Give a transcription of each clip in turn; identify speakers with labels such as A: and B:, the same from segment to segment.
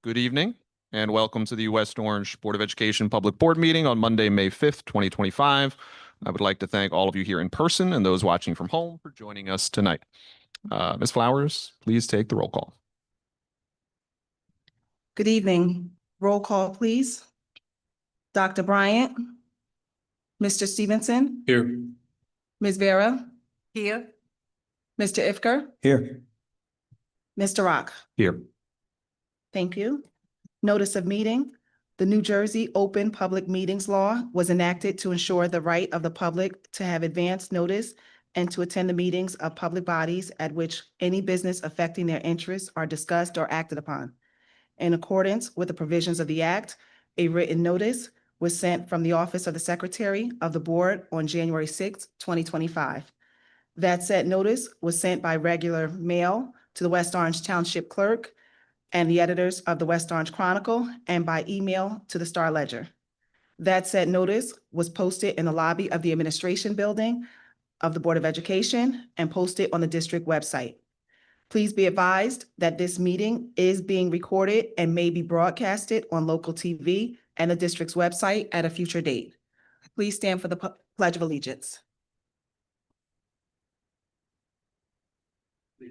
A: Good evening and welcome to the West Orange Board of Education Public Board Meeting on Monday, May 5th, 2025. I would like to thank all of you here in person and those watching from home for joining us tonight. Ms. Flowers, please take the roll call.
B: Good evening. Roll call, please. Dr. Bryant. Mr. Stevenson.
C: Here.
B: Ms. Vera. Here. Mr. Ifker.
C: Here.
B: Mr. Rock.
A: Here.
B: Thank you. Notice of meeting. The New Jersey Open Public Meetings Law was enacted to ensure the right of the public to have advance notice and to attend the meetings of public bodies at which any business affecting their interests are discussed or acted upon. In accordance with the provisions of the Act, a written notice was sent from the Office of the Secretary of the Board on January 6, 2025. That said notice was sent by regular mail to the West Orange Township Clerk and the editors of the West Orange Chronicle and by email to the Star Ledger. That said notice was posted in the lobby of the Administration Building of the Board of Education and posted on the district website. Please be advised that this meeting is being recorded and may be broadcasted on local TV and the district's website at a future date. Please stand for the Pledge of Allegiance.
C: The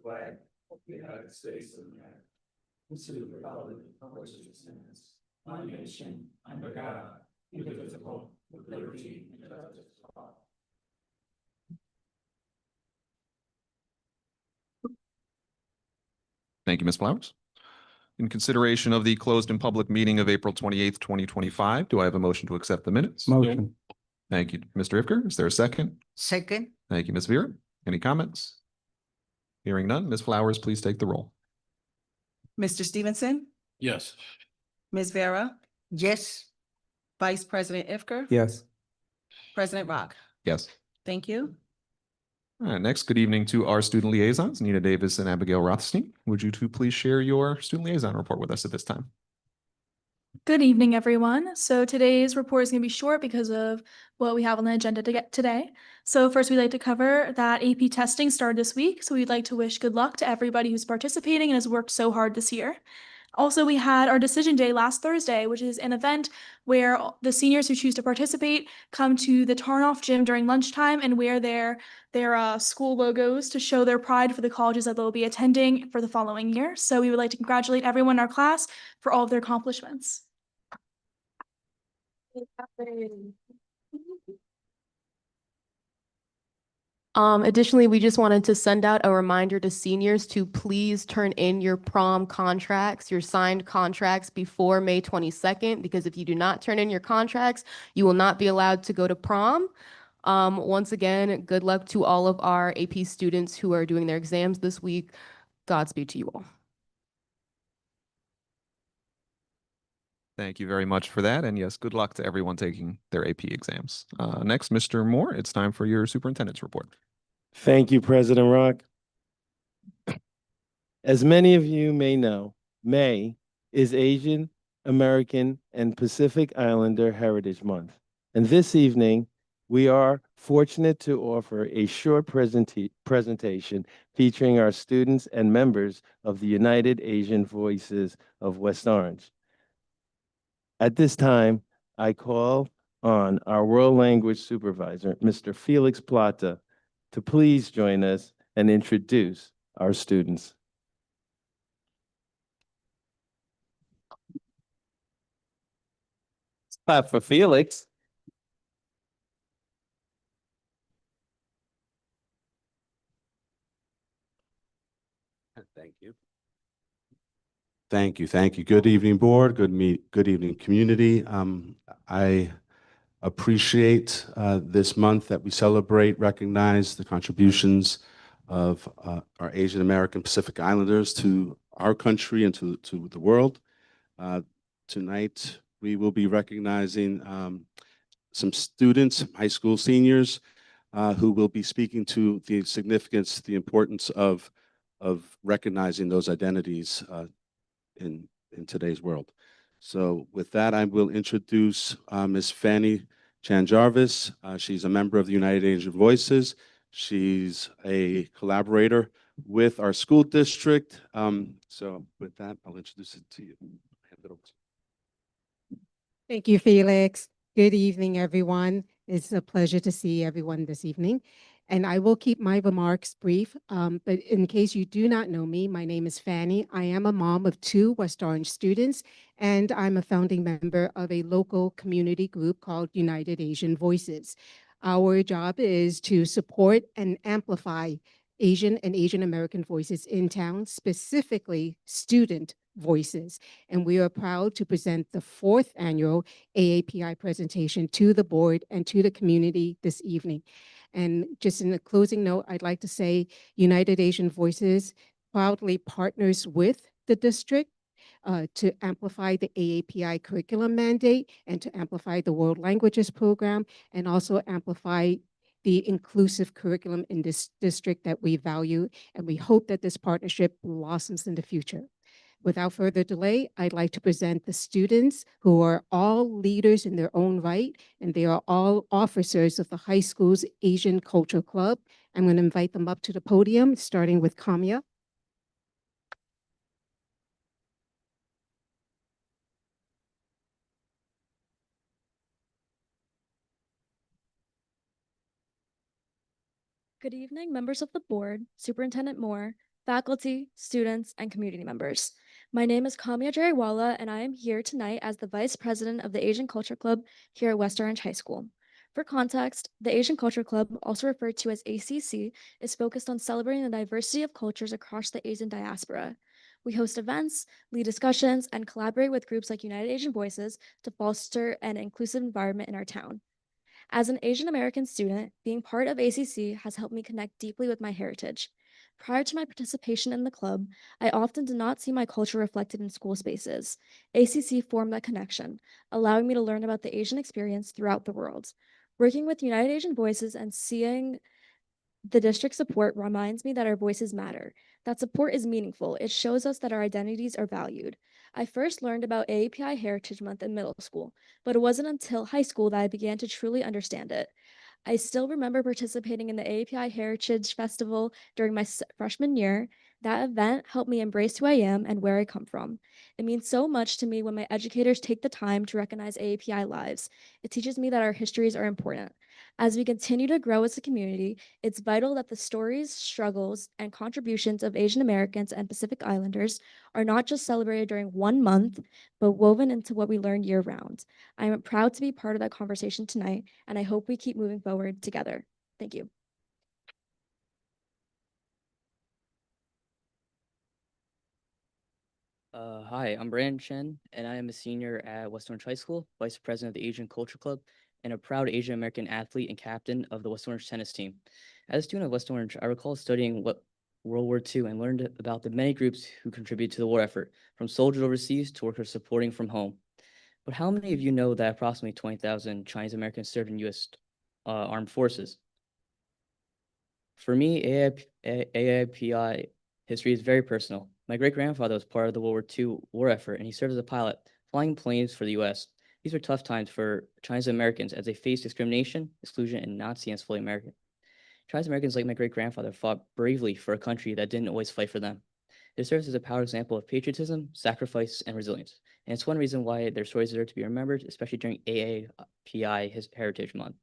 C: flag of the United States of America, and to the republic for which it stands, one nation, under God, indivisible, with liberty and justice for all.
A: Thank you, Ms. Flowers. In consideration of the closed and public meeting of April 28th, 2025, do I have a motion to accept the minutes?
C: Motion.
A: Thank you, Mr. Ifker. Is there a second?
B: Second.
A: Thank you, Ms. Vera. Any comments? Hearing none, Ms. Flowers, please take the roll.
B: Mr. Stevenson.
C: Yes.
B: Ms. Vera.
D: Yes.
B: Vice President Ifker.
C: Yes.
B: President Rock.
A: Yes.
B: Thank you.
A: All right, next, good evening to our student liaisons, Nina Davis and Abigail Rothstein. Would you two please share your student liaison report with us at this time?
E: Good evening, everyone. So today's report is going to be short because of what we have on the agenda to get today. So first, we'd like to cover that AP testing started this week. So we'd like to wish good luck to everybody who's participating and has worked so hard this year. Also, we had our decision day last Thursday, which is an event where the seniors who choose to participate come to the Tarnoff gym during lunchtime and wear their school logos to show their pride for the colleges that they'll be attending for the following year. So we would like to congratulate everyone in our class for all of their accomplishments.
F: Additionally, we just wanted to send out a reminder to seniors to please turn in your prom contracts, your signed contracts before May 22nd, because if you do not turn in your contracts, you will not be allowed to go to prom. Once again, good luck to all of our AP students who are doing their exams this week. Godspeed to you all.
A: Thank you very much for that. And yes, good luck to everyone taking their AP exams. Next, Mr. Moore, it's time for your superintendent's report.
G: Thank you, President Rock. As many of you may know, May is Asian American and Pacific Islander Heritage Month. And this evening, we are fortunate to offer a short presentation featuring our students and members of the United Asian Voices of West Orange. At this time, I call on our world language supervisor, Mr. Felix Plata, to please join us and introduce our students. Clap for Felix.
H: Thank you. Thank you. Thank you. Good evening, board. Good evening, community. I appreciate this month that we celebrate, recognize the contributions of our Asian American Pacific Islanders to our country and to the world. Tonight, we will be recognizing some students, high school seniors, who will be speaking to the significance, the importance of recognizing those identities in today's world. So with that, I will introduce Ms. Fanny Chan Jarvis. She's a member of the United Asian Voices. She's a collaborator with our school district. So with that, I'll introduce it to you. Hand it over to you.
D: Thank you, Felix. Good evening, everyone. It's a pleasure to see everyone this evening. And I will keep my remarks brief, but in case you do not know me, my name is Fanny. I am a mom of 2 West Orange students, and I'm a founding member of a local community group called United Asian Voices. Our job is to support and amplify Asian and Asian American voices in town, specifically student voices. And we are proud to present the 4th annual AAPI presentation to the board and to the community this evening. And just in a closing note, I'd like to say United Asian Voices proudly partners with the district to amplify the AAPI curriculum mandate and to amplify the World Languages program and also amplify the inclusive curriculum in this district that we value. And we hope that this partnership blossoms in the future. Without further delay, I'd like to present the students who are all leaders in their own right, and they are all officers of the high school's Asian Culture Club. I'm going to invite them up to the podium, starting with Kamya.
I: Good evening, members of the board, Superintendent Moore, faculty, students, and community members. My name is Kamya Jariwala, and I am here tonight as the Vice President of the Asian Culture Club here at West Orange High School. For context, the Asian Culture Club, also referred to as ACC, is focused on celebrating the diversity of cultures across the Asian diaspora. We host events, lead discussions, and collaborate with groups like United Asian Voices to foster an inclusive environment in our town. As an Asian American student, being part of ACC has helped me connect deeply with my heritage. Prior to my participation in the club, I often did not see my culture reflected in school spaces. ACC formed that connection, allowing me to learn about the Asian experience throughout the world. Working with United Asian Voices and seeing the district support reminds me that our voices matter. That support is meaningful. It shows us that our identities are valued. I first learned about AAPI Heritage Month in middle school, but it wasn't until high school that I began to truly understand it. I still remember participating in the AAPI Heritage Festival during my freshman year. That event helped me embrace who I am and where I come from. It means so much to me when my educators take the time to recognize AAPI lives. It teaches me that our histories are important. As we continue to grow as a community, it's vital that the stories, struggles, and contributions of Asian Americans and Pacific Islanders are not just celebrated during one month, but woven into what we learn year round. I am proud to be part of that conversation tonight, and I hope we keep moving forward together. Thank you.
J: Hi, I'm Brandon Chen, and I am a senior at West Orange High School, Vice President of the Asian Culture Club, and a proud Asian American athlete and captain of the West Orange tennis team. As a student of West Orange, I recall studying World War II and learned about the many groups who contributed to the war effort, from soldiers overseas to workers supporting from home. But how many of you know that approximately 20,000 Chinese Americans served in U.S. Armed Forces? For me, AAPI history is very personal. My great-grandfather was part of the World War II war effort, and he served as a pilot, flying planes for the U.S. These were tough times for Chinese Americans as they faced discrimination, exclusion, and not seen as fully American. Chinese Americans like my great-grandfather fought bravely for a country that didn't always fight for them. Their service is a powerful example of patriotism, sacrifice, and resilience. And it's one reason why their stories deserve to be remembered, especially during AAPI Heritage Month.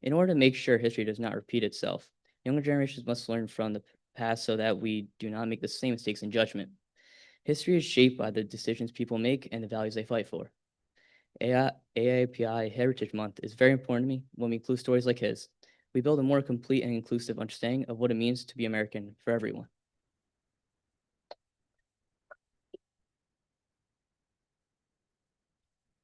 J: In order to make sure history does not repeat itself, younger generations must learn from the past so that we do not make the same mistakes in judgment. History is shaped by the decisions people make and the values they fight for. AAPI Heritage Month is very important to me when we include stories like his. We build a more complete and inclusive understanding of what it means to be American for everyone.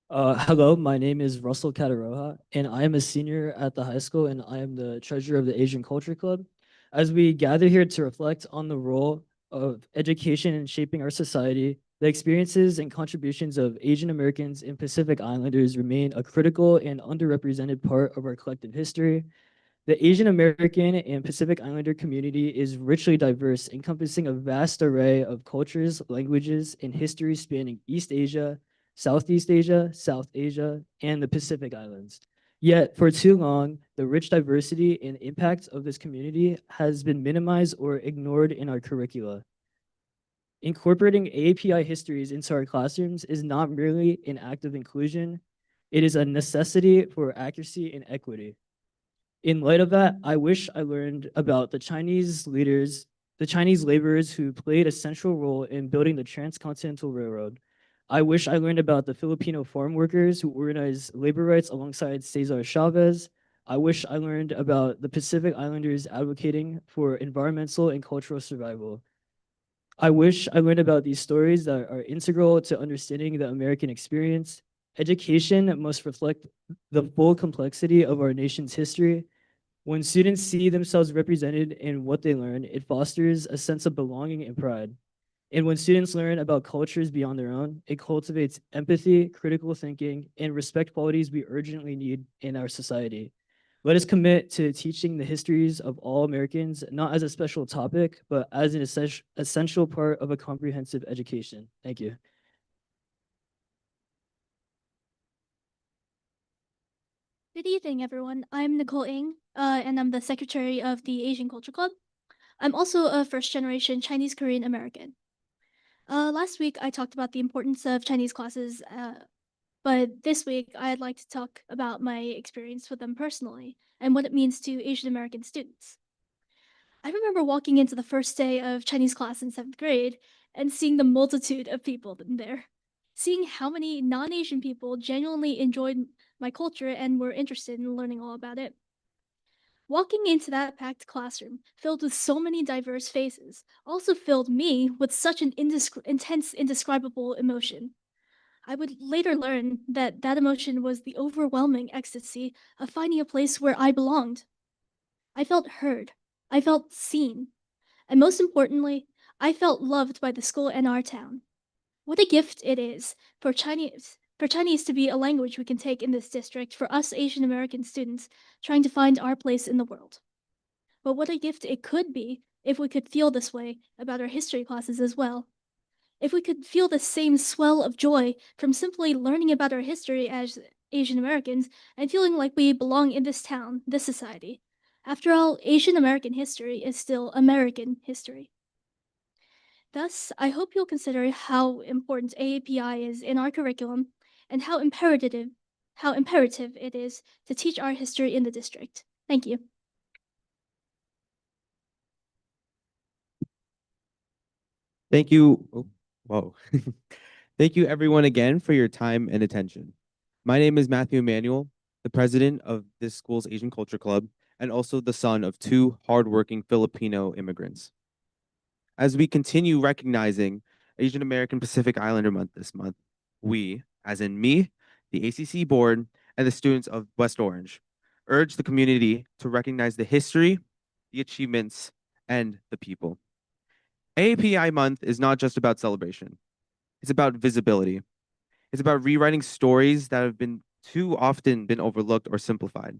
K: Hello, my name is Russell Cataroha, and I am a senior at the high school, and I am the treasurer of the Asian Culture Club. As we gather here to reflect on the role of education in shaping our society, the experiences and contributions of Asian Americans and Pacific Islanders remain a critical and underrepresented part of our collective history. The Asian American and Pacific Islander community is richly diverse, encompassing a vast array of cultures, languages, and histories spanning East Asia, Southeast Asia, South Asia, and the Pacific Islands. Yet, for too long, the rich diversity and impact of this community has been minimized or ignored in our curricula. Incorporating AAPI histories into our classrooms is not merely an act of inclusion, it is a necessity for accuracy and equity. In light of that, I wish I learned about the Chinese leaders, the Chinese laborers who played a central role in building the Transcontinental Railroad. I wish I learned about the Filipino farm workers who organized labor rights alongside Cesar Chavez. I wish I learned about the Pacific Islanders advocating for environmental and cultural survival. I wish I learned about these stories that are integral to understanding the American experience. Education must reflect the full complexity of our nation's history. When students see themselves represented in what they learn, it fosters a sense of belonging and pride. And when students learn about cultures beyond their own, it cultivates empathy, critical thinking, and respect qualities we urgently need in our society. Let us commit to teaching the histories of all Americans, not as a special topic, but as an essential part of a comprehensive education. Thank you.
L: Good evening, everyone. I'm Nicole Ng, and I'm the secretary of the Asian Culture Club. I'm also a first generation Chinese Korean American. Last week, I talked about the importance of Chinese classes, but this week, I'd like to talk about my experience with them personally and what it means to Asian American students. I remember walking into the first day of Chinese class in seventh grade and seeing the multitude of people in there, seeing how many non Asian people genuinely enjoyed my culture and were interested in learning all about it. Walking into that packed classroom, filled with so many diverse faces, also filled me with such an intense, indescribable emotion. I would later learn that that emotion was the overwhelming ecstasy of finding a place where I belonged. I felt heard. I felt seen. And most importantly, I felt loved by the school and our town. What a gift it is for Chinese to be a language we can take in this district for us Asian American students trying to find our place in the world. But what a gift it could be if we could feel this way about our history classes as well. If we could feel the same swell of joy from simply learning about our history as Asian Americans and feeling like we belong in this town, this society. After all, Asian American history is still American history. Thus, I hope you'll consider how important AAPI is in our curriculum and how imperative it is to teach our history in the district. Thank you.
M: Thank you. Oh, whoa. Thank you everyone again for your time and attention. My name is Matthew Emanuel, the president of this school's Asian Culture Club, and also the son of two hardworking Filipino immigrants. As we continue recognizing Asian American Pacific Islander Month this month, we, as in me, the ACC board, and the students of West Orange, urge the community to recognize the history, the achievements, and the people. AAPI month is not just about celebration. It's about visibility. It's about rewriting stories that have been too often been overlooked or simplified.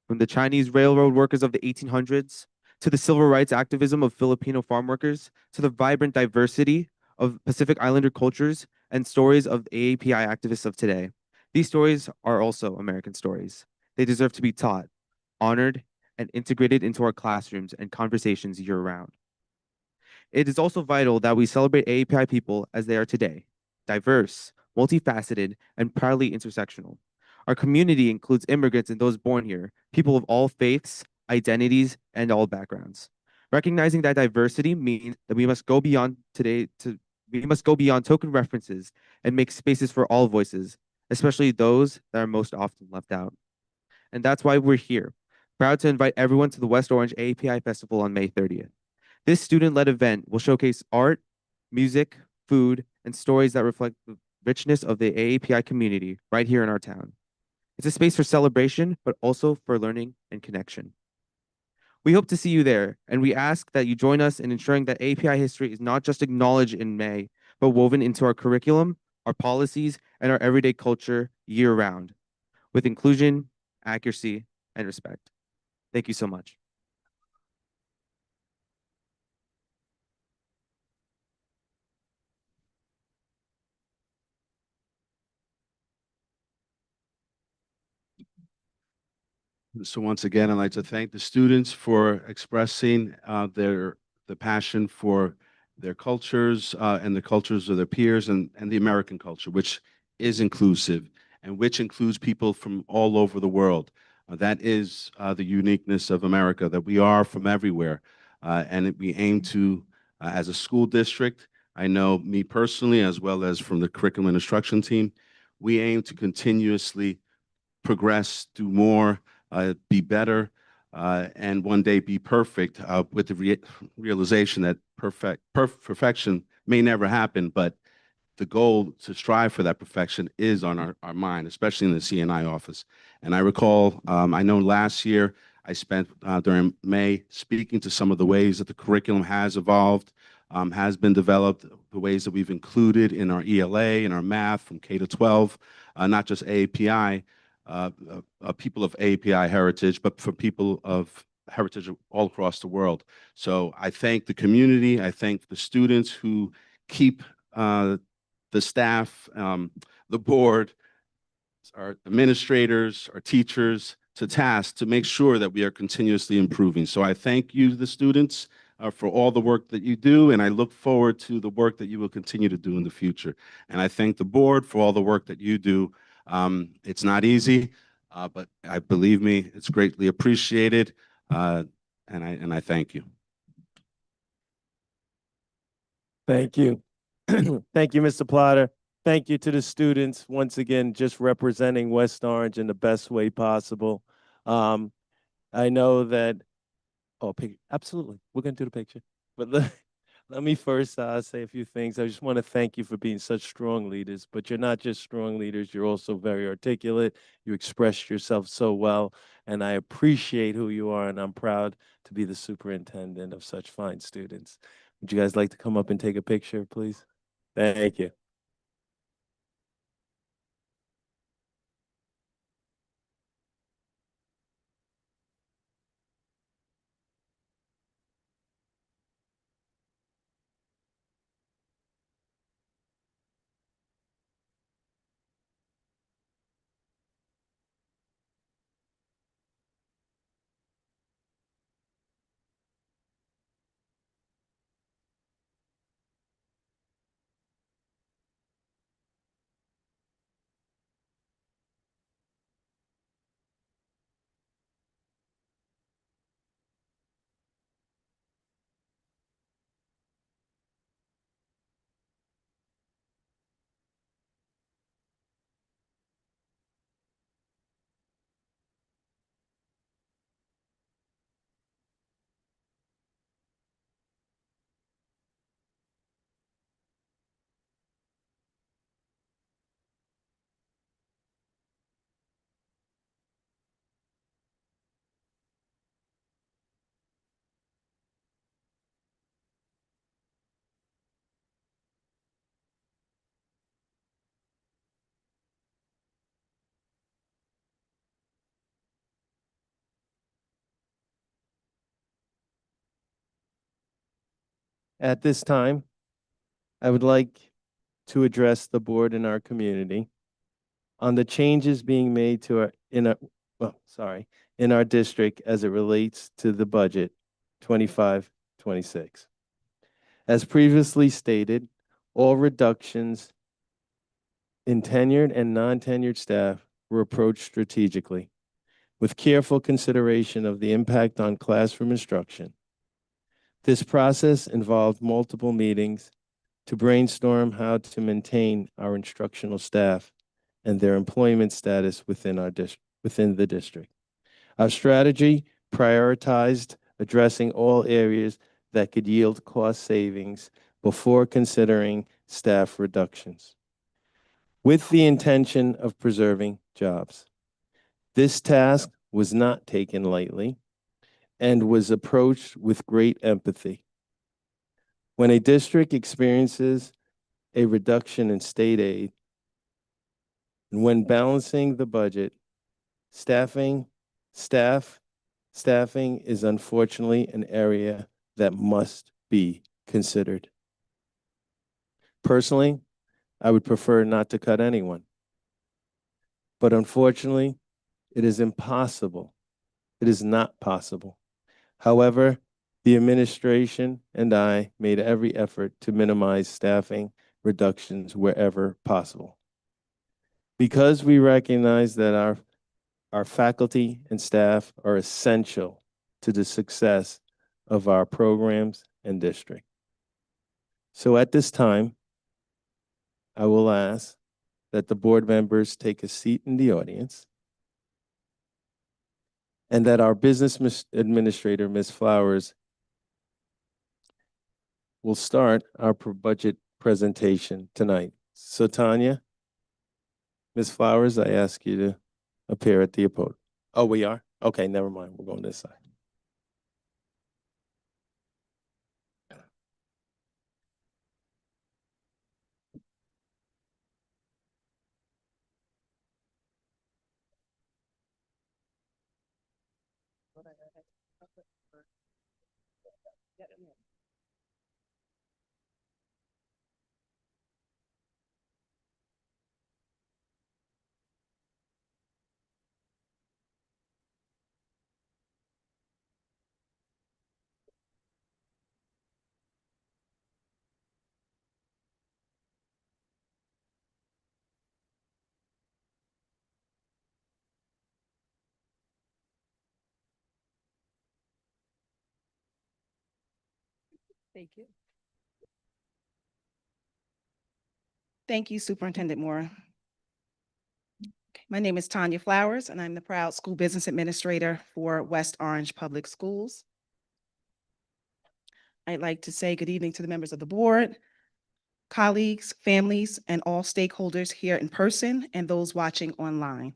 M: From the Chinese railroad workers of the 1800s, to the civil rights activism of Filipino farm workers, to the vibrant diversity of Pacific Islander cultures and stories of the AAPI activists of today. These stories are also American stories. They deserve to be taught, honored, and integrated into our classrooms and conversations year-round. It is also vital that we celebrate AAPI people as they are today, diverse, multifaceted, and proudly intersectional. Our community includes immigrants and those born here, people of all faiths, identities, and all backgrounds. Recognizing that diversity means that we must go beyond token references and make spaces for all voices, especially those that are most often left out. And that's why we're here, proud to invite everyone to the West Orange AAPI Festival on May 30th. This student-led event will showcase art, music, food, and stories that reflect the richness of the AAPI community right here in our town. It's a space for celebration, but also for learning and connection. We hope to see you there, and we ask that you join us in ensuring that AAPI history is not just acknowledged in May, but woven into our curriculum, our policies, and our everyday culture year-round, with inclusion, accuracy, and respect. Thank you so much.
H: So once again, I'd like to thank the students for expressing the passion for their cultures and the cultures of their peers and the American culture, which is inclusive and which includes people from all over the world. That is the uniqueness of America, that we are from everywhere. We aim to, as a school district, I know me personally, as well as from the curriculum and instruction team, we aim to continuously progress, do more, be better, and one day be perfect, with the realization that perfection may never happen, but the goal to strive for that perfection is on our mind, especially in the CNI office. And I recall, I know last year I spent during May speaking to some of the ways that the curriculum has evolved, has been developed, the ways that we've included in our ELA, in our math from K to 12, not just AAPI, people of AAPI heritage, but for people of heritage all across the world. So I thank the community, I thank the students who keep the staff, the board, our administrators, our teachers to task to make sure that we are continuously improving. So I thank you, the students, for all the work that you do, and I look forward to the work that you will continue to do in the future. And I thank the board for all the work that you do. It's not easy, but I believe me, it's greatly appreciated, and I thank you.
G: Thank you. Thank you, Mr. Plotter. Thank you to the students, once again, just representing West Orange in the best way possible. I know that, absolutely, we're going to do the picture. But let me first say a few things. I just want to thank you for being such strong leaders, but you're not just strong leaders, you're also very articulate. You express yourself so well, and I appreciate who you are, and I'm proud to be the superintendent of such fine students. Would you guys like to come up and take a picture, please? Thank you. At this time, I would like to address the board and our community on the changes being made to in our district as it relates to the budget 25-26. As previously stated, all reductions in tenured and non-tenured staff were approached strategically with careful consideration of the impact on classroom instruction. This process involved multiple meetings to brainstorm how to maintain our instructional staff and their employment status within the district. Our strategy prioritized addressing all areas that could yield cost savings before considering staff reductions, with the intention of preserving jobs. This task was not taken lightly and was approached with great empathy. When a district experiences a reduction in state aid, and when balancing the budget, staffing is unfortunately an area that must be considered. Personally, I would prefer not to cut anyone, but unfortunately, it is impossible It is not possible. However, the administration and I made every effort to minimize staffing reductions wherever possible. Because we recognize that our faculty and staff are essential to the success of our programs and district. So at this time, I will ask that the board members take a seat in the audience and that our business administrator, Ms. Flowers, will start our budget presentation tonight. So Tanya, Ms. Flowers, I ask you to appear at the podium. Oh, we are? Okay, never mind. We're going this side.
B: Thank you. Thank you, Superintendent Moore. My name is Tanya Flowers, and I'm the proud school business administrator for West Orange Public Schools. I'd like to say good evening to the members of the board, colleagues, families, and all stakeholders here in person and those watching online.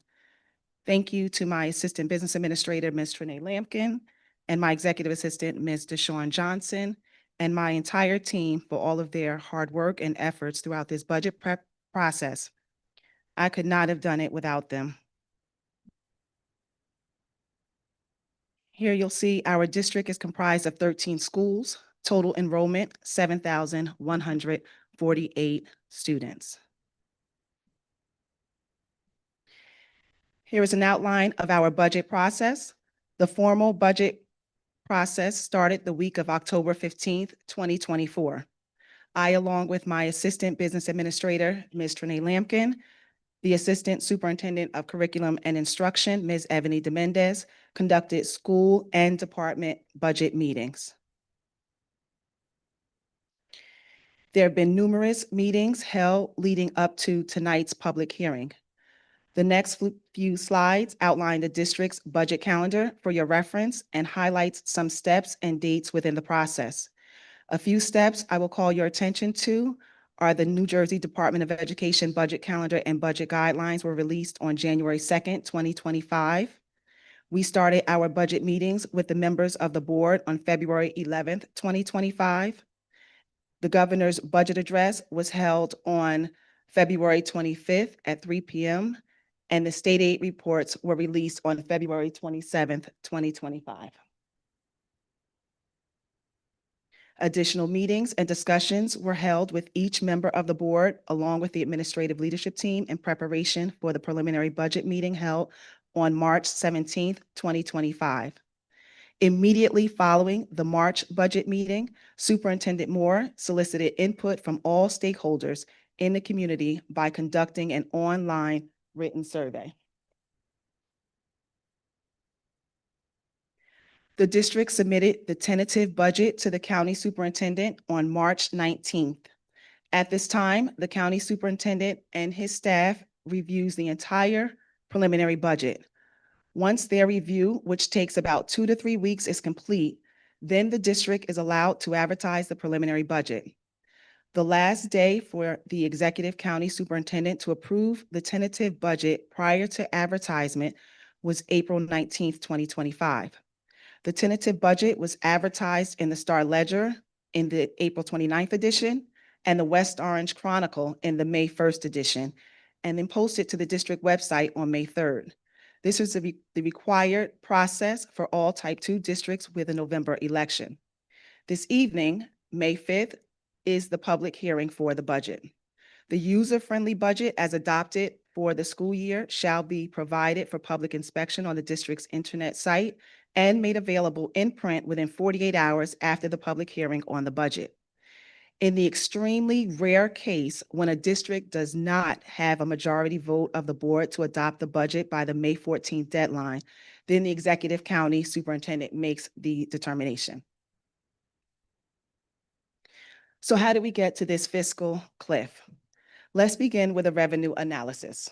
B: Thank you to my assistant business administrator, Ms. Trinae Lampkin, and my executive assistant, Ms. Deshawn Johnson, and my entire team for all of their hard work and efforts throughout this budget prep process. I could not have done it without them. Here you'll see our district is comprised of 13 schools, total enrollment, 7,148 students. Here is an outline of our budget process. The formal budget process started the week of October 15th, 2024. I, along with my assistant business administrator, Ms. Trinae Lampkin, the Assistant Superintendent of Curriculum and Instruction, Ms. Ebony Demendez, conducted school and department budget meetings. There have been numerous meetings held leading up to tonight's public hearing. The next few slides outline the district's budget calendar for your reference and highlights some steps and dates within the process. A few steps I will call your attention to are the New Jersey Department of Education budget calendar and budget guidelines were released on January 2nd, 2025. We started our budget meetings with the members of the board on February 11th, 2025. The governor's budget address was held on February 25th at 3 p.m. and the state aid reports were released on February 27th, 2025. Additional meetings and discussions were held with each member of the board, along with the administrative leadership team, in preparation for the preliminary budget meeting held on March 17th, 2025. Immediately following the March budget meeting, Superintendent Moore solicited input from all stakeholders in the community by conducting an online written survey. The district submitted the tentative budget to the county superintendent on March 19th. At this time, the county superintendent and his staff reviews the entire preliminary budget. Once their review, which takes about 2 to 3 weeks, is complete, then the district is allowed to advertise the preliminary budget. The last day for the executive county superintendent to approve the tentative budget prior to advertisement was April 19th, 2025. The tentative budget was advertised in the Star Ledger in the April 29th edition and the West Orange Chronicle in the May 1st edition, and then posted to the district website on May 3rd. This is the required process for all Type 2 districts with a November election. This evening, May 5th, is the public hearing for the budget. The user-friendly budget as adopted for the school year shall be provided for public inspection on the district's internet site and made available in print within 48 hours after the public hearing on the budget. In the extremely rare case when a district does not have a majority vote of the board to adopt the budget by the May 14th deadline, then the executive county superintendent makes the determination. So how did we get to this fiscal cliff? Let's begin with a revenue analysis.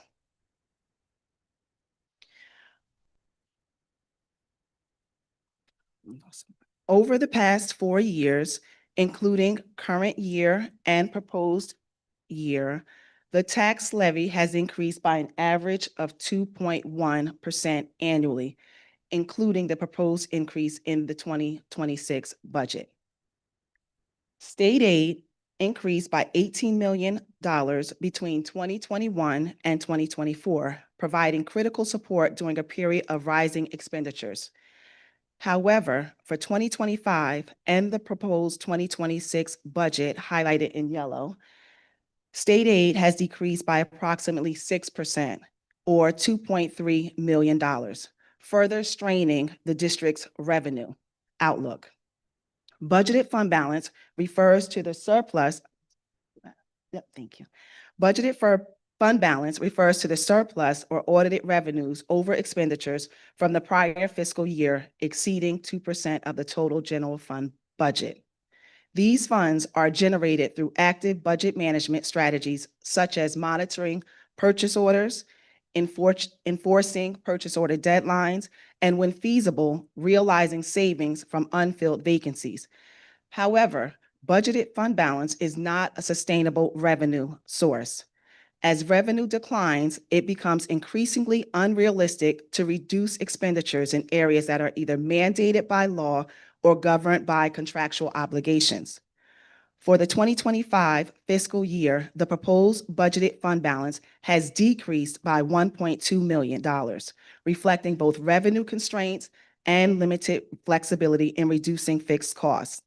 B: Over the past 4 years, including current year and proposed year, the tax levy has increased by an average of 2.1% annually, including the proposed increase in the 2026 budget. State aid increased by $18 million between 2021 and 2024, providing critical support during a period of rising expenditures. However, for 2025 and the proposed 2026 budget highlighted in yellow, state aid has decreased by approximately 6% or $2.3 million, further straining the district's revenue outlook. Budgeted fund balance refers to the surplus. Thank you. Budgeted for fund balance refers to the surplus or audited revenues over expenditures from the prior fiscal year exceeding 2% of the total general fund budget. These funds are generated through active budget management strategies such as monitoring purchase orders, enforcing purchase order deadlines, and when feasible, realizing savings from unfilled vacancies. However, budgeted fund balance is not a sustainable revenue source. As revenue declines, it becomes increasingly unrealistic to reduce expenditures in areas that are either mandated by law or governed by contractual obligations. For the 2025 fiscal year, the proposed budgeted fund balance has decreased by $1.2 million, reflecting both revenue constraints and limited flexibility in reducing fixed costs.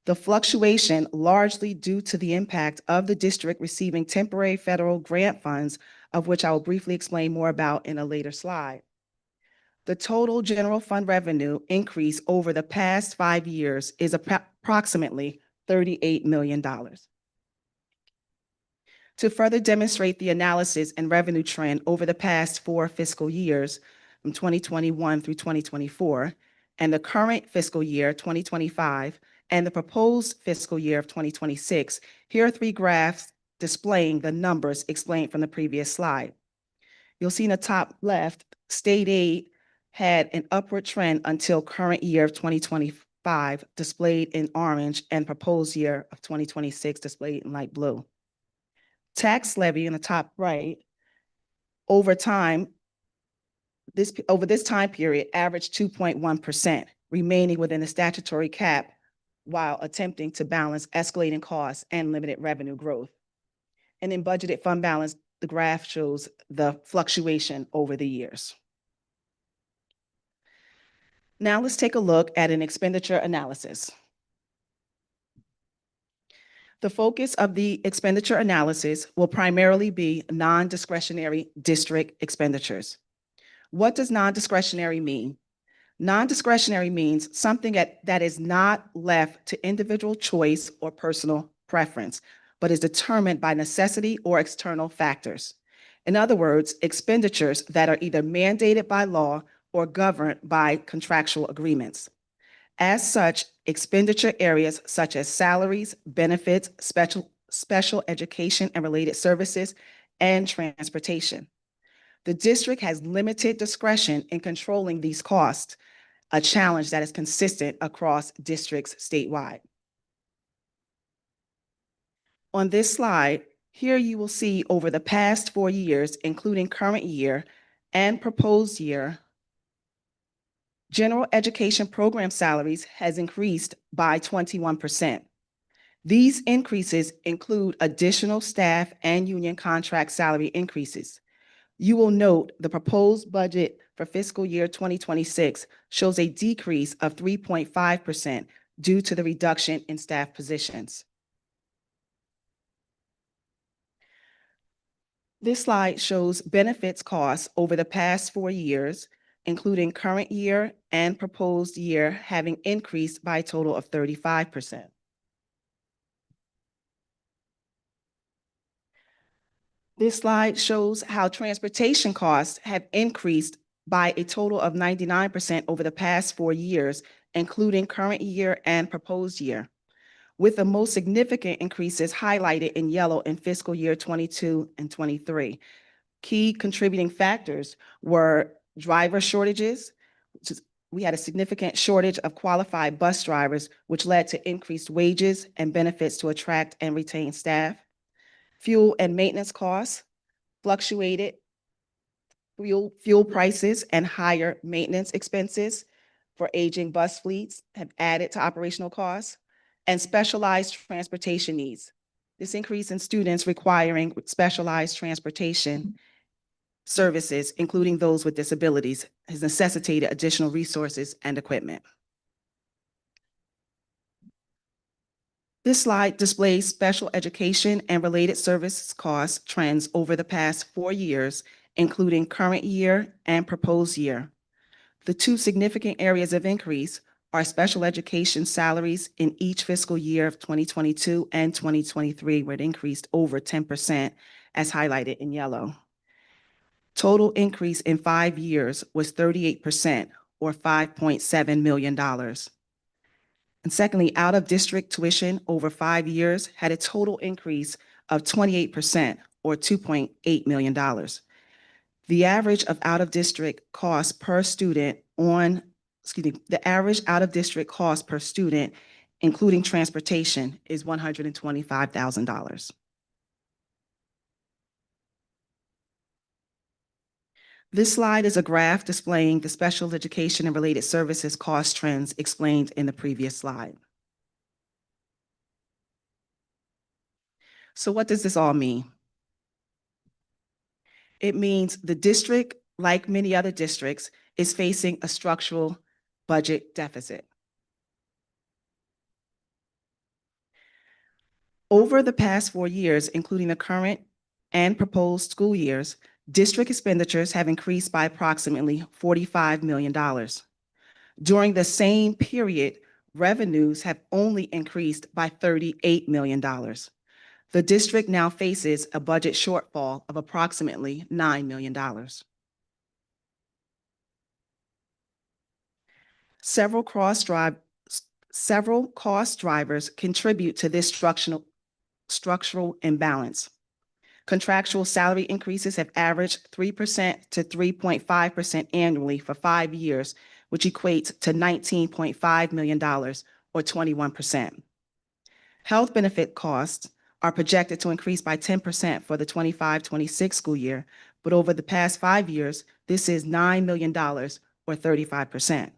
B: The fluctuation, largely due to the impact of the district receiving temporary federal grant funds, of which I will briefly explain more about in a later slide. The total general fund revenue increase over the past 5 years is approximately $38 million. To further demonstrate the analysis and revenue trend over the past 4 fiscal years, from 2021 through 2024, and the current fiscal year, 2025, and the proposed fiscal year of 2026, here are 3 graphs displaying the numbers explained from the previous slide. You'll see in the top left, state aid had an upward trend until current year of 2025, displayed in orange, and proposed year of 2026, displayed in light blue. Tax levy in the top right, over time, over this time period, averaged 2.1%, remaining within the statutory cap while attempting to balance escalating costs and limited revenue growth. And in budgeted fund balance, the graph shows the fluctuation over the years. Now let's take a look at an expenditure analysis. The focus of the expenditure analysis will primarily be non-discretionary district expenditures. What does non-discretionary mean? Non-discretionary means something that is not left to individual choice or personal preference, but is determined by necessity or external factors. In other words, expenditures that are either mandated by law or governed by contractual agreements. As such, expenditure areas such as salaries, benefits, special education and related services, and transportation. The district has limited discretion in controlling these costs, a challenge that is consistent across districts statewide. On this slide, here you will see over the past 4 years, including current year and proposed year, general education program salaries has increased by 21%. These increases include additional staff and union contract salary increases. You will note the proposed budget for fiscal year 2026 shows a decrease of 3.5% due to the reduction in staff positions. This slide shows benefits costs over the past 4 years, including current year and proposed year, having increased by a total of 35%. This slide shows how transportation costs have increased by a total of 99% over the past 4 years, including current year and proposed year, with the most significant increases highlighted in yellow in fiscal year 22 and 23. Key contributing factors were driver shortages, we had a significant shortage of qualified bus drivers, which led to increased wages and benefits to attract and retain staff. Fuel and maintenance costs fluctuated. Fuel prices and higher maintenance expenses for aging bus fleets have added to operational costs, and specialized transportation needs. This increase in students requiring specialized transportation services, including those with disabilities, has necessitated additional resources and equipment. This slide displays special education and related services cost trends over the past 4 years, including current year and proposed year. The two significant areas of increase are special education salaries in each fiscal year of 2022 and 2023, where it increased over 10%, as highlighted in yellow. Total increase in 5 years was 38%, or $5.7 million. And secondly, out-of-district tuition over 5 years had a total increase of 28%, or $2.8 million. The average of out-of-district cost per student the average out-of-district cost per student, including transportation, is $125,000. This slide is a graph displaying the special education and related services cost trends explained in the previous slide. So what does this all mean? It means the district, like many other districts, is facing a structural budget deficit. Over the past 4 years, including the current and proposed school years, district expenditures have increased by approximately $45 million. During the same period, revenues have only increased by $38 million. The district now faces a budget shortfall of approximately $9 million. Several cost drivers contribute to this structural imbalance. Contractual salary increases have averaged 3% to 3.5% annually for 5 years, which equates to $19.5 million, or 21%. Health benefit costs are projected to increase by 10% for the 25-26 school year, but over the past 5 years, this is $9 million, or 35%.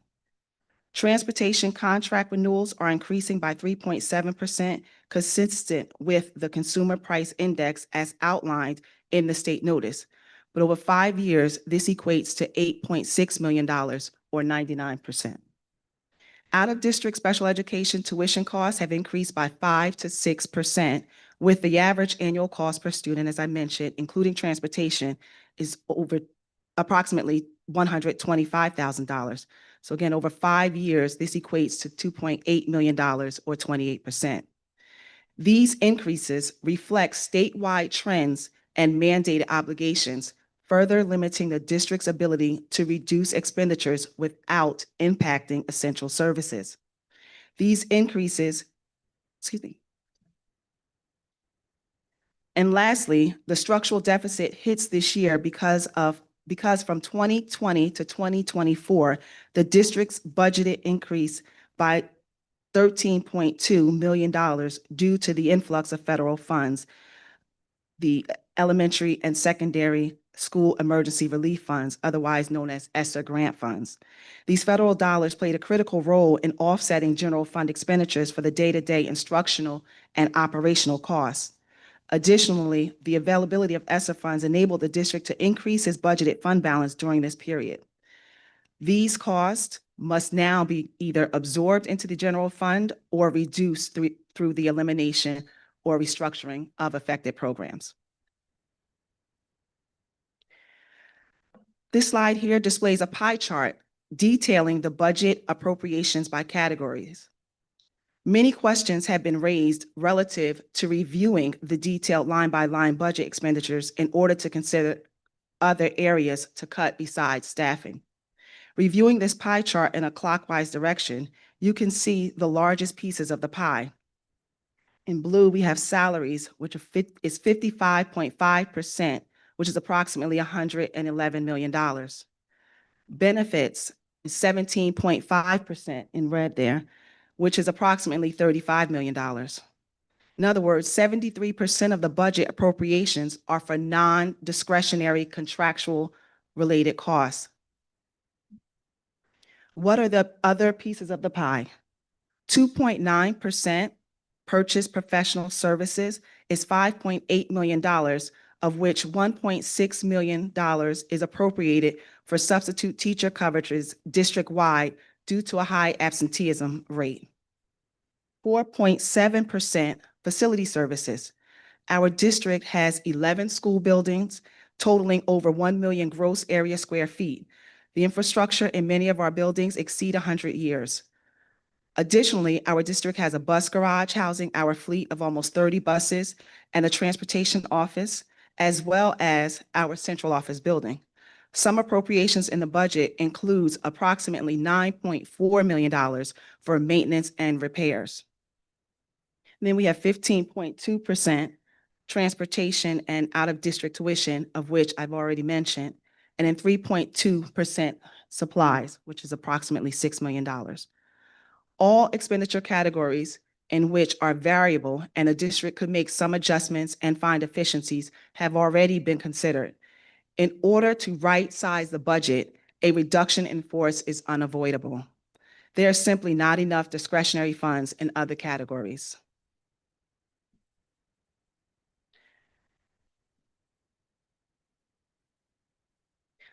B: Transportation contract renewals are increasing by 3.7%, consistent with the Consumer Price Index as outlined in the state notice. But over 5 years, this equates to $8.6 million, or 99%. Out-of-district special education tuition costs have increased by 5 to 6%, with the average annual cost per student, as I mentioned, including transportation, is over approximately $125,000. So again, over 5 years, this equates to $2.8 million, or 28%. These increases reflect statewide trends and mandated obligations, further limiting the district's ability to reduce expenditures without impacting essential services. These increases, and lastly, the structural deficit hits this year because from 2020 to 2024, the district's budgeted increase by $13.2 million due to the influx of federal funds, the elementary and secondary school emergency relief funds, otherwise known as ESSER grant funds. These federal dollars played a critical role in offsetting general fund expenditures for the day-to-day instructional and operational costs. Additionally, the availability of ESSER funds enabled the district to increase its budgeted fund balance during this period. These costs must now be either absorbed into the general fund or reduced through the elimination or restructuring of affected programs. This slide here displays a pie chart detailing the budget appropriations by categories. Many questions have been raised relative to reviewing the detailed line-by-line budget expenditures in order to consider other areas to cut besides staffing. Reviewing this pie chart in a clockwise direction, you can see the largest pieces of the pie. In blue, we have salaries, which is 55.5%, which is approximately $111 million. Benefits is 17.5% in red there, which is approximately $35 million. In other words, 73% of the budget appropriations are for non-discretionary contractual related costs. What are the other pieces of the pie? 2.9% purchase professional services is $5.8 million, of which $1.6 million is appropriated for substitute teacher coverages district-wide due to a high absenteeism rate. 4.7% facility services. Our district has 11 school buildings totaling over 1 million gross area square feet. The infrastructure in many of our buildings exceed 100 years. Additionally, our district has a bus garage housing our fleet of almost 30 buses and a transportation office, as well as our central office building. Some appropriations in the budget includes approximately $9.4 million for maintenance and repairs. Then we have 15.2% transportation and out-of-district tuition, of which I've already mentioned, and then 3.2% supplies, which is approximately $6 million. All expenditure categories in which are variable and a district could make some adjustments and find efficiencies have already been considered. In order to right-size the budget, a reduction in force is unavoidable. There are simply not enough discretionary funds in other categories.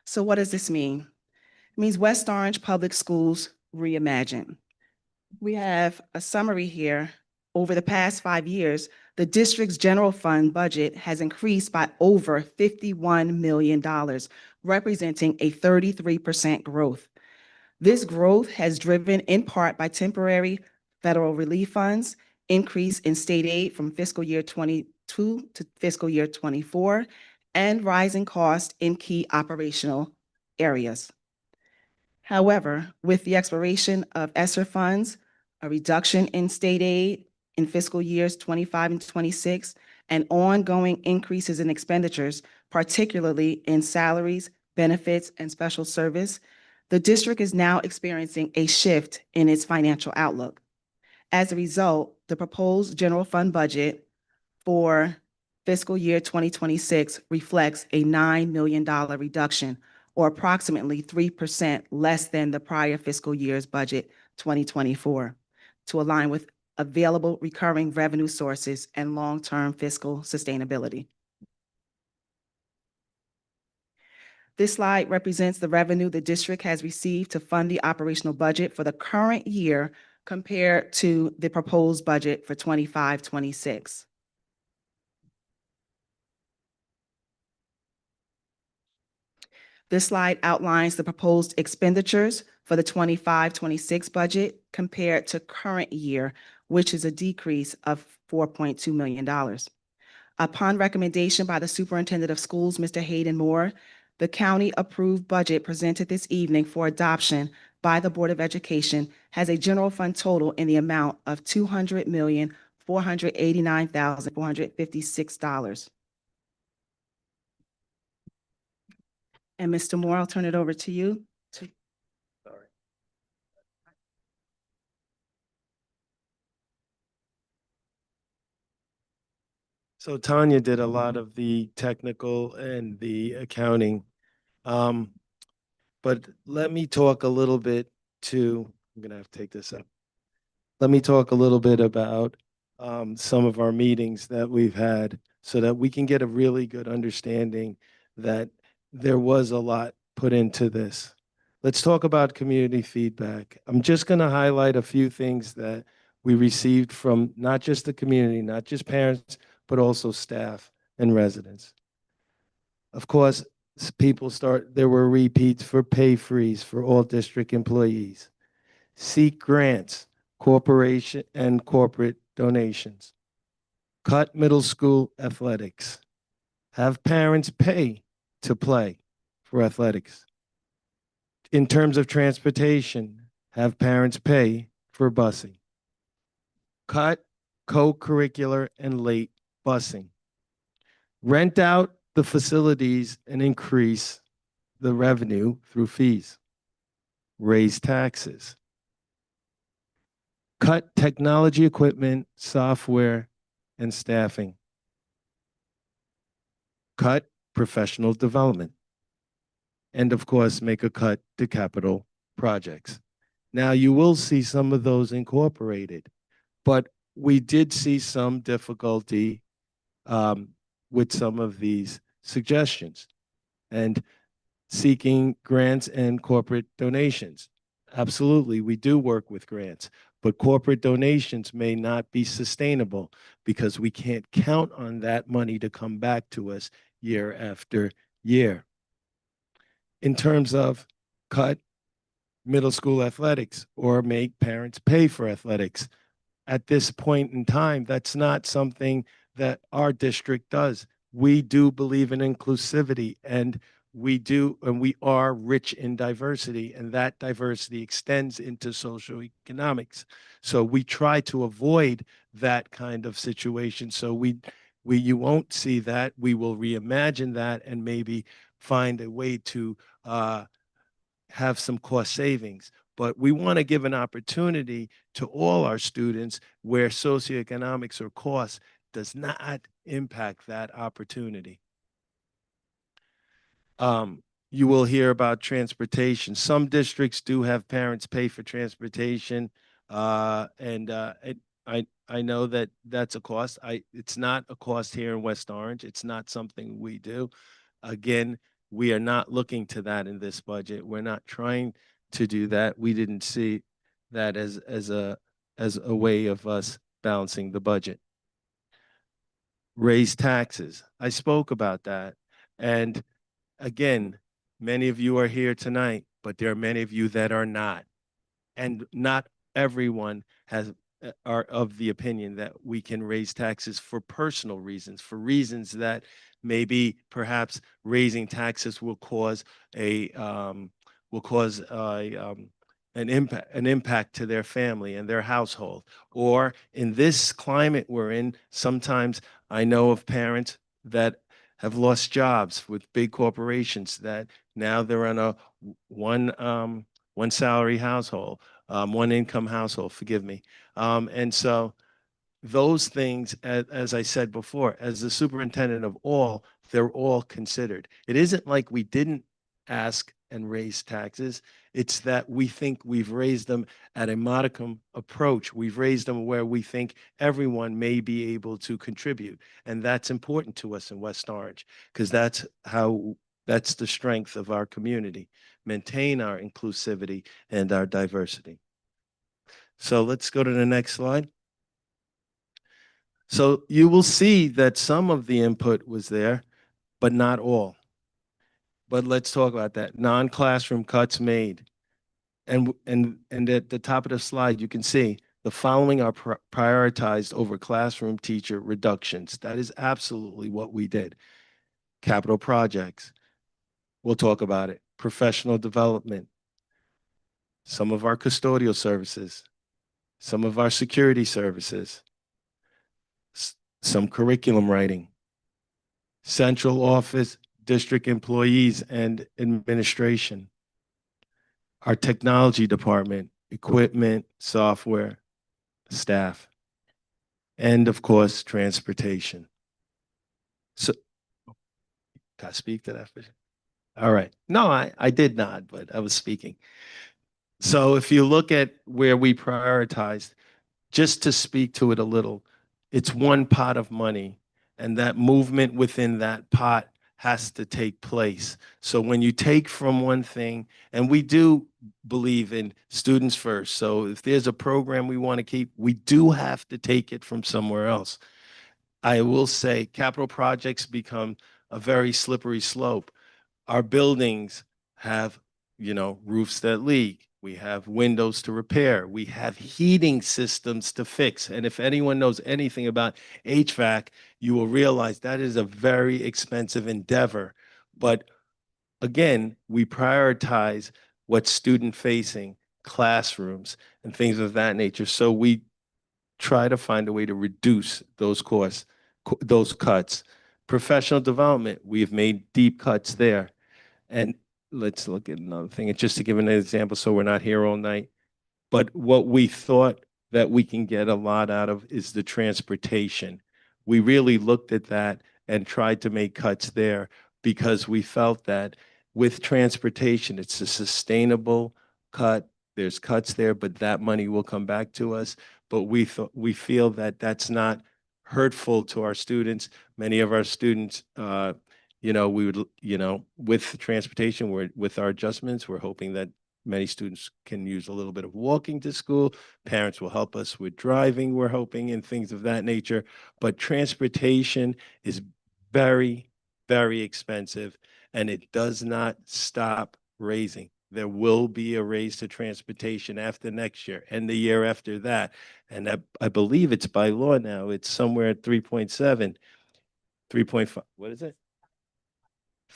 B: So what does this mean? It means West Orange Public Schools reimagined. We have a summary here. Over the past 5 years, the district's general fund budget has increased by over $51 million, representing a 33% growth. This growth has driven in part by temporary federal relief funds, increase in state aid from fiscal year 22 to fiscal year 24, and rising costs in key operational areas. However, with the expiration of ESSER funds, a reduction in state aid in fiscal years 25 and 26, and ongoing increases in expenditures, particularly in salaries, benefits, and special service, the district is now experiencing a shift in its financial outlook. As a result, the proposed general fund budget for fiscal year 2026 reflects a $9 million reduction, or approximately 3% less than the prior fiscal year's budget 2024, to align with available recurring revenue sources and long-term fiscal sustainability. This slide represents the revenue the district has received to fund the operational budget for the current year compared to the proposed budget for 25-26. This slide outlines the proposed expenditures for the 25-26 budget compared to current year, which is a decrease of $4.2 million. Upon recommendation by the Superintendent of Schools, Mr. Hayden Moore, the county-approved budget presented this evening for adoption by the Board of Education has a general fund total in the amount of $200,489,456. And Mr. Moore, I'll turn it over to you.
G: So Tanya did a lot of the technical and the accounting. But let me talk a little bit I'm gonna have to take this up. Let me talk a little bit about some of our meetings that we've had so that we can get a really good understanding that there was a lot put into this. Let's talk about community feedback. I'm just gonna highlight a few things that we received from not just the community, not just parents, but also staff and residents. Of course, there were repeats for pay freeze for all district employees. Seek grants, corporation and corporate donations. Cut middle school athletics. Have parents pay to play for athletics. In terms of transportation, have parents pay for busing. Cut co-curricular and late busing. Rent out the facilities and increase the revenue through fees. Raise taxes. Cut technology equipment, software, and staffing. Cut professional development. And of course, make a cut to capital projects. Now, you will see some of those incorporated, but we did see some difficulty with some of these suggestions and seeking grants and corporate donations. Absolutely, we do work with grants, but corporate donations may not be sustainable because we can't count on that money to come back to us year after year. In terms of cut middle school athletics or make parents pay for athletics, at this point in time, that's not something that our district does. We do believe in inclusivity, and we are rich in diversity, and that diversity extends into socioeconomics. So we try to avoid that kind of situation. So you won't see that. We will reimagine that and maybe find a way to have some cost savings. But we want to give an opportunity to all our students where socioeconomics or cost does not impact that opportunity. You will hear about transportation. Some districts do have parents pay for transportation, and I know that that's a cost. It's not a cost here in West Orange. It's not something we do. Again, we are not looking to that in this budget. We're not trying to do that. We didn't see that as a way of us balancing the budget. Raise taxes. I spoke about that. And again, many of you are here tonight, but there are many of you that are not. And not everyone are of the opinion that we can raise taxes for personal reasons, for reasons that maybe perhaps raising taxes will cause an impact to their family and their household. Or in this climate we're in, sometimes I know of parents that have lost jobs with big corporations that now they're on a one salary household, one income household, forgive me. And so those things, as I said before, as the superintendent of all, they're all considered. It isn't like we didn't ask and raise taxes. It's that we think we've raised them at a modicum approach. We've raised them where we think everyone may be able to contribute. And that's important to us in West Orange, because that's the strength of our community, maintain our inclusivity and our diversity. So let's go to the next slide. So you will see that some of the input was there, but not all. But let's talk about that. Non-classroom cuts made. And at the top of the slide, you can see the following are prioritized over classroom teacher reductions. That is absolutely what we did. Capital projects. We'll talk about it. Professional development. Some of our custodial services. Some of our security services. Some curriculum writing. Central office, district employees and administration. Our technology department, equipment, software, staff, and of course, transportation. So, can I speak to that? All right. No, I did not, but I was speaking. So if you look at where we prioritized, just to speak to it a little, it's one pot of money, and that movement within that pot has to take place. So when you take from one thing, and we do believe in students first. So if there's a program we want to keep, we do have to take it from somewhere else. I will say capital projects become a very slippery slope. Our buildings have, roofs that leak. We have windows to repair. We have heating systems to fix. And if anyone knows anything about HVAC, you will realize that is a very expensive endeavor. But again, we prioritize what's student facing, classrooms, and things of that nature. So we try to find a way to reduce those costs, those cuts. Professional development, we've made deep cuts there. And let's look at another thing. And just to give an example, so we're not here all night. But what we thought that we can get a lot out of is the transportation. We really looked at that and tried to make cuts there because we felt that with transportation, it's a sustainable cut. There's cuts there, but that money will come back to us. But we feel that that's not hurtful to our students. Many of our students, we would, with transportation, with our adjustments, we're hoping that many students can use a little bit of walking to school. Parents will help us with driving, we're hoping, and things of that nature. But transportation is very, very expensive, and it does not stop raising. There will be a raise to transportation after next year and the year after that. And I believe it's by law now. It's somewhere at 3.7, 3.5, what is it?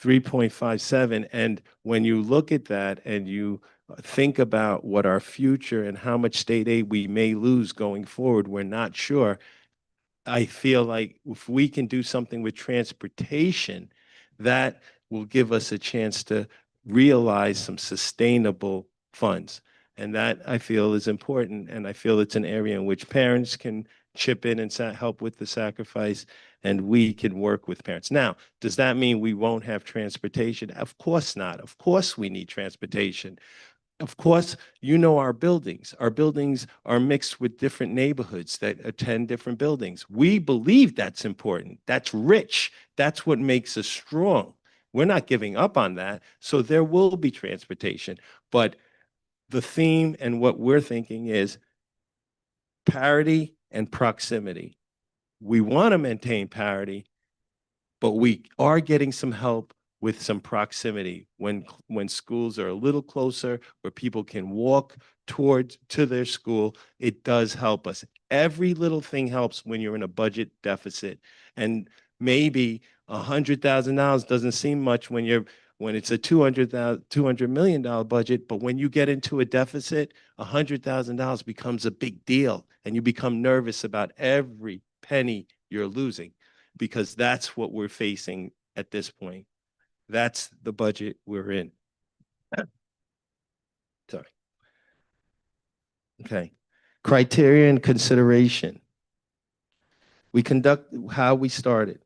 G: 3.57. And when you look at that and you think about what our future and how much state aid we may lose going forward, we're not sure. I feel like if we can do something with transportation, that will give us a chance to realize some sustainable funds. And that I feel is important. And I feel it's an area in which parents can chip in and help with the sacrifice, and we can work with parents. Now, does that mean we won't have transportation? Of course not. Of course we need transportation. Of course, our buildings. Our buildings are mixed with different neighborhoods that attend different buildings. We believe that's important. That's rich. That's what makes us strong. We're not giving up on that. So there will be transportation. But the theme and what we're thinking is parity and proximity. We want to maintain parity, but we are getting some help with some proximity when schools are a little closer, where people can walk to their school. It does help us. Every little thing helps when you're in a budget deficit. And maybe $100,000 doesn't seem much when it's a $200 million budget, but when you get into a deficit, $100,000 becomes a big deal, and you become nervous about every penny you're losing, because that's what we're facing at this point. That's the budget we're in. Sorry. Okay. Criteria and consideration. How we started.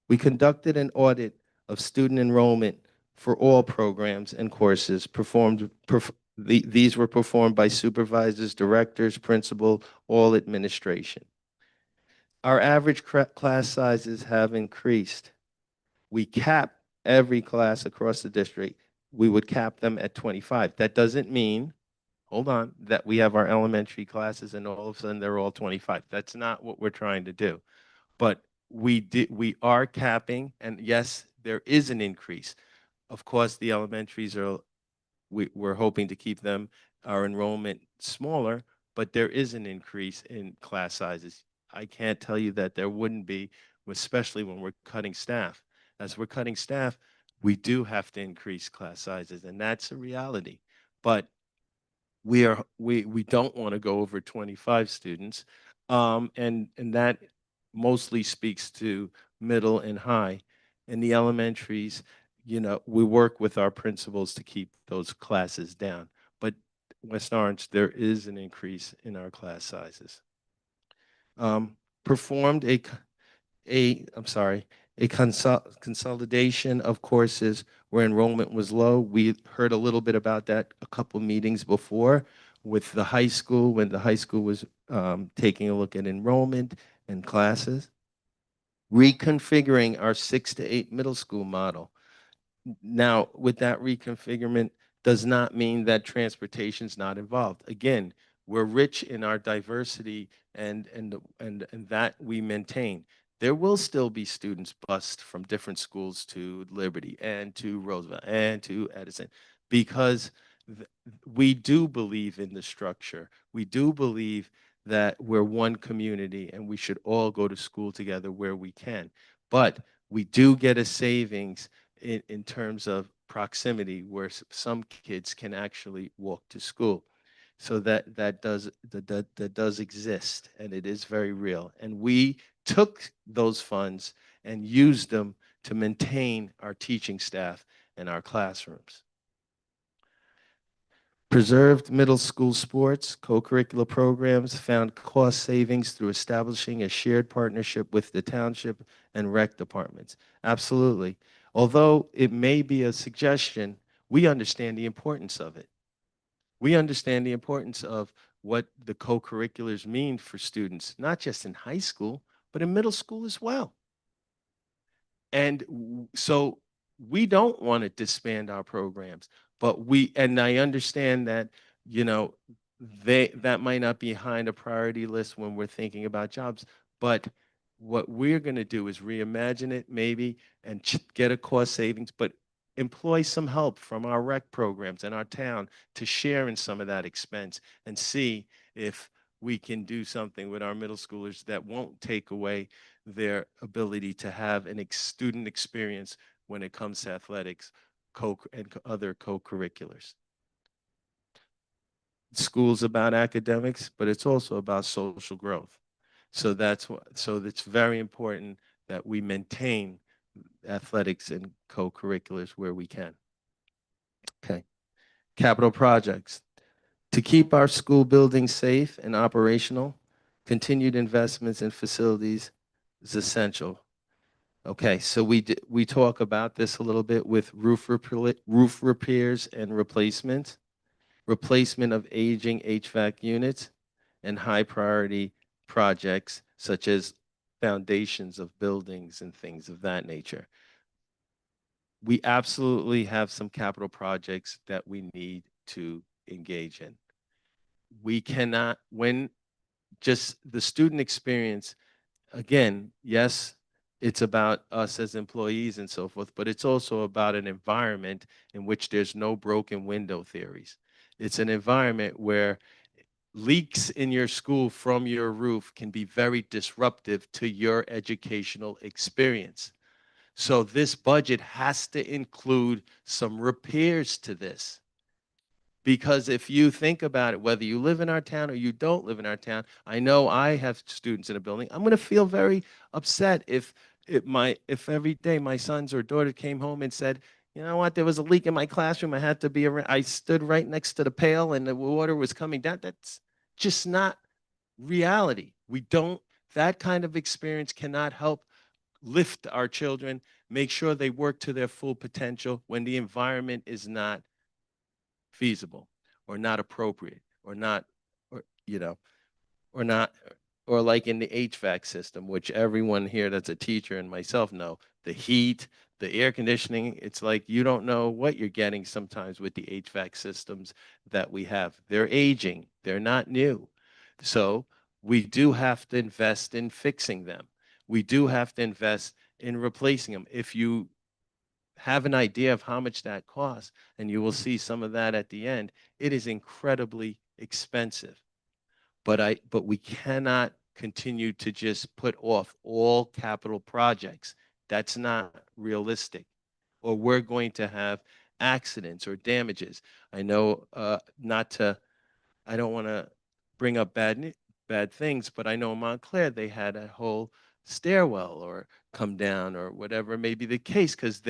G: We conducted an audit of student enrollment for all programs and courses. These were performed by supervisors, directors, principal, all administration. Our average class sizes have increased. We cap every class across the district. We would cap them at 25. That doesn't mean, hold on, that we have our elementary classes and all of a sudden they're all 25. That's not what we're trying to do. But we are capping, and yes, there is an increase. Of course, the elementaries we're hoping to keep our enrollment smaller, but there is an increase in class sizes. I can't tell you that there wouldn't be, especially when we're cutting staff. As we're cutting staff, we do have to increase class sizes, and that's a reality. But we don't want to go over 25 students, and that mostly speaks to middle and high. In the elementaries, we work with our principals to keep those classes down. But West Orange, there is an increase in our class sizes. Performed a consolidation of courses where enrollment was low. We heard a little bit about that a couple meetings before with the high school, when the high school was taking a look at enrollment and classes. Reconfiguring our 6 to 8 middle school model. Now, with that reconfigurement does not mean that transportation is not involved. Again, we're rich in our diversity and that we maintain. there will still be students bused from different schools to Liberty and to Roosevelt and to Edison, because we do believe in the structure. We do believe that we're one community and we should all go to school together where we can. But we do get a savings in terms of proximity, where some kids can actually walk to school. So that does exist, and it is very real. And we took those funds and used them to maintain our teaching staff and our classrooms. Preserved middle school sports, co-curricular programs, found cost savings through establishing a shared partnership with the township and rec departments. Absolutely. Although it may be a suggestion, we understand the importance of it. We understand the importance of what the co-curriculars mean for students, not just in high school, but in middle school as well. And so we don't want to disband our programs, but and I understand that, you know, that might not be high on the priority list when we're thinking about jobs, but what we're going to do is reimagine it maybe and get a cost savings, but employ some help from our rec programs in our town to share in some of that expense and see if we can do something with our middle schoolers that won't take away their ability to have an student experience when it comes to athletics and other co-curriculars. School's about academics, but it's also about social growth. So it's very important that we maintain athletics and co-curriculars where we can. Okay. Capital projects. To keep our school buildings safe and operational, continued investments in facilities is essential. Okay, so we talk about this a little bit with roof repairs and replacement of aging HVAC units, and high priority projects such as foundations of buildings and things of that nature. We absolutely have some capital projects that we need to engage in. We cannot, when just the student experience, again, yes, it's about us as employees and so forth, but it's also about an environment in which there's no broken window theories. It's an environment where leaks in your school from your roof can be very disruptive to your educational experience. So this budget has to include some repairs to this. Because if you think about it, whether you live in our town or you don't live in our town, I know I have students in a building. I'm going to feel very upset if every day my sons or daughter came home and said, you know what, there was a leak in my classroom. I stood right next to the pail and the water was coming down. That's just not reality. That kind of experience cannot help lift our children, make sure they work to their full potential when the environment is not feasible or not appropriate or not, or, you know, or not, or like in the HVAC system, which everyone here that's a teacher and myself know, the heat, the air conditioning, it's like you don't know what you're getting sometimes with the HVAC systems that we have. They're aging, they're not new. So we do have to invest in fixing them. We do have to invest in replacing them. If you have an idea of how much that costs, and you will see some of that at the end, it is incredibly expensive. But we cannot continue to just put off all capital projects. That's not realistic. Or we're going to have accidents or damages. I know I don't want to bring up bad things, but I know in Montclair they had a whole stairwell or come down or whatever may be the case, because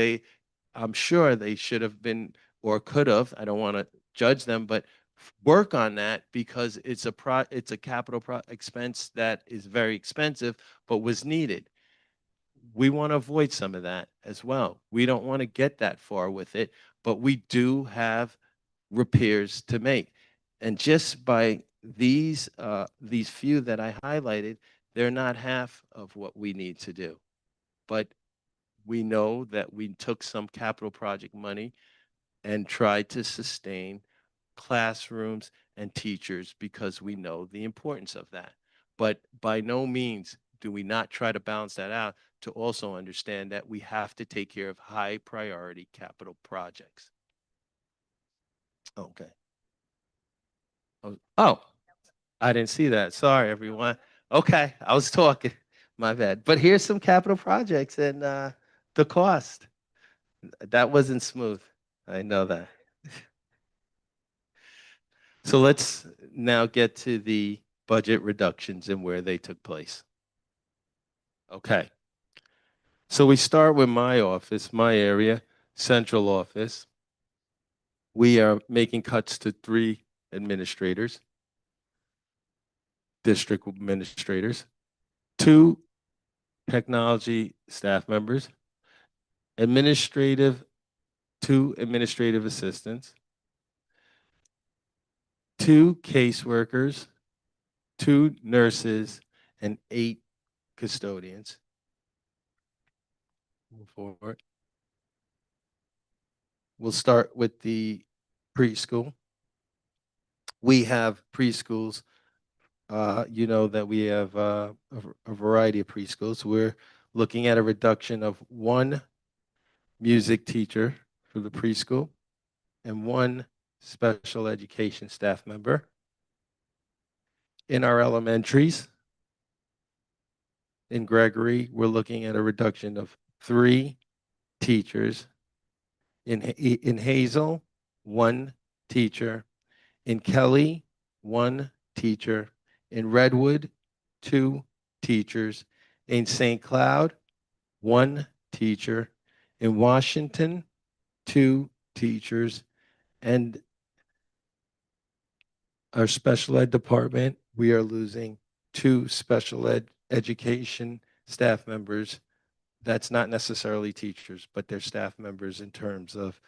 G: I'm sure they should have been or could have, I don't want to judge them, but work on that, because it's a capital expense that is very expensive but was needed. We want to avoid some of that as well. We don't want to get that far with it, but we do have repairs to make. And just by these few that I highlighted, they're not half of what we need to do. But we know that we took some capital project money and tried to sustain classrooms and teachers because we know the importance of that. But by no means do we not try to balance that out to also understand that we have to take care of high priority capital projects? Okay. Oh, I didn't see that. Sorry, everyone. Okay, I was talking. My bad. But here's some capital projects and the cost. That wasn't smooth. I know that. So let's now get to the budget reductions and where they took place. Okay. So we start with my office, my area, central office. We are making cuts to 3 administrators, district administrators, 2 technology staff members, 2 administrative assistants, 2 caseworkers, 2 nurses, and 8 custodians. Move forward. We'll start with the preschool. We have preschools. You know that we have a variety of preschools. We're looking at a reduction of 1 music teacher for the preschool and 1 special education staff member. In our elementaries, in Gregory, we're looking at a reduction of 3 teachers. In Hazel, 1 teacher. In Kelly, 1 teacher. In Redwood, 2 teachers. In St. Cloud, 1 teacher. In Washington, 2 teachers. And our special ed department, we are losing 2 special ed education staff members. That's not necessarily teachers, but they're staff members in terms of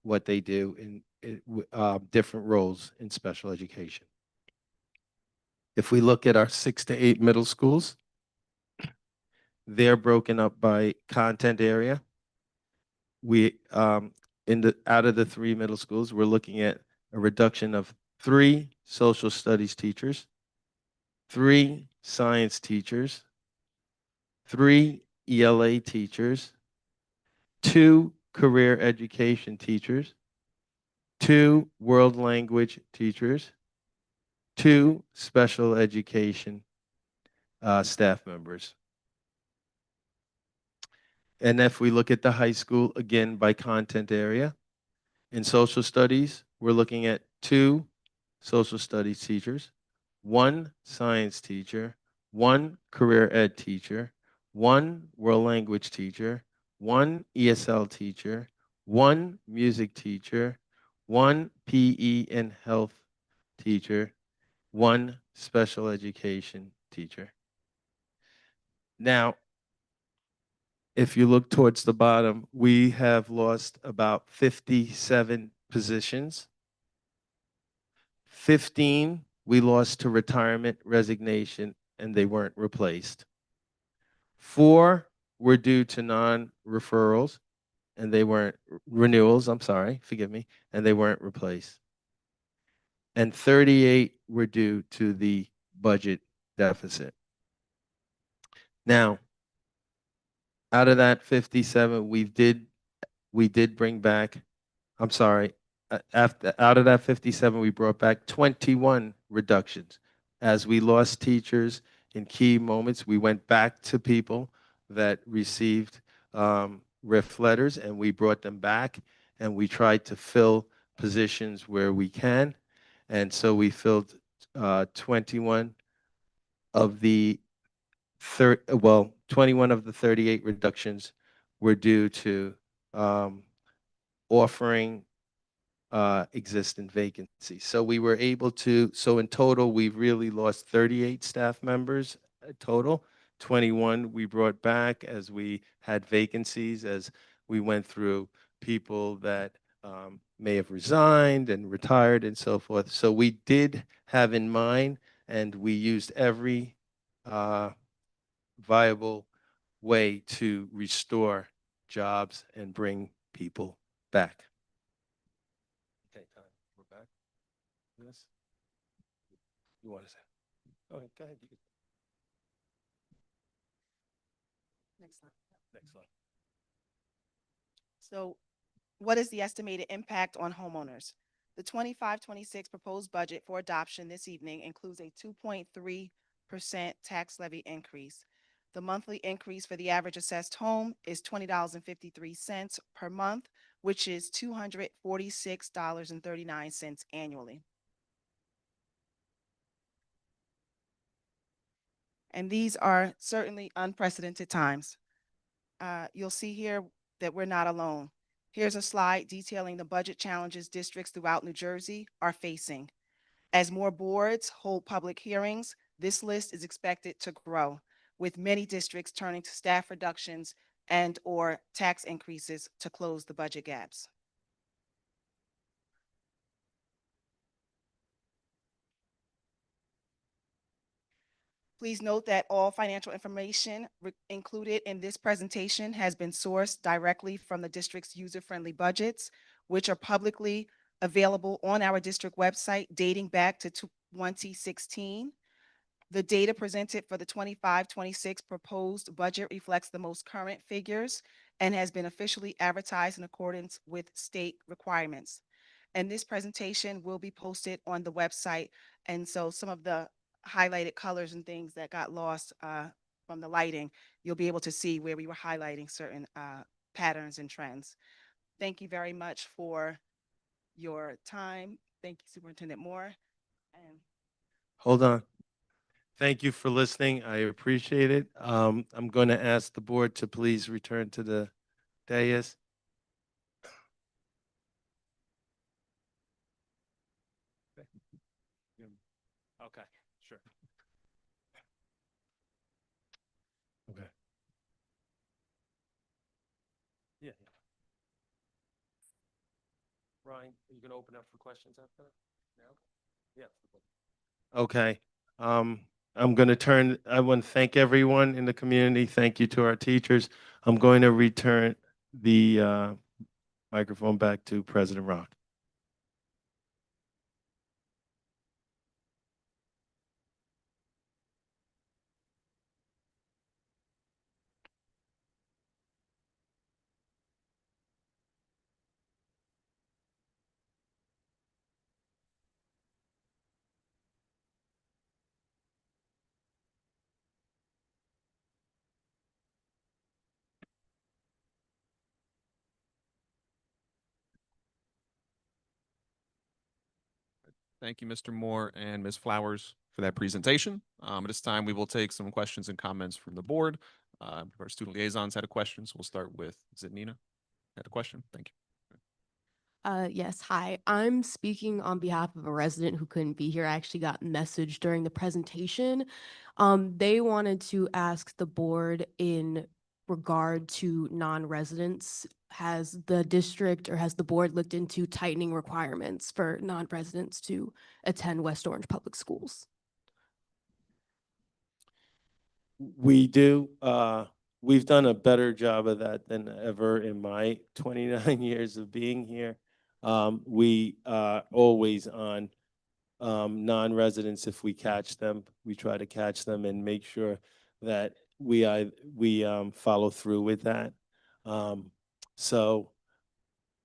G: what they do in different roles in special education. If we look at our 6 to 8 middle schools, they're broken up by content area. We out of the 3 middle schools, we're looking at a reduction of 3 social studies teachers, 3 science teachers, 3 ELA teachers, 2 career education teachers, 2 world language teachers, 2 special education staff members. And if we look at the high school, again, by content area, in social studies, we're looking at 2 social studies teachers, 1 science teacher, 1 career ed teacher, 1 world language teacher, 1 ESL teacher, 1 music teacher, 1 PE and health teacher, 1 special education teacher. Now, if you look towards the bottom, we have lost about 57 positions. 15 we lost to retirement, resignation, and they weren't replaced. 4 were due to non-referrals, and they weren't renewals, I'm sorry, forgive me, and they weren't replaced. And 38 were due to the budget deficit. Now, out of that 57, we did bring back, I'm sorry, out of that 57, we brought back 21 reductions. As we lost teachers in key moments, we went back to people that received RIF letters, and we brought them back, and we tried to fill positions where we can. And so we filled 21 of the 21 of the 38 reductions were due to offering existing vacancies. So we were able to, so in total, we've really lost 38 staff members total. 21 we brought back as we had vacancies, as we went through people that may have resigned and retired and so forth. So we did have in mind, and we used every viable way to restore jobs and bring people back. Okay, Tom, we're back. Yes? You want to say? Okay, go ahead.
B: Next slide.
G: Next slide.
B: So what is the estimated impact on homeowners? The 25-26 proposed budget for adoption this evening includes a 2.3% tax levy increase. The monthly increase for the average assessed home is $20.53 per month, which is $246.39 annually. And these are certainly unprecedented times. You'll see here that we're not alone. Here's a slide detailing the budget challenges districts throughout New Jersey are facing. As more boards hold public hearings, this list is expected to grow, with many districts turning to staff reductions and/or tax increases to close the budget gaps. Please note that all financial information included in this presentation has been sourced directly from the district's user-friendly budgets, which are publicly available on our district website dating back to 2016. The data presented for the 25-26 proposed budget reflects the most current figures and has been officially advertised in accordance with state requirements. And this presentation will be posted on the website. And so some of the highlighted colors and things that got lost from the lighting, you'll be able to see where we were highlighting certain patterns and trends. Thank you very much for your time. Thank you, Superintendent Moore. And
G: Hold on. Thank you for listening. I appreciate it. I'm going to ask the board to please return to the dais. Okay, sure. Okay. Yeah. Ryan, are you going to open up for questions after that? Yeah. Okay. I'm going to I want to thank everyone in the community. Thank you to our teachers. I'm going to return the microphone back to President Rock.
A: Thank you, Mr. Moore and Ms. Flowers, for that presentation. At this time, we will take some questions and comments from the board. Our student liaisons had a question, so we'll start with, is it Nina? Had a question? Thank you.
F: Yes, hi. I'm speaking on behalf of a resident who couldn't be here. I actually got messaged during the presentation. They wanted to ask the board in regard to non-residents. Has the district or has the board looked into tightening requirements for non-residents to attend West Orange Public Schools?
G: We do. We've done a better job of that than ever in my 29 years of being here. We are always on non-residents. If we catch them, we try to catch them and make sure that we follow through with that. So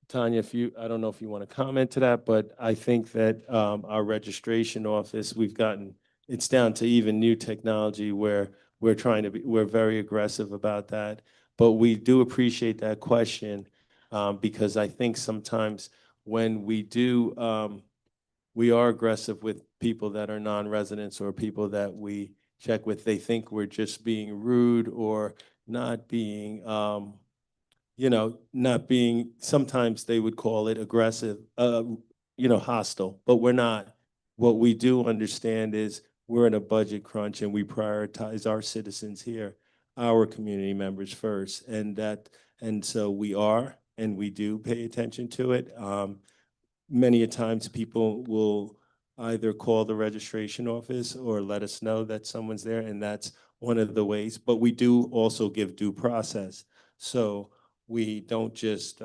G: Tanya, I don't know if you want to comment to that, but I think that our registration office, it's down to even new technology where we're very aggressive about that. But we do appreciate that question because I think sometimes when we are aggressive with people that are non-residents or people that we check with, they think we're just being rude or not being, sometimes they would call it aggressive, hostile, but we're not. What we do understand is we're in a budget crunch and we prioritize our citizens here, our community members first. And so we are, and we do pay attention to it. Many a times people will either call the registration office or let us know that someone's there, and that's one of the ways. But we do also give due process. So we don't just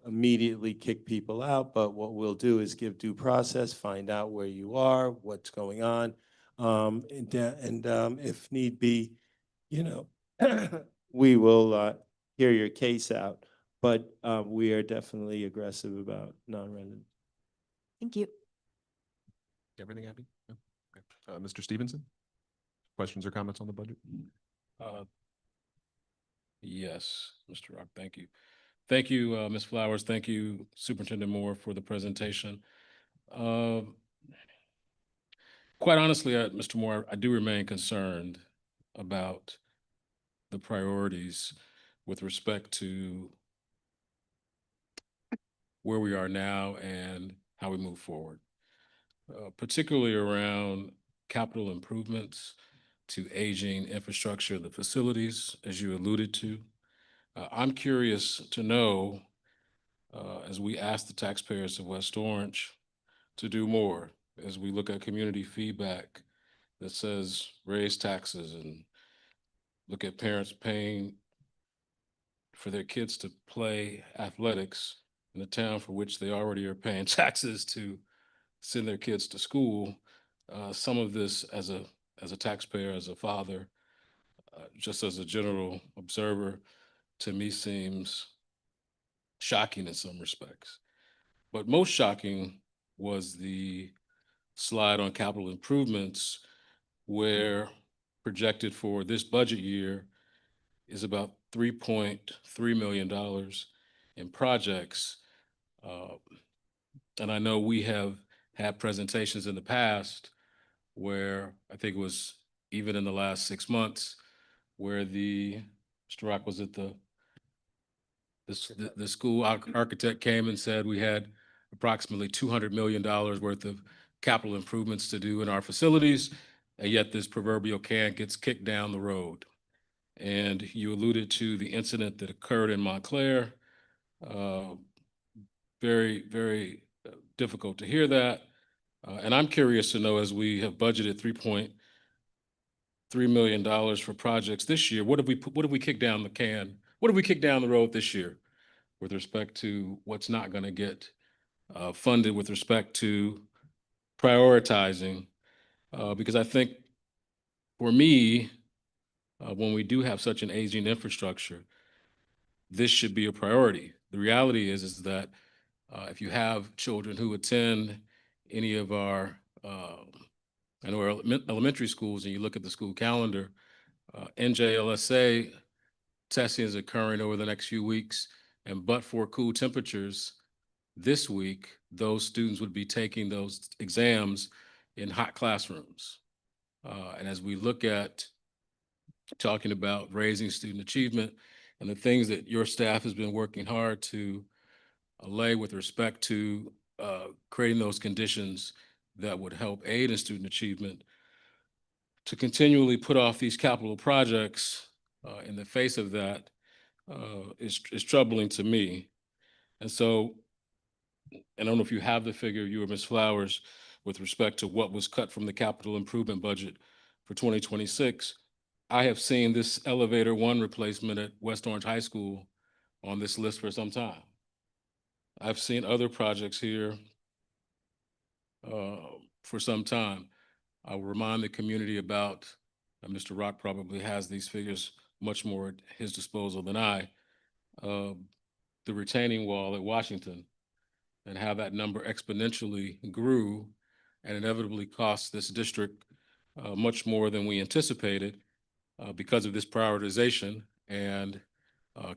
G: immediately kick people out, but what we'll do is give due process, find out where you are, what's going on, and if need be, we will hear your case out. But we are definitely aggressive about non-resident.
F: Thank you.
A: Everything happy? Yeah. Okay. Mr. Stevenson? Questions or comments on the budget?
N: Yes, Mr. Rock, thank you. Thank you, Ms. Flowers. Thank you, Superintendent Moore, for the presentation. Quite honestly, Mr. Moore, I do remain concerned about the priorities with respect to where we are now and how we move forward, particularly around capital improvements to aging infrastructure, the facilities, as you alluded to. I'm curious to know, as we ask the taxpayers of West Orange to do more, as we look at community feedback that says raise taxes and look at parents paying for their kids to play athletics in a town for which they already are paying taxes to send their kids to school. Some of this, as a taxpayer, as a father, just as a general observer, to me seems shocking in some respects. But most shocking was the slide on capital improvements, where projected for this budget year is about $3.3 million in projects. And I know we have had presentations in the past where I think it was even in the last 6 months where Mr. Rock, was it the school architect came and said we had approximately $200 million worth of capital improvements to do in our facilities, and yet this proverbial can gets kicked down the road. And you alluded to the incident that occurred in Montclair. Very, very difficult to hear that. And I'm curious to know, as we have budgeted $3.3 million for projects this year, what have we kicked down the can? What have we kicked down the road this year with respect to what's not going to get funded with respect to prioritizing? Because I think for me, when we do have such an aging infrastructure, this should be a priority. The reality is that if you have children who attend any of our elementary schools, and you look at the school calendar, NJLSA testing is occurring over the next few weeks, and but for cool temperatures this week, those students would be taking those exams in hot classrooms. And as we look at talking about raising student achievement and the things that your staff has been working hard to lay with respect to creating those conditions that would help aid in student achievement, to continually put off these capital projects in the face of that is troubling to me. And so, I don't know if you have the figure, you or Ms. Flowers, with respect to what was cut from the capital improvement budget for 2026. I have seen this elevator one replacement at West Orange High School on this list for some time. I've seen other projects here for some time. I will remind the community about, Mr. Rock probably has these figures much more at his disposal than I, the retaining wall at Washington, and how that number exponentially grew and inevitably cost this district much more than we anticipated because of this prioritization and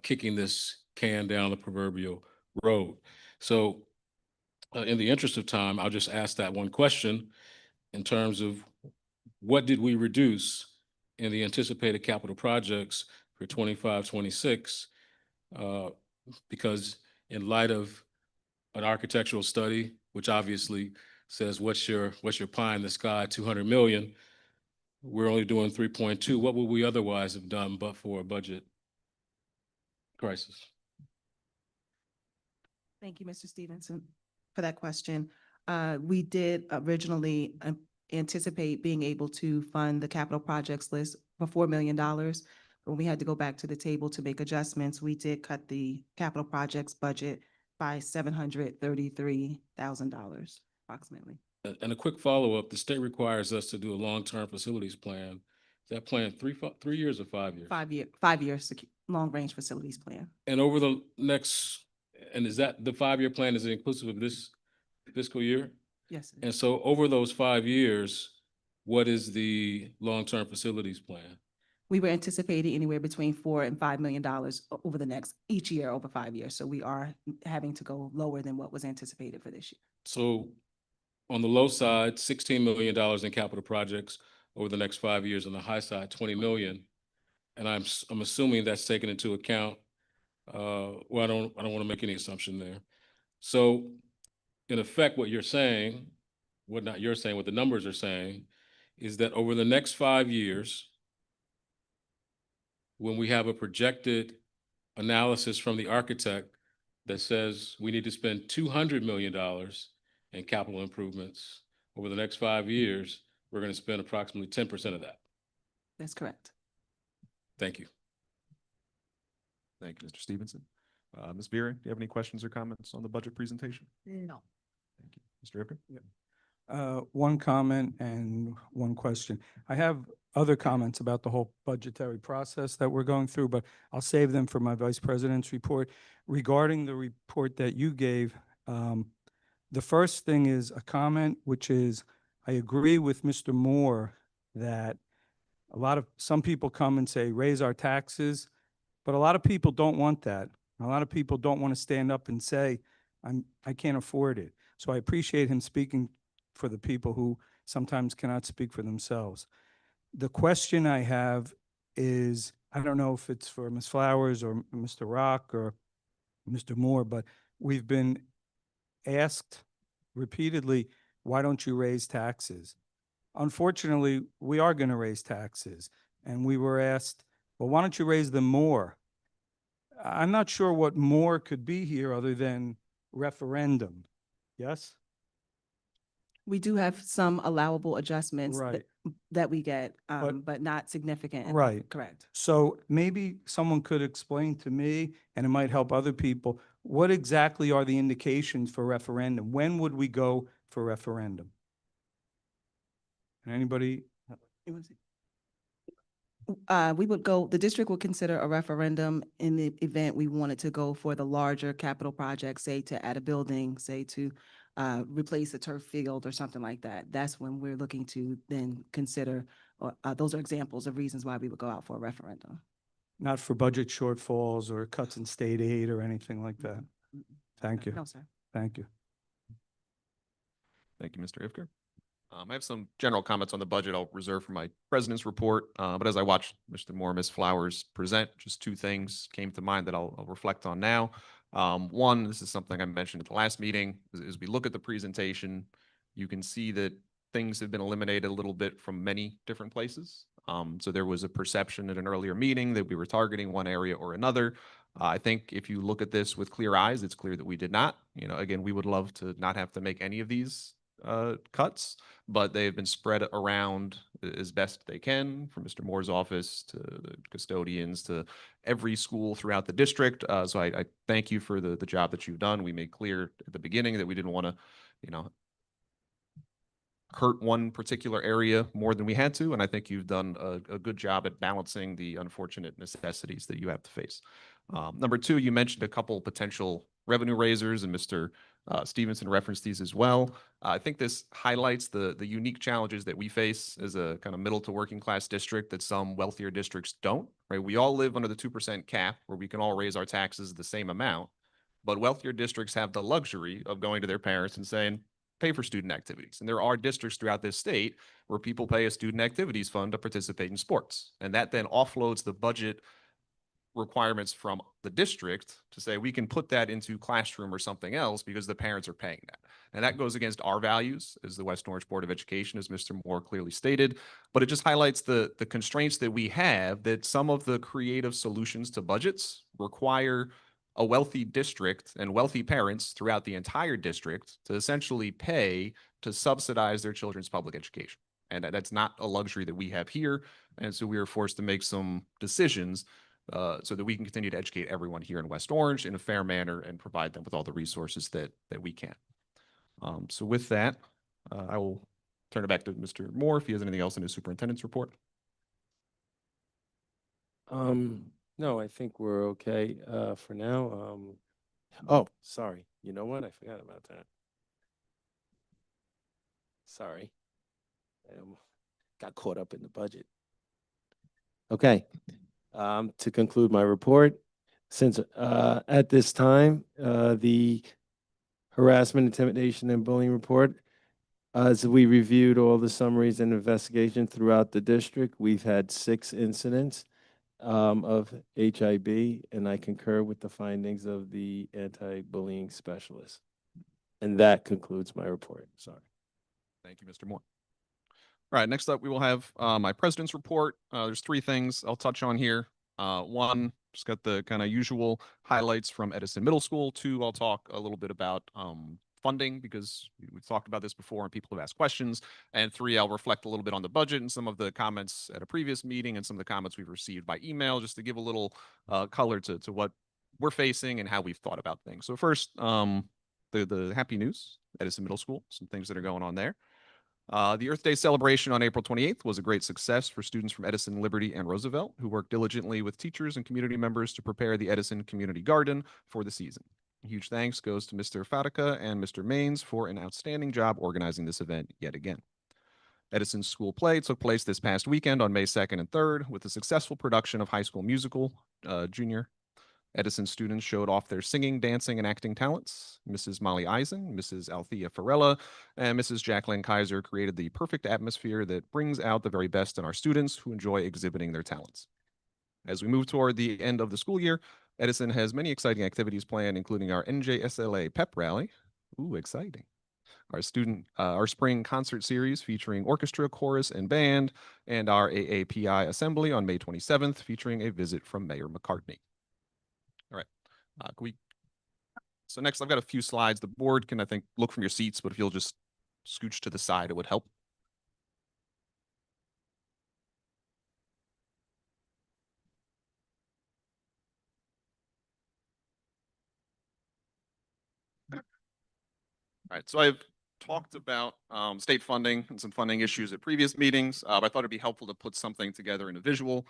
N: kicking this can down the proverbial road. So in the interest of time, I'll just ask that one question in terms of what did we reduce in the anticipated capital projects for 25-26? Because in light of an architectural study, which obviously says what's your pie in the sky, 200 million, we're only doing 3.2. What would we otherwise have done but for a budget crisis?
B: Thank you, Mr. Stevenson, for that question. We did originally anticipate being able to fund the capital projects list for $4 million. When we had to go back to the table to make adjustments, we did cut the capital projects budget by $733,000 approximately.
N: And a quick follow-up, the state requires us to do a long-term facilities plan Is that plan 3 years or 5 years?
B: 5 year long-range facilities plan.
N: And over the next, and is that the 5-year plan, is it inclusive of this fiscal year?
B: Yes, sir.
N: And so over those 5 years, what is the long-term facilities plan?
B: We were anticipating anywhere between $4 and $5 million over the next, each year over 5 years. So we are having to go lower than what was anticipated for this year.
N: So on the low side, $16 million in capital projects over the next 5 years. On the high side, 20 million. And I'm assuming that's taken into account. Well, I don't want to make any assumption there. So in effect, what you're saying, what not you're saying, what the numbers are saying, is that over the next 5 years, when we have a projected analysis from the architect that says we need to spend $200 million in capital improvements over the next 5 years, we're going to spend approximately 10% of that.
B: That's correct.
N: Thank you.
A: Thank you, Mr. Stevenson. Ms. Beering, do you have any questions or comments on the budget presentation?
B: No.
A: Thank you. Mr. Ipker?
C: One comment and one question. I have other comments about the whole budgetary process that we're going through, but I'll save them for my Vice President's report. Regarding the report that you gave, the first thing is a comment, which is, I agree with Mr. Moore that some people come and say, raise our taxes, but a lot of people don't want that. A lot of people don't want to stand up and say, I can't afford it. So I appreciate him speaking for the people who sometimes cannot speak for themselves. The question I have is, I don't know if it's for Ms. Flowers or Mr. Rock or Mr. Moore, but we've been asked repeatedly, why don't you raise taxes? Unfortunately, we are going to raise taxes. And we were asked, well, why don't you raise them more? I'm not sure what more could be here other than referendum. Yes?
B: We do have some allowable adjustments
C: Right.
B: that we get,
C: But-
B: but not significant.
C: Right.
B: Correct.
C: So maybe someone could explain to me, and it might help other people, what exactly are the indications for referendum? When would we go for referendum? And anybody?
B: The district would consider a referendum in the event we wanted to go for the larger capital project, say to add a building, say to replace a turf field or something like that. That's when we're looking to then consider, those are examples of reasons why we would go out for a referendum.
C: Not for budget shortfalls or cuts in state aid or anything like that? Thank you.
B: No, sir.
C: Thank you.
A: Thank you, Mr. Ipker. I have some general comments on the budget I'll reserve for my president's report. But as I watched Mr. Moore and Ms. Flowers present, just two things came to mind that I'll reflect on now. One, this is something I mentioned at the last meeting, as we look at the presentation, you can see that things have been eliminated a little bit from many different places. So there was a perception at an earlier meeting that we were targeting one area or another. I think if you look at this with clear eyes, it's clear that we did not. Again, we would love to not have to make any of these cuts, but they have been spread around as best they can, from Mr. Moore's office to the custodians to every school throughout the district. So I thank you for the job that you've done. We made clear at the beginning that we didn't want to, hurt one particular area more than we had to. And I think you've done a good job at balancing the unfortunate necessities that you have to face. Number two, you mentioned a couple potential revenue raisers, and Mr. Stevenson referenced these as well. I think this highlights the unique challenges that we face as a kind of middle to working class district that some wealthier districts don't, right? We all live under the 2% cap where we can all raise our taxes the same amount, but wealthier districts have the luxury of going to their parents and saying, pay for student activities. And there are districts throughout this state where people pay a student activities fund to participate in sports. And that then offloads the budget requirements from the district to say we can put that into classroom or something else because the parents are paying that. And that goes against our values as the West Orange Board of Education, as Mr. Moore clearly stated, but it just highlights the constraints that we have, that some of the creative solutions to budgets require a wealthy district and wealthy parents throughout the entire district to essentially pay to subsidize their children's public education. And that's not a luxury that we have here. And so we are forced to make some decisions so that we can continue to educate everyone here in West Orange in a fair manner and provide them with all the resources that we can. So with that, I will turn it back to Mr. Moore if he has anything else in his superintendent's report.
G: No, I think we're okay, for now. Oh, sorry. You know what? I forgot about that. Sorry. Got caught up in the budget. Okay. To conclude my report, since, at this time, the harassment, intimidation, and bullying report, as we reviewed all the summaries and investigations throughout the district, we've had 6 incidents of HIB, and I concur with the findings of the anti-bullying specialist. And that concludes my report. Sorry.
A: Thank you, Mr. Moore. All right, next up, we will have my president's report. There's 3 things I'll touch on here. 1, just got the kind of usual highlights from Edison Middle School. 2, I'll talk a little bit about funding, because we've talked about this before and people have asked questions. And 3, I'll reflect a little bit on the budget and some of the comments at a previous meeting and some of the comments we've received by email, just to give a little color to what we're facing and how we've thought about things. So first, the happy news, Edison Middle School, some things that are going on there. The Earth Day celebration on April 28th was a great success for students from Edison, Liberty, and Roosevelt, who worked diligently with teachers and community members to prepare the Edison Community Garden for the season. A huge thanks goes to Mr. Fatica and Mr. Maines for an outstanding job organizing this event yet again. Edison School Play took place this past weekend on May 2nd and 3rd with a successful production of High School Musical, Junior. Edison students showed off their singing, dancing, and acting talents. Mrs. Molly Eisen, Mrs. Althea Farella, and Mrs. Jacqueline Kaiser created the perfect atmosphere that brings out the very best in our students who enjoy exhibiting their talents. As we move toward the end of the school year, Edison has many exciting activities planned, including our NJSLA pep rally. Ooh, exciting. Our spring concert series featuring orchestra, chorus, and band, and our AAPI assembly on May 27th, featuring a visit from Mayor McCartney. All right. So next, I've got a few slides. The board can, I think, look from your seats, but if you'll just scooch to the side, it would help. All right, so I've talked about state funding and some funding issues at previous meetings. But I thought it'd be helpful to put something together in a visual,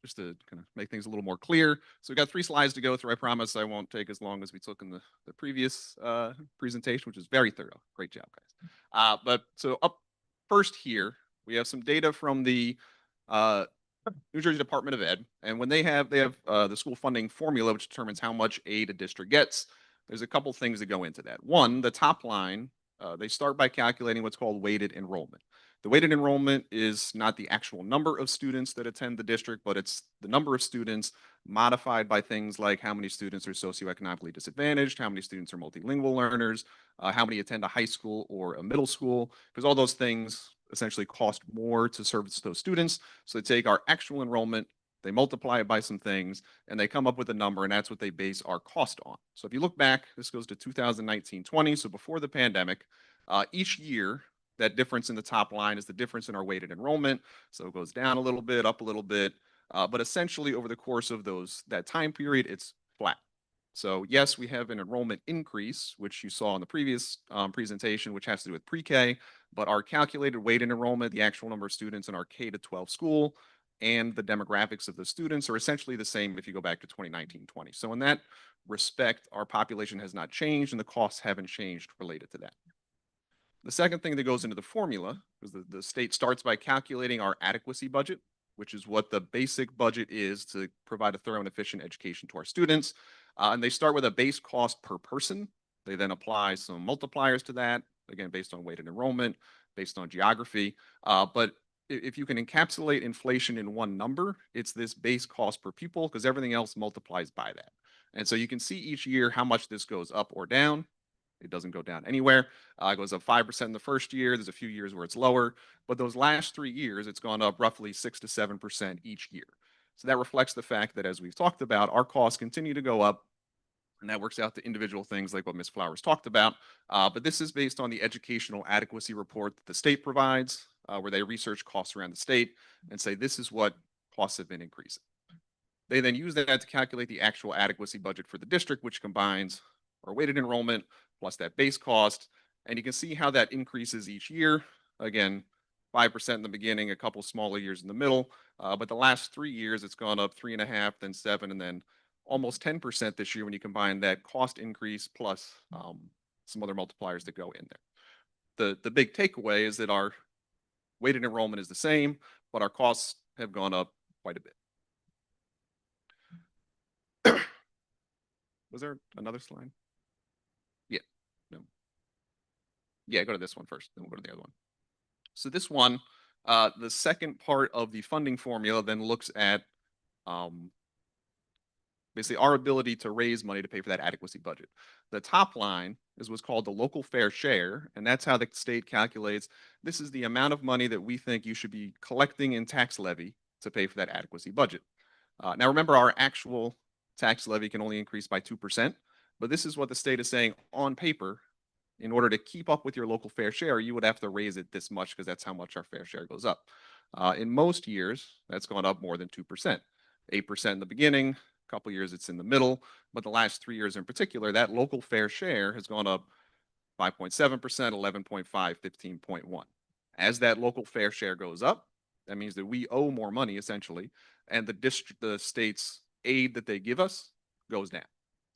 A: just to kind of make things a little more clear. So we've got 3 slides to go through. I promise I won't take as long as we took in the previous presentation, which is very thorough. Great job, guys. But so up first here, we have some data from the New Jersey Department of Ed, and when they have the school funding formula, which determines how much aid a district gets. There's a couple things that go into that. One, the top line, they start by calculating what's called weighted enrollment. The weighted enrollment is not the actual number of students that attend the district, but it's the number of students modified by things like how many students are socioeconomically disadvantaged, how many students are multilingual learners, how many attend a high school or a middle school, because all those things essentially cost more to service those students. So they take our actual enrollment, they multiply it by some things, and they come up with a number, and that's what they base our cost on. So if you look back, this goes to 2019-20, so before the pandemic, each year, that difference in the top line is the difference in our weighted enrollment. So it goes down a little bit, up a little bit, but essentially over the course of that time period, it's flat. So yes, we have an enrollment increase, which you saw in the previous presentation, which has to do with pre-K, but our calculated weighted enrollment, the actual number of students in our K-12 school, and the demographics of the students are essentially the same if you go back to 2019-20. So in that respect, our population has not changed and the costs haven't changed related to that. The second thing that goes into the formula is the state starts by calculating our adequacy budget, which is what the basic budget is to provide a thorough and efficient education to our students. And they start with a base cost per person. They then apply some multipliers to that, again, based on weighted enrollment, based on geography. But if you can encapsulate inflation in one number, it's this base cost per pupil, because everything else multiplies by that. And so you can see each year how much this goes up or down. It doesn't go down anywhere. It goes up 5% in the first year. There's a few years where it's lower, but those last 3 years, it's gone up roughly 6 to 7% each year. So that reflects the fact that, as we've talked about, our costs continue to go up, and that works out to individual things like what Ms. Flowers talked about. But this is based on the educational adequacy report that the state provides, where they research costs around the state and say, this is what costs have been increasing. They then use that to calculate the actual adequacy budget for the district, which combines our weighted enrollment plus that base cost. And you can see how that increases each year. Again, 5% in the beginning, a couple smaller years in the middle. But the last 3 years, it's gone up 3.5%, then 7%, and then almost 10% this year when you combine that cost increase plus some other multipliers that go in there. The big takeaway is that our weighted enrollment is the same, but our costs have gone up quite a bit. Was there another slide? Yeah. No. Yeah, go to this one first, then we'll go to the other one. So this one, the second part of the funding formula then looks at basically our ability to raise money to pay for that adequacy budget. The top line is what's called the local fair share, and that's how the state calculates this is the amount of money that we think you should be collecting in tax levy to pay for that adequacy budget. Now remember, our actual tax levy can only increase by 2%, but this is what the state is saying on paper. In order to keep up with your local fair share, you would have to raise it this much because that's how much our fair share goes up. In most years, that's gone up more than 2%, 8% in the beginning, a couple years it's in the middle, but the last 3 years in particular, that local fair share has gone up 5.7%, 11.5%, 15.1%. As that local fair share goes up, that means that we owe more money essentially, and the state's aid that they give us goes down.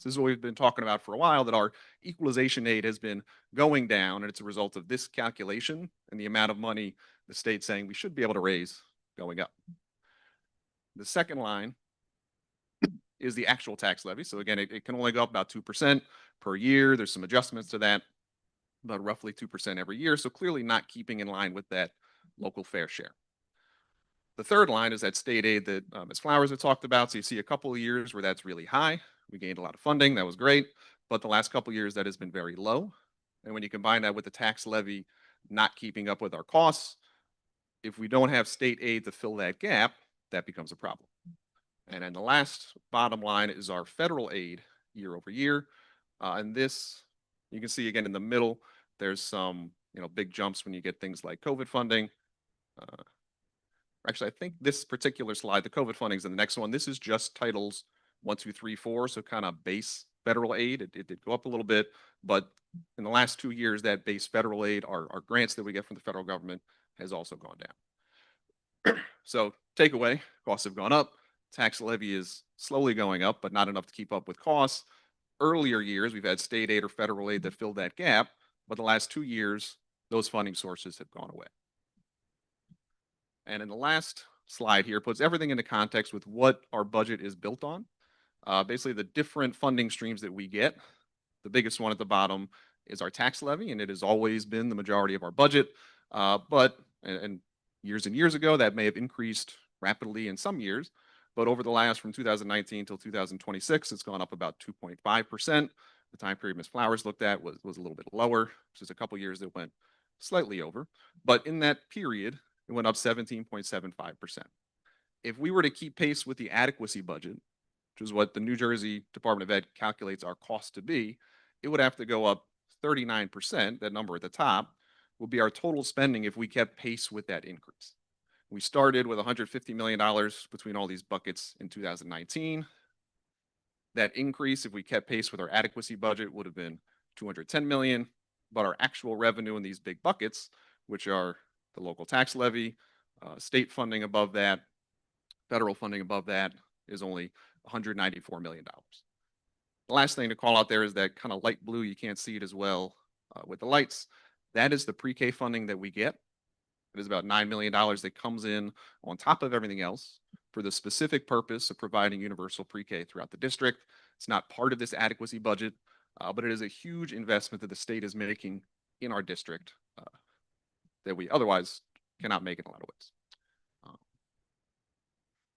A: This is what we've been talking about for a while, that our equalization aid has been going down, and it's a result of this calculation and the amount of money the state's saying we should be able to raise going up. The second line is the actual tax levy. So again, it can only go up about 2% per year. There's some adjustments to that, but roughly 2% every year. So clearly not keeping in line with that local fair share. The third line is that state aid that Ms. Flowers had talked about. So you see a couple of years where that's really high. We gained a lot of funding. That was great. But the last couple of years, that has been very low. And when you combine that with the tax levy not keeping up with our costs, if we don't have state aid to fill that gap, that becomes a problem. And then the last bottom line is our federal aid year over year. And this, you can see again in the middle, there's some big jumps when you get things like COVID funding. Actually, I think this particular slide, the COVID funding is in the next one. This is just titles 1, 2, 3, 4. So kind of base federal aid. It did go up a little bit, but in the last 2 years, that base federal aid, our grants that we get from the federal government, has also gone down. So takeaway, costs have gone up. Tax levy is slowly going up, but not enough to keep up with costs. Earlier years, we've had state aid or federal aid that filled that gap, but the last 2 years, those funding sources have gone away. And in the last slide here puts everything into context with what our budget is built on. Basically, the different funding streams that we get. The biggest one at the bottom is our tax levy, and it has always been the majority of our budget. But years and years ago, that may have increased rapidly in some years. But over the last, from 2019 until 2026, it's gone up about 2.5%. The time period Ms. Flowers looked at was a little bit lower. Just a couple years that went slightly over. But in that period, it went up 17.75%. If we were to keep pace with the adequacy budget, which is what the New Jersey Department of Ed calculates our cost to be, it would have to go up 39%. That number at the top would be our total spending if we kept pace with that increase. We started with $150 million between all these buckets in 2019. That increase, if we kept pace with our adequacy budget, would have been $210 million. But our actual revenue in these big buckets, which are the local tax levy, state funding above that, federal funding above that, is only $194 million. The last thing to call out there is that kind of light blue. You can't see it as well with the lights. That is the pre-K funding that we get. It is about $9 million that comes in on top of everything else for the specific purpose of providing universal pre-K throughout the district. It's not part of this adequacy budget, but it is a huge investment that the state is making in our district that we otherwise cannot make in a lot of ways.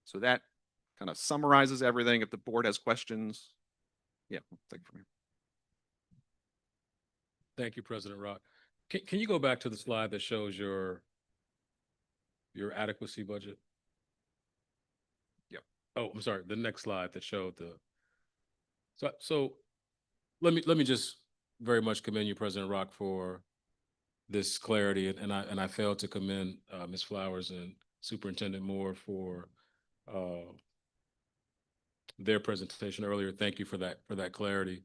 A: So that kind of summarizes everything. If the board has questions, yeah, we'll take it from here.
N: Thank you, President Rock. Can you go back to the slide that shows your adequacy budget?
A: Yep.
N: Oh, I'm sorry. The next slide that showed the. So let me just very much commend you, President Rock, for this clarity, and I failed to commend Ms. Flowers and Superintendent Moore for their presentation earlier. Thank you for that clarity.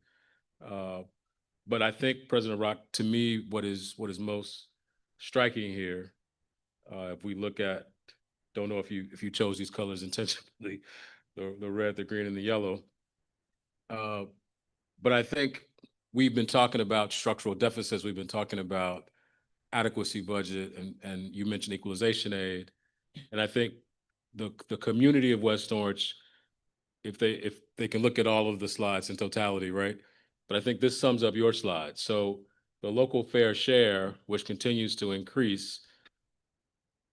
N: But I think, President Rock, to me, what is most striking here If we look at, don't know if you chose these colors intentionally, the red, the green, and the yellow. But I think we've been talking about structural deficits. We've been talking about adequacy budget, and you mentioned equalization aid. And I think the community of West Orange, if they can look at all of the slides in totality, right? But I think this sums up your slide. So the local fair share, which continues to increase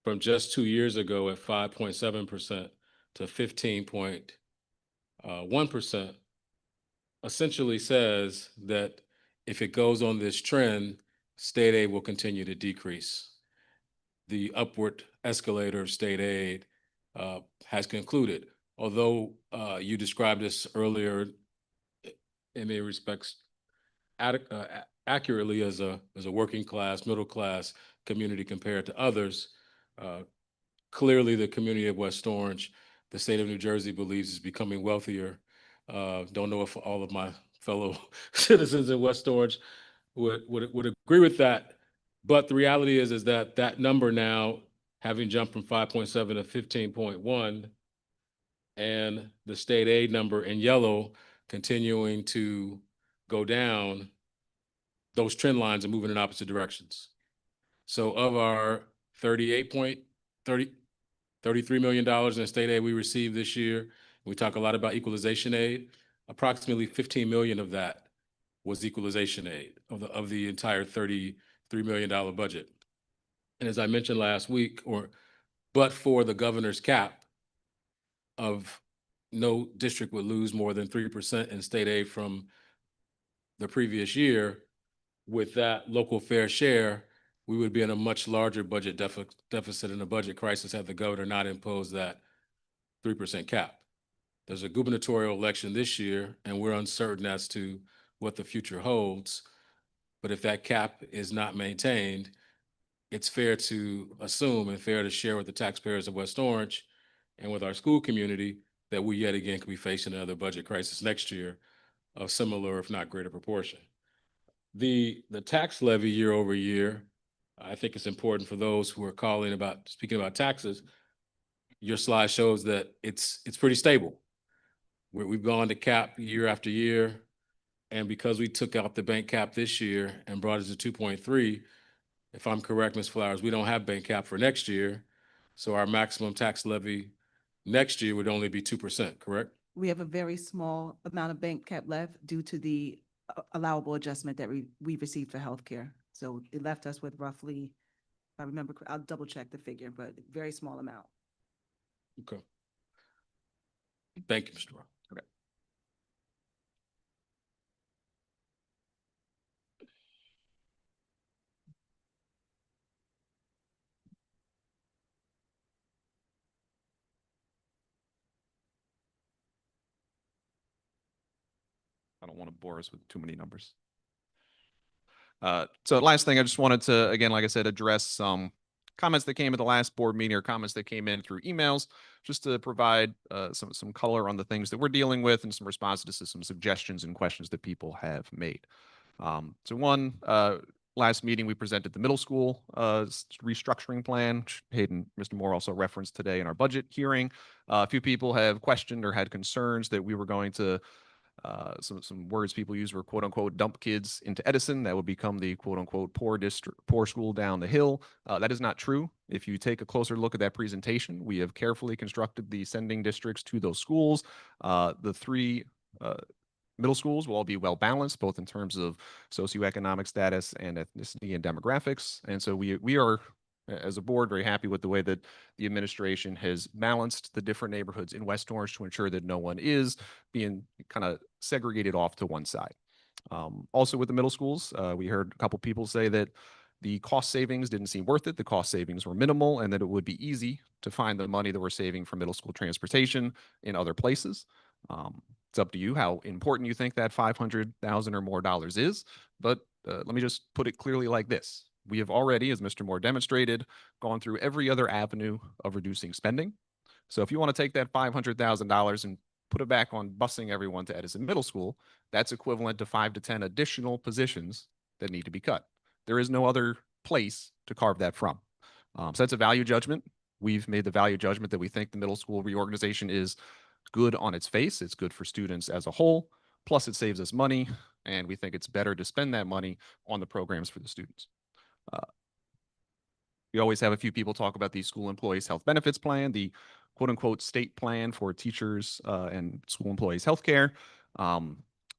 N: from just 2 years ago at 5.7% to 15.1%, essentially says that if it goes on this trend, state aid will continue to decrease. The upward escalator of state aid has concluded. Although you described this earlier in many respects accurately as a working class, middle class community compared to others, clearly the community of West Orange, the state of New Jersey believes is becoming wealthier. Don't know if all of my fellow citizens in West Orange would agree with that. But the reality is that that number now, having jumped from 5.7 to 15.1, and the state aid number in yellow continuing to go down, those trend lines are moving in opposite directions. So of our $33 million in state aid we received this year, we talk a lot about equalization aid, approximately 15 million of that was equalization aid of the entire $33 million budget. And as I mentioned last week, but for the governor's cap of no district would lose more than 3% in state aid from the previous year, with that local fair share, we would be in a much larger budget deficit and a budget crisis had the governor not imposed that 3% cap. There's a gubernatorial election this year, and we're uncertain as to what the future holds. But if that cap is not maintained, it's fair to assume and fair to share with the taxpayers of West Orange and with our school community that we yet again could be facing another budget crisis next year of similar, if not greater proportion. The tax levy year over year, I think it's important for those who are speaking about taxes. Your slide shows that it's pretty stable. We've gone to cap year after year, and because we took out the bank cap this year and brought it to 2.3, if I'm correct, Ms. Flowers, we don't have bank cap for next year, so our maximum tax levy next year would only be 2%, correct?
B: We have a very small amount of bank cap left due to the allowable adjustment that we received for healthcare. So it left us with roughly, if I remember, I'll double check the figure, but very small amount.
N: Okay. Thank you, Mr. Rowe. Okay.
A: I don't want to bore us with too many numbers. So last thing, I just wanted to, again, like I said, address some comments that came at the last board meeting or comments that came in through emails, just to provide some color on the things that we're dealing with and some responses to some suggestions and questions that people have made. So one, last meeting, we presented the middle school restructuring plan. Hayden, Mr. Moore also referenced today in our budget hearing. A few people have questioned or had concerns that we were going to some words people use were quote unquote dump kids into Edison. That would become the quote unquote poor school down the hill. That is not true. If you take a closer look at that presentation, we have carefully constructed the sending districts to those schools. The three middle schools will all be well balanced, both in terms of socioeconomic status and ethnicity and demographics. And so we are, as a board, very happy with the way that the administration has balanced the different neighborhoods in West Orange to ensure that no one is being kind of segregated off to one side. Also with the middle schools, we heard a couple people say that the cost savings didn't seem worth it. The cost savings were minimal and that it would be easy to find the money that we're saving for middle school transportation in other places. It's up to you how important you think that $500,000 or more is. But let me just put it clearly like this. We have already, as Mr. Moore demonstrated, gone through every other avenue of reducing spending. So if you want to take that $500,000 and put it back on busing everyone to Edison Middle School, that's equivalent to 5 to 10 additional positions that need to be cut. There is no other place to carve that from. So that's a value judgment. We've made the value judgment that we think the middle school reorganization is good on its face. It's good for students as a whole. Plus, it saves us money, and we think it's better to spend that money on the programs for the students. We always have a few people talk about the school employees health benefits plan, the quote unquote state plan for teachers and school employees healthcare.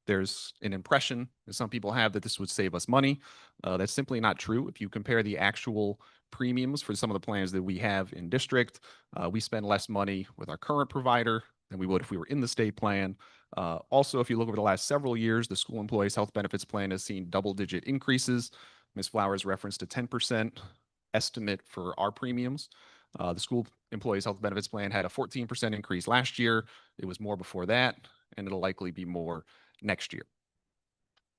A: There's an impression that some people have that this would save us money. That's simply not true. If you compare the actual premiums for some of the plans that we have in district, we spend less money with our current provider than we would if we were in the state plan. Also, if you look over the last several years, the school employees health benefits plan has seen double-digit increases. Ms. Flowers referenced a 10% estimate for our premiums. The school employees health benefits plan had a 14% increase last year. It was more before that, and it'll likely be more next year.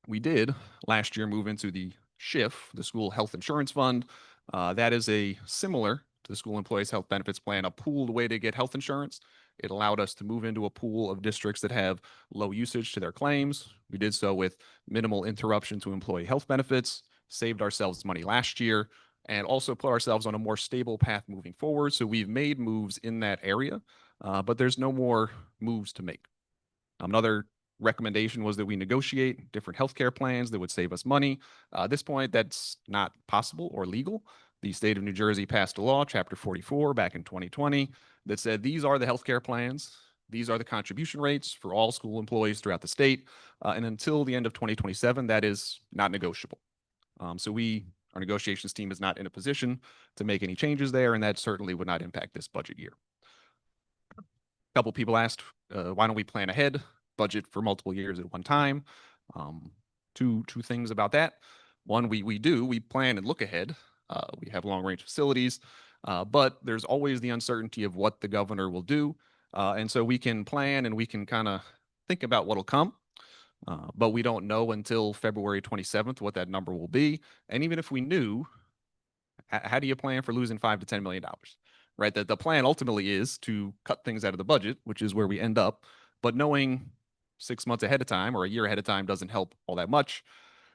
A: We did last year move into the SHIF, the school health insurance fund. That is a similar to the school employees health benefits plan, a pooled way to get health insurance. It allowed us to move into a pool of districts that have low usage to their claims. We did so with minimal interruption to employee health benefits, saved ourselves money last year, and also put ourselves on a more stable path moving forward. So we've made moves in that area, but there's no more moves to make. Another recommendation was that we negotiate different healthcare plans that would save us money. At this point, that's not possible or legal. The state of New Jersey passed a law, Chapter 44, back in 2020, that said these are the healthcare plans. These are the contribution rates for all school employees throughout the state. And until the end of 2027, that is not negotiable. So our negotiations team is not in a position to make any changes there, and that certainly would not impact this budget year. A couple people asked, why don't we plan ahead, budget for multiple years at one time? Two things about that. One, we plan and look ahead. We have long-range facilities, but there's always the uncertainty of what the governor will do. And so we can plan and we can kind of think about what'll come. But we don't know until February 27th what that number will be. And even if we knew, how do you plan for losing $5 to $10 million? Right? The plan ultimately is to cut things out of the budget, which is where we end up. But knowing 6 months ahead of time or a year ahead of time doesn't help all that much.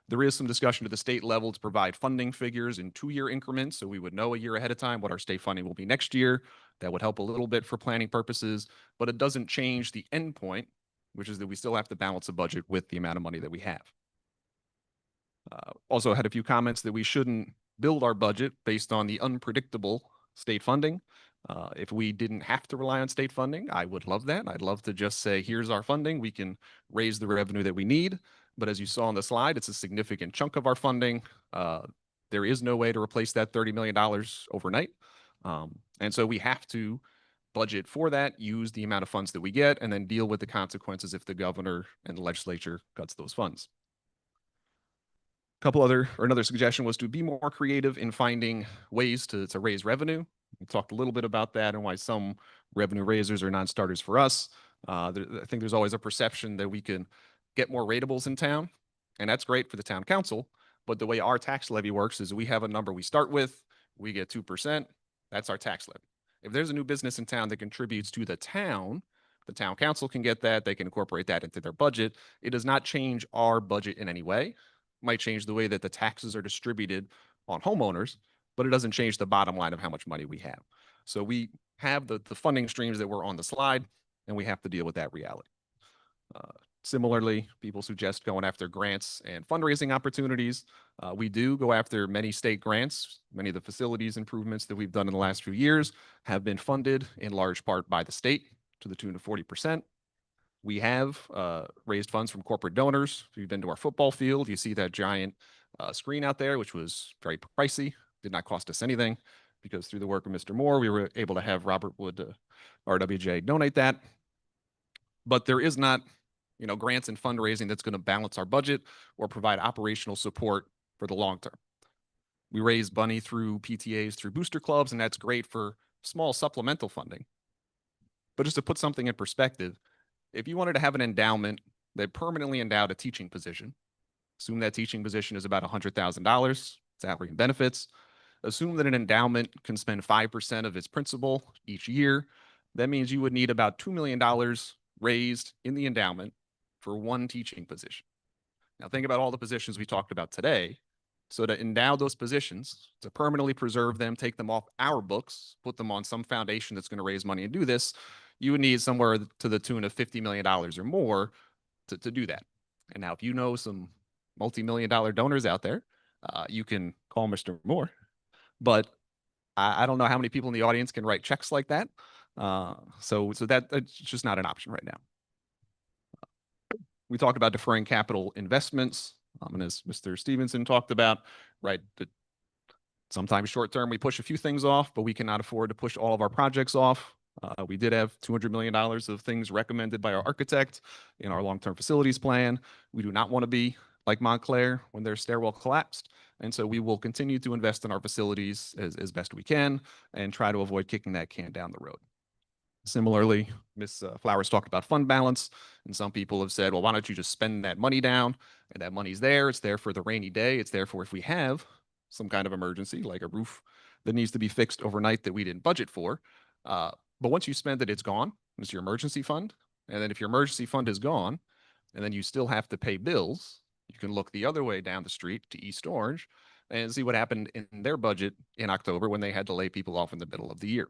A: There is some discussion at the state level to provide funding figures in 2-year increments. So we would know a year ahead of time what our state funding will be next year. That would help a little bit for planning purposes, but it doesn't change the end point, which is that we still have to balance the budget with the amount of money that we have. Also had a few comments that we shouldn't build our budget based on the unpredictable state funding. If we didn't have to rely on state funding, I would love that. I'd love to just say, here's our funding. We can raise the revenue that we need. But as you saw on the slide, it's a significant chunk of our funding. There is no way to replace that $30 million overnight. And so we have to budget for that, use the amount of funds that we get, and then deal with the consequences if the governor and the legislature cuts those funds. Another suggestion was to be more creative in finding ways to raise revenue. We talked a little bit about that and why some revenue raisers are non-starters for us. I think there's always a perception that we can get more ratables in town, and that's great for the town council. But the way our tax levy works is we have a number we start with, we get 2%, that's our tax levy. If there's a new business in town that contributes to the town council can get that, they can incorporate that into their budget. It does not change our budget in any way. It might change the way that the taxes are distributed on homeowners, but it doesn't change the bottom line of how much money we have. So we have the funding streams that were on the slide, and we have to deal with that reality. Similarly, people suggest going after grants and fundraising opportunities. We do go after many state grants. Many of the facilities improvements that we've done in the last few years have been funded in large part by the state to the tune of 40%. We have raised funds from corporate donors. If you've been to our football field, you see that giant screen out there, which was very pricey, did not cost us anything, because through the work of Mr. Moore, we were able to have Robert Wood, RWJ, donate that. But there is not grants and fundraising that's going to balance our budget or provide operational support for the long term. We raise money through PTAs, through booster clubs, and that's great for small supplemental funding. But just to put something in perspective, if you wanted to have an endowment that permanently endowed a teaching position, assume that teaching position is about $100,000, salary and benefits, assume that an endowment can spend 5% of its principal each year, that means you would need about $2 million raised in the endowment for one teaching position. Now think about all the positions we talked about today. So to endow those positions, to permanently preserve them, take them off our books, put them on some foundation that's going to raise money and do this, you would need somewhere to the tune of $50 million or more to do that. And now if you know some multi-million-dollar donors out there, you can call Mr. Moore. But I don't know how many people in the audience can write checks like that. So that's just not an option right now. We talked about deferring capital investments. And as Mr. Stevenson talked about, right, that sometimes short term we push a few things off, but we cannot afford to push all of our projects off. We did have $200 million of things recommended by our architect in our long-term facilities plan. We do not want to be like Montclair when their stairwell collapsed. And so we will continue to invest in our facilities as best we can and try to avoid kicking that can down the road. Similarly, Ms. Flowers talked about fund balance, and some people have said, well, why don't you just spend that money down? And that money's there. It's there for the rainy day. It's there for if we have some kind of emergency, like a roof that needs to be fixed overnight that we didn't budget for. But once you spend it, it's gone. It's your emergency fund. And then if your emergency fund is gone, and then you still have to pay bills, you can look the other way down the street to East Orange and see what happened in their budget in October when they had to lay people off in the middle of the year.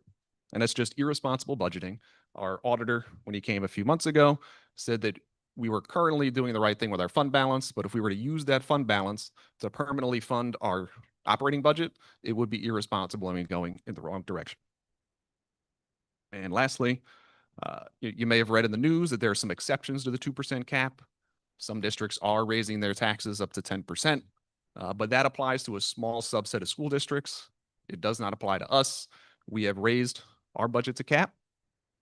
A: And that's just irresponsible budgeting. Our auditor, when he came a few months ago, said that we were currently doing the right thing with our fund balance, but if we were to use that fund balance to permanently fund our operating budget, it would be irresponsible and going in the wrong direction. And lastly, you may have read in the news that there are some exceptions to the 2% cap. Some districts are raising their taxes up to 10%, but that applies to a small subset of school districts. It does not apply to us. We have raised our budget to cap,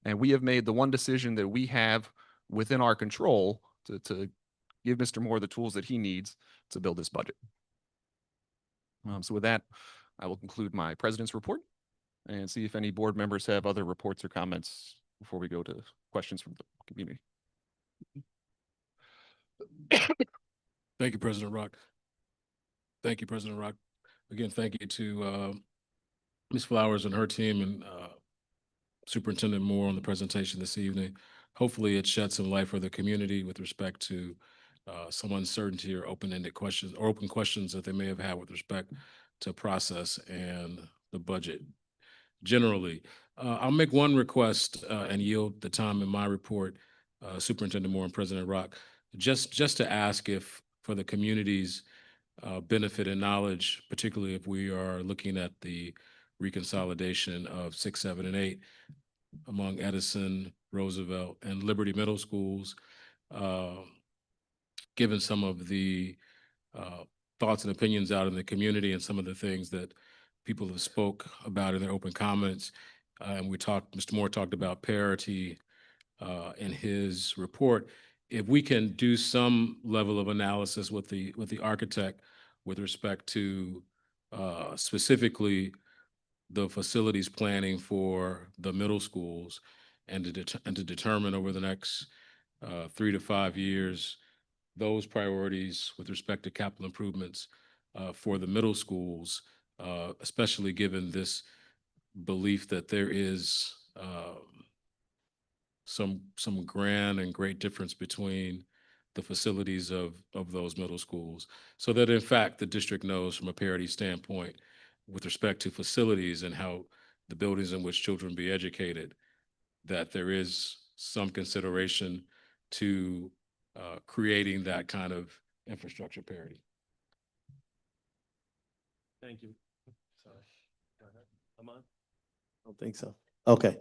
A: and we have made the one decision that we have within our control to give Mr. Moore the tools that he needs to build this budget. So with that, I will conclude my president's report and see if any board members have other reports or comments before we go to questions from the community.
N: Thank you, President Rock. Thank you, President Rock. Again, thank you to Ms. Flowers and her team and Superintendent Moore on the presentation this evening. Hopefully it sheds some light for the community with respect to some uncertainty or open-ended questions or open questions that they may have had with respect to process and the budget. Generally, I'll make one request and yield the time in my report, Superintendent Moore and President Rock, just to ask if for the community's benefit and knowledge, particularly if we are looking at the reconsolidation of 6, 7, and 8 among Edison, Roosevelt, and Liberty Middle Schools, given some of the thoughts and opinions out in the community and some of the things that people have spoke about in their open comments. And Mr. Moore talked about parity in his report. If we can do some level of analysis with the architect with respect to specifically the facilities planning for the middle schools and to determine over the next 3 to 5 years those priorities with respect to capital improvements for the middle schools, especially given this belief that there is some grand and great difference between the facilities of those middle schools, so that in fact the district knows from a parity standpoint with respect to facilities and how the buildings in which children be educated, that there is some consideration to creating that kind of infrastructure parity.
G: Thank you. Sorry. Go ahead. I'm on? I don't think so. Okay.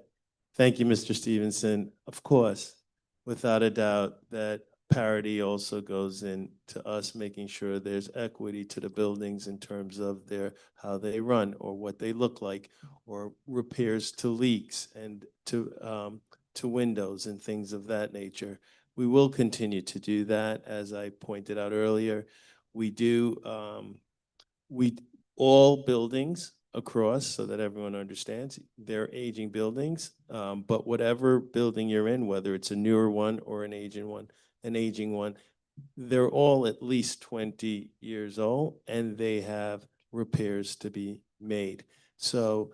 G: Thank you, Mr. Stevenson. Of course, without a doubt, that parity also goes into us making sure there's equity to the buildings in terms of how they run or what they look like, or repairs to leaks and to windows and things of that nature. We will continue to do that. As I pointed out earlier, we do all buildings across, so that everyone understands, they're aging buildings, but whatever building you're in, whether it's a newer one or an aging one, they're all at least 20 years old and they have repairs to be made. So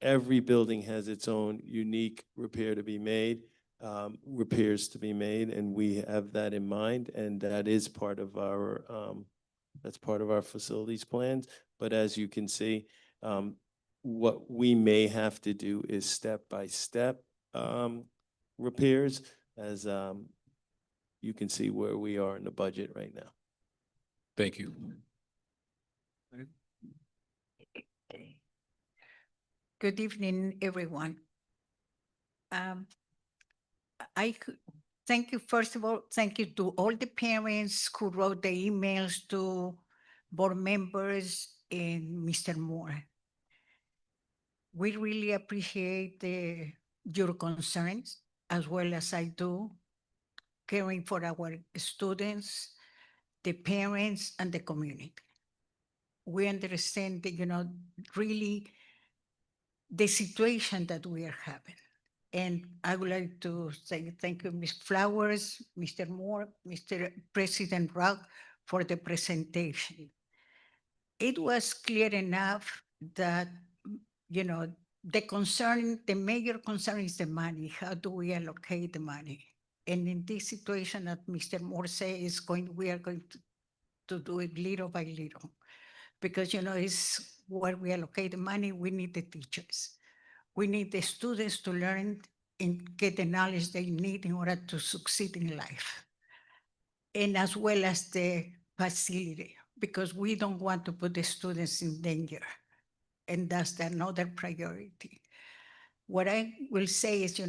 G: every building has its own unique repairs to be made, and we have that in mind, and that is part of our That's part of our facilities plans. But as you can see, what we may have to do is step-by-step repairs, as you can see where we are in the budget right now.
N: Thank you.
O: Good evening, everyone. Thank you, first of all, thank you to all the parents who wrote the emails to board members and Mr. Moore. We really appreciate your concerns, as well as I do, caring for our students, the parents, and the community. We understand that, really the situation that we are having. And I would like to say thank you, Ms. Flowers, Mr. Moore, Mr. President Rock, for the presentation. It was clear enough that, the major concern is the money. How do we allocate the money? And in this situation that Mr. Moore says, we are going to do it little by little. Because, it's where we allocate the money, we need the teachers. We need the students to learn and get the knowledge they need in order to succeed in life. And as well as the facility, because we don't want to put the students in danger. And that's another priority. What I will say is,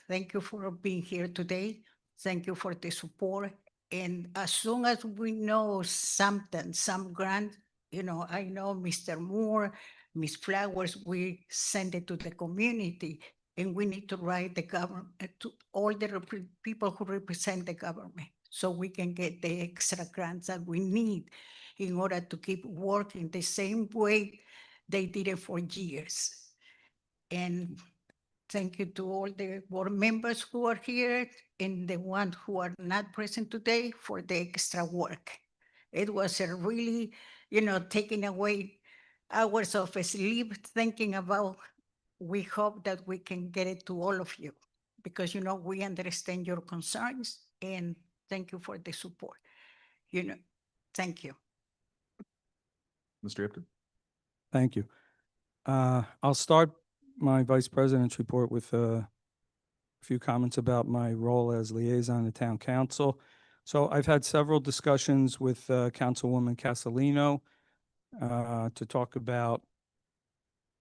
O: thank you for being here today. Thank you for the support. And as soon as we know something, some grant, I know Mr. Moore, Ms. Flowers, we send it to the community, and we need to write the government to all the people who represent the government, so we can get the extra grants that we need in order to keep working the same way they did it for years. And thank you to all the board members who are here and the ones who are not present today for the extra work. It was a really, taking away hours of sleep thinking about, we hope that we can get it to all of you, because, we understand your concerns, and thank you for the support. Thank you.
A: Mr. Ipton?
C: Thank you. I'll start my Vice President's report with a few comments about my role as liaison to Town Council. So I've had several discussions with Councilwoman Castellino to talk about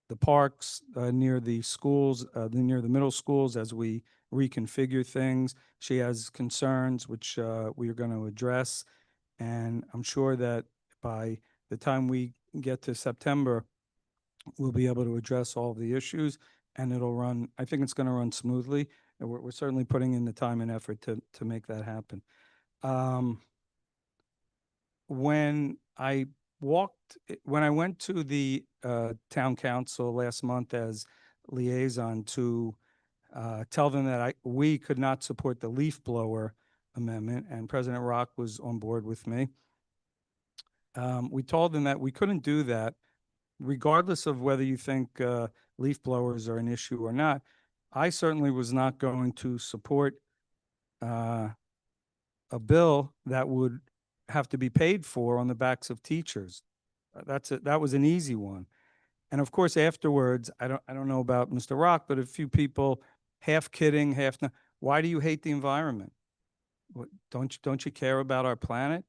C: the parks near the schools, near the middle schools, as we reconfigure things. She has concerns which we are going to address. And I'm sure that by the time we get to September, we'll be able to address all the issues, and it'll run, I think it's going to run smoothly. And we're certainly putting in the time and effort to make that happen. When I went to the town council last month as liaison to tell them that we could not support the leaf blower amendment, and President Rock was on board with me. We told them that we couldn't do that, regardless of whether you think leaf blowers are an issue or not. I certainly was not going to support a bill that would have to be paid for on the backs of teachers. That was an easy one. And of course, afterwards, I don't know about Mr. Rock, but a few people, half kidding, half not, why do you hate the environment? Don't you care about our planet?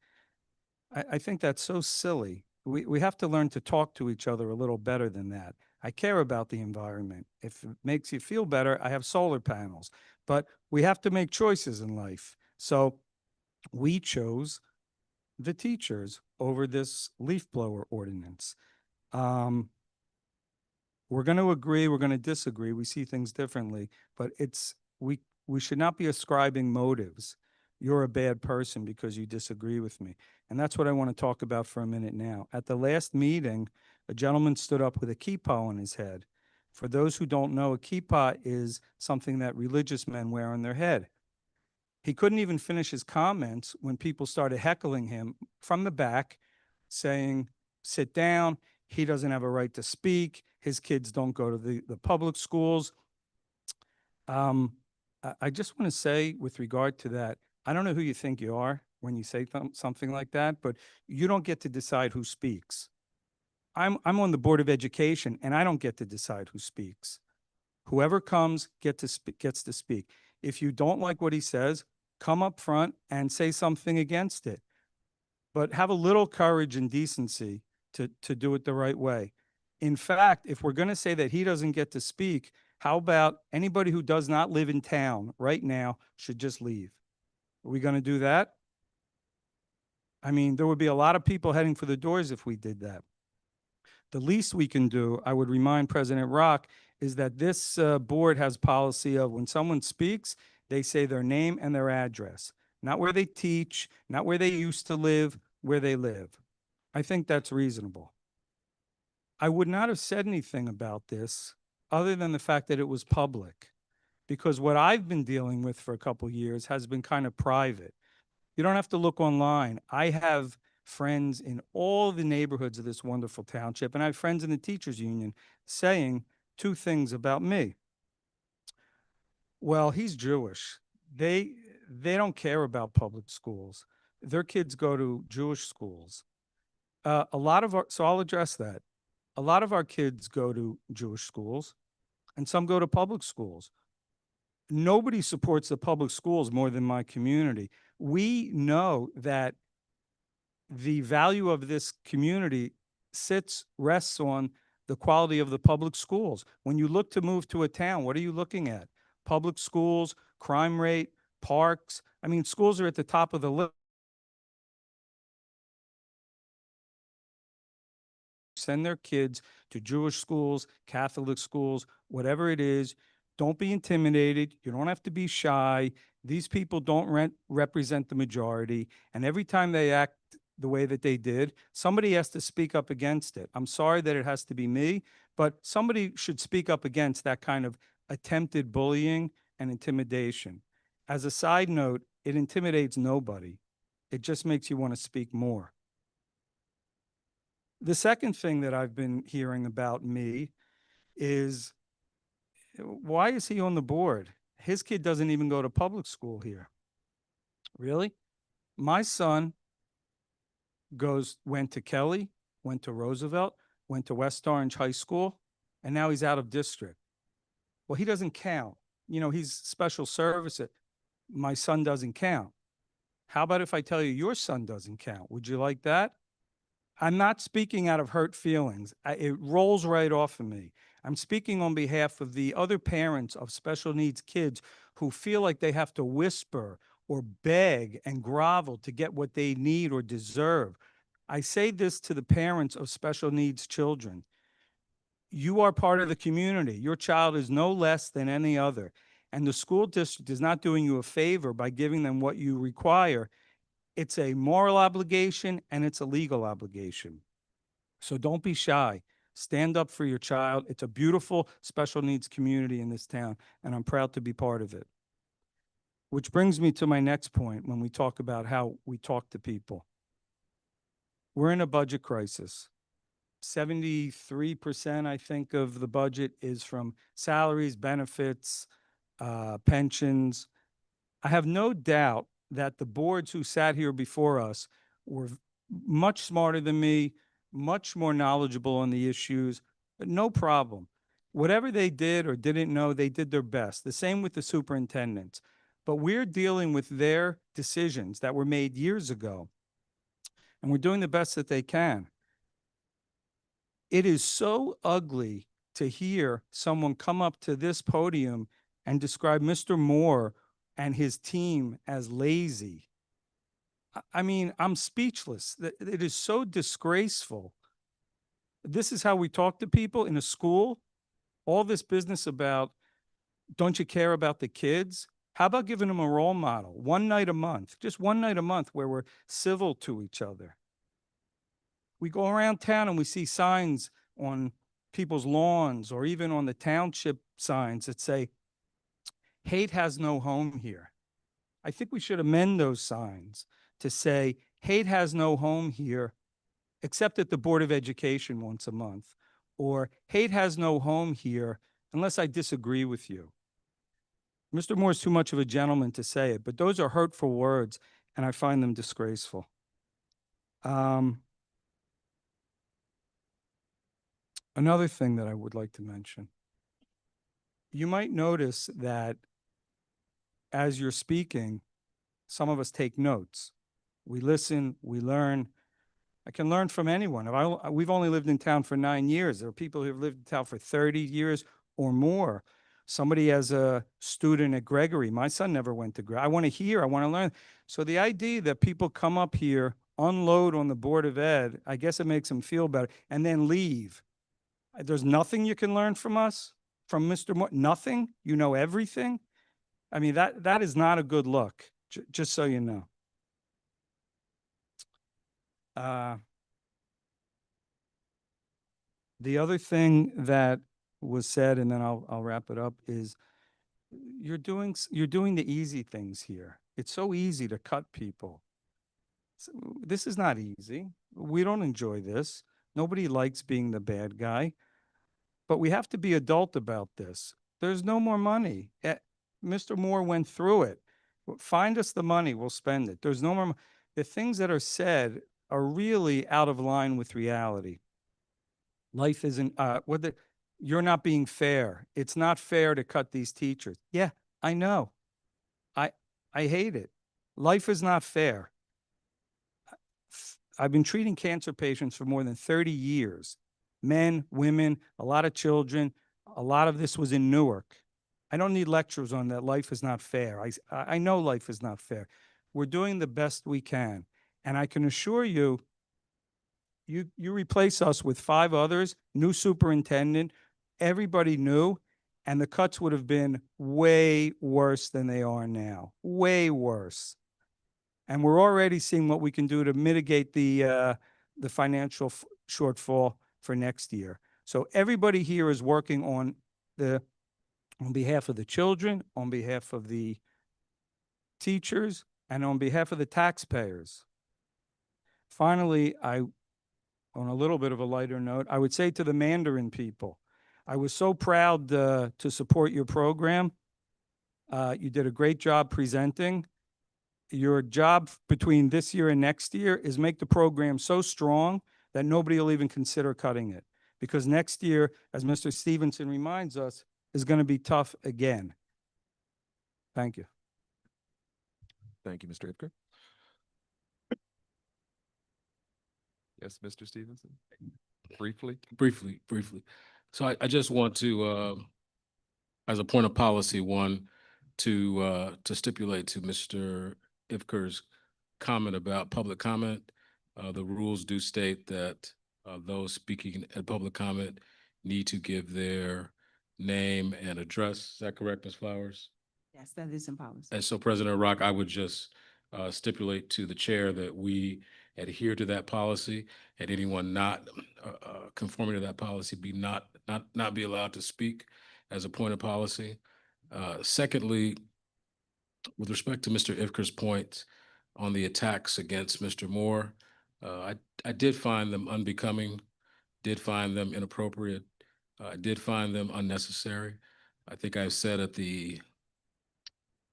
C: I think that's so silly. We have to learn to talk to each other a little better than that. I care about the environment. If it makes you feel better, I have solar panels. But we have to make choices in life. So we chose the teachers over this leaf blower ordinance. We're going to agree, we're going to disagree. We see things differently, but we should not be ascribing motives. You're a bad person because you disagree with me. And that's what I want to talk about for a minute now. At the last meeting, a gentleman stood up with a kippah on his head. For those who don't know, a kippah is something that religious men wear on their head. He couldn't even finish his comments when people started heckling him from the back, saying, sit down, he doesn't have a right to speak, his kids don't go to the public schools. I just want to say, with regard to that, I don't know who you think you are. when you say something like that, but you don't get to decide who speaks. I'm on the Board of Education, and I don't get to decide who speaks. Whoever comes gets to speak. If you don't like what he says, come up front and say something against it. But have a little courage and decency to do it the right way. In fact, if we're going to say that he doesn't get to speak, how about anybody who does not live in town right now should just leave? Are we going to do that? I mean, there would be a lot of people heading for the doors if we did that. The least we can do, I would remind President Rock, is that this board has policy of when someone speaks, they say their name and their address, not where they teach, not where they used to live, where they live. I think that's reasonable. I would not have said anything about this other than the fact that it was public, because what I've been dealing with for a couple of years has been kind of private. You don't have to look online. I have friends in all the neighborhoods of this wonderful township, and I have friends in the teachers union saying two things about me. Well, he's Jewish. They don't care about public schools. Their kids go to Jewish schools. So I'll address that. A lot of our kids go to Jewish schools, and some go to public schools. Nobody supports the public schools more than my community. We know that the value of this community rests on the quality of the public schools. When you look to move to a town, what are you looking at? Public schools, crime rate, parks. I mean, schools are at the top of the list. Send their kids to Jewish schools, Catholic schools, whatever it is. Don't be intimidated. You don't have to be shy. These people don't represent the majority. And every time they act the way that they did, somebody has to speak up against it. I'm sorry that it has to be me, but somebody should speak up against that kind of attempted bullying and intimidation. As a side note, it intimidates nobody. It just makes you want to speak more. The second thing that I've been hearing about me is, why is he on the board? His kid doesn't even go to public school here. Really? My son went to Kelly, went to Roosevelt, went to West Orange High School, and now he's out of district. Well, he doesn't count. You know, he's special service. My son doesn't count. How about if I tell you your son doesn't count? Would you like that? I'm not speaking out of hurt feelings. It rolls right off of me. I'm speaking on behalf of the other parents of special needs kids who feel like they have to whisper or beg and grovel to get what they need or deserve. I say this to the parents of special needs children. You are part of the community. Your child is no less than any other. And the school district is not doing you a favor by giving them what you require. It's a moral obligation and it's a legal obligation. So don't be shy. Stand up for your child. It's a beautiful special needs community in this town, and I'm proud to be part of it. Which brings me to my next point when we talk about how we talk to people. We're in a budget crisis. 73%, I think, of the budget is from salaries, benefits, pensions. I have no doubt that the boards who sat here before us were much smarter than me, much more knowledgeable on the issues, but no problem. Whatever they did or didn't know, they did their best. The same with the superintendents. But we're dealing with their decisions that were made years ago, and we're doing the best that they can. It is so ugly to hear someone come up to this podium and describe Mr. Moore and his team as lazy. I mean, I'm speechless. It is so disgraceful. This is how we talk to people in a school. All this business about, don't you care about the kids? How about giving them a role model? One night a month, just one night a month where we're civil to each other. We go around town and we see signs on people's lawns or even on the township signs that say, hate has no home here. I think we should amend those signs to say, hate has no home here, except at the Board of Education once a month, or hate has no home here unless I disagree with you. Mr. Moore's too much of a gentleman to say it, but those are hurtful words, and I find them disgraceful. Another thing that I would like to mention, you might notice that as you're speaking, some of us take notes. We listen, we learn. I can learn from anyone. We've only lived in town for 9 years. There are people who've lived in town for 30 years or more. Somebody has a student at Gregory. My son never went to Gregory. I want to hear, I want to learn. So the idea that people come up here, unload on the Board of Ed, I guess it makes them feel better, and then leave. There's nothing you can learn from us, from Mr. Moore, nothing? You know everything? I mean, that is not a good look, just so you know. The other thing that was said, and then I'll wrap it up, is you're doing the easy things here. It's so easy to cut people. This is not easy. We don't enjoy this. Nobody likes being the bad guy, but we have to be adult about this. There's no more money. Mr. Moore went through it. Find us the money, we'll spend it. There's no more. The things that are said are really out of line with reality. Life isn't, you're not being fair. It's not fair to cut these teachers. Yeah, I know. I hate it. Life is not fair. I've been treating cancer patients for more than 30 years. Men, women, a lot of children. A lot of this was in Newark. I don't need lectures on that life is not fair. I know life is not fair. We're doing the best we can. And I can assure you, you replace us with 5 others, new superintendent, everybody new, and the cuts would have been way worse than they are now, way worse. And we're already seeing what we can do to mitigate the financial shortfall for next year. So everybody here is working on behalf of the children, on behalf of the teachers, and on behalf of the taxpayers. Finally, on a little bit of a lighter note, I would say to the Mandarin people, I was so proud to support your program. You did a great job presenting. Your job between this year and next year is make the program so strong that nobody will even consider cutting it. Because next year, as Mr. Stevenson reminds us, is going to be tough again. Thank you.
A: Thank you, Mr. Ipker. Yes, Mr. Stevenson.
N: Briefly. So I just want to, as a point of policy, to stipulate to Mr. Ipker's comment about public comment. The rules do state that those speaking at public comment need to give their name and address. Is that correct, Ms. Flowers?
B: Yes, that is in policy.
N: And so, President Rock, I would just stipulate to the chair that we adhere to that policy, and anyone not conforming to that policy not be allowed to speak as a point of policy. Secondly, with respect to Mr. Ipker's point on the attacks against Mr. Moore, I did find them unbecoming, did find them inappropriate, did find them unnecessary. I think I said at the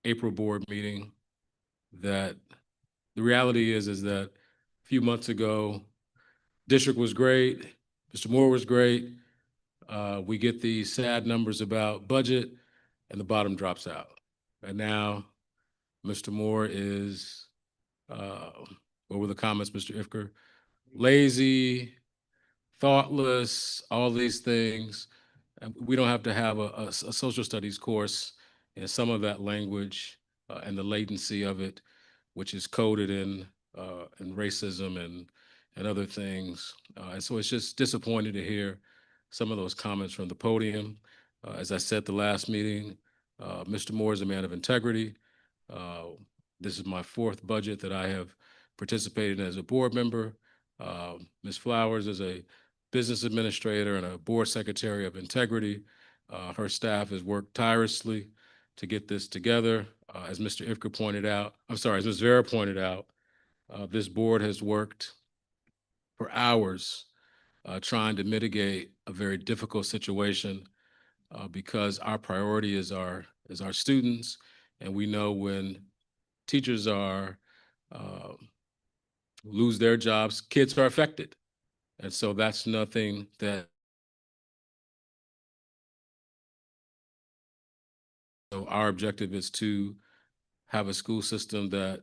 N: April board meeting that the reality is that a few months ago, district was great, Mr. Moore was great. We get these sad numbers about budget and the bottom drops out. And now Mr. Moore is, what were the comments, Mr. Ipker? Lazy, thoughtless, all these things. And we don't have to have a social studies course and some of that language and the latency of it, which is coded in racism and other things. And so it's just disappointing to hear some of those comments from the podium. As I said the last meeting, Mr. Moore is a man of integrity. This is my 4th budget that I have participated in as a board member. Ms. Flowers is a business administrator and a board secretary of integrity. Her staff has worked tirelessly to get this together. As Mr. Ipker pointed out, as Ms. Vera pointed out, this board has worked for hours trying to mitigate a very difficult situation because our priority is our students, and we know when teachers are lose their jobs, kids are affected. And so that's nothing that so our objective is to have a school system that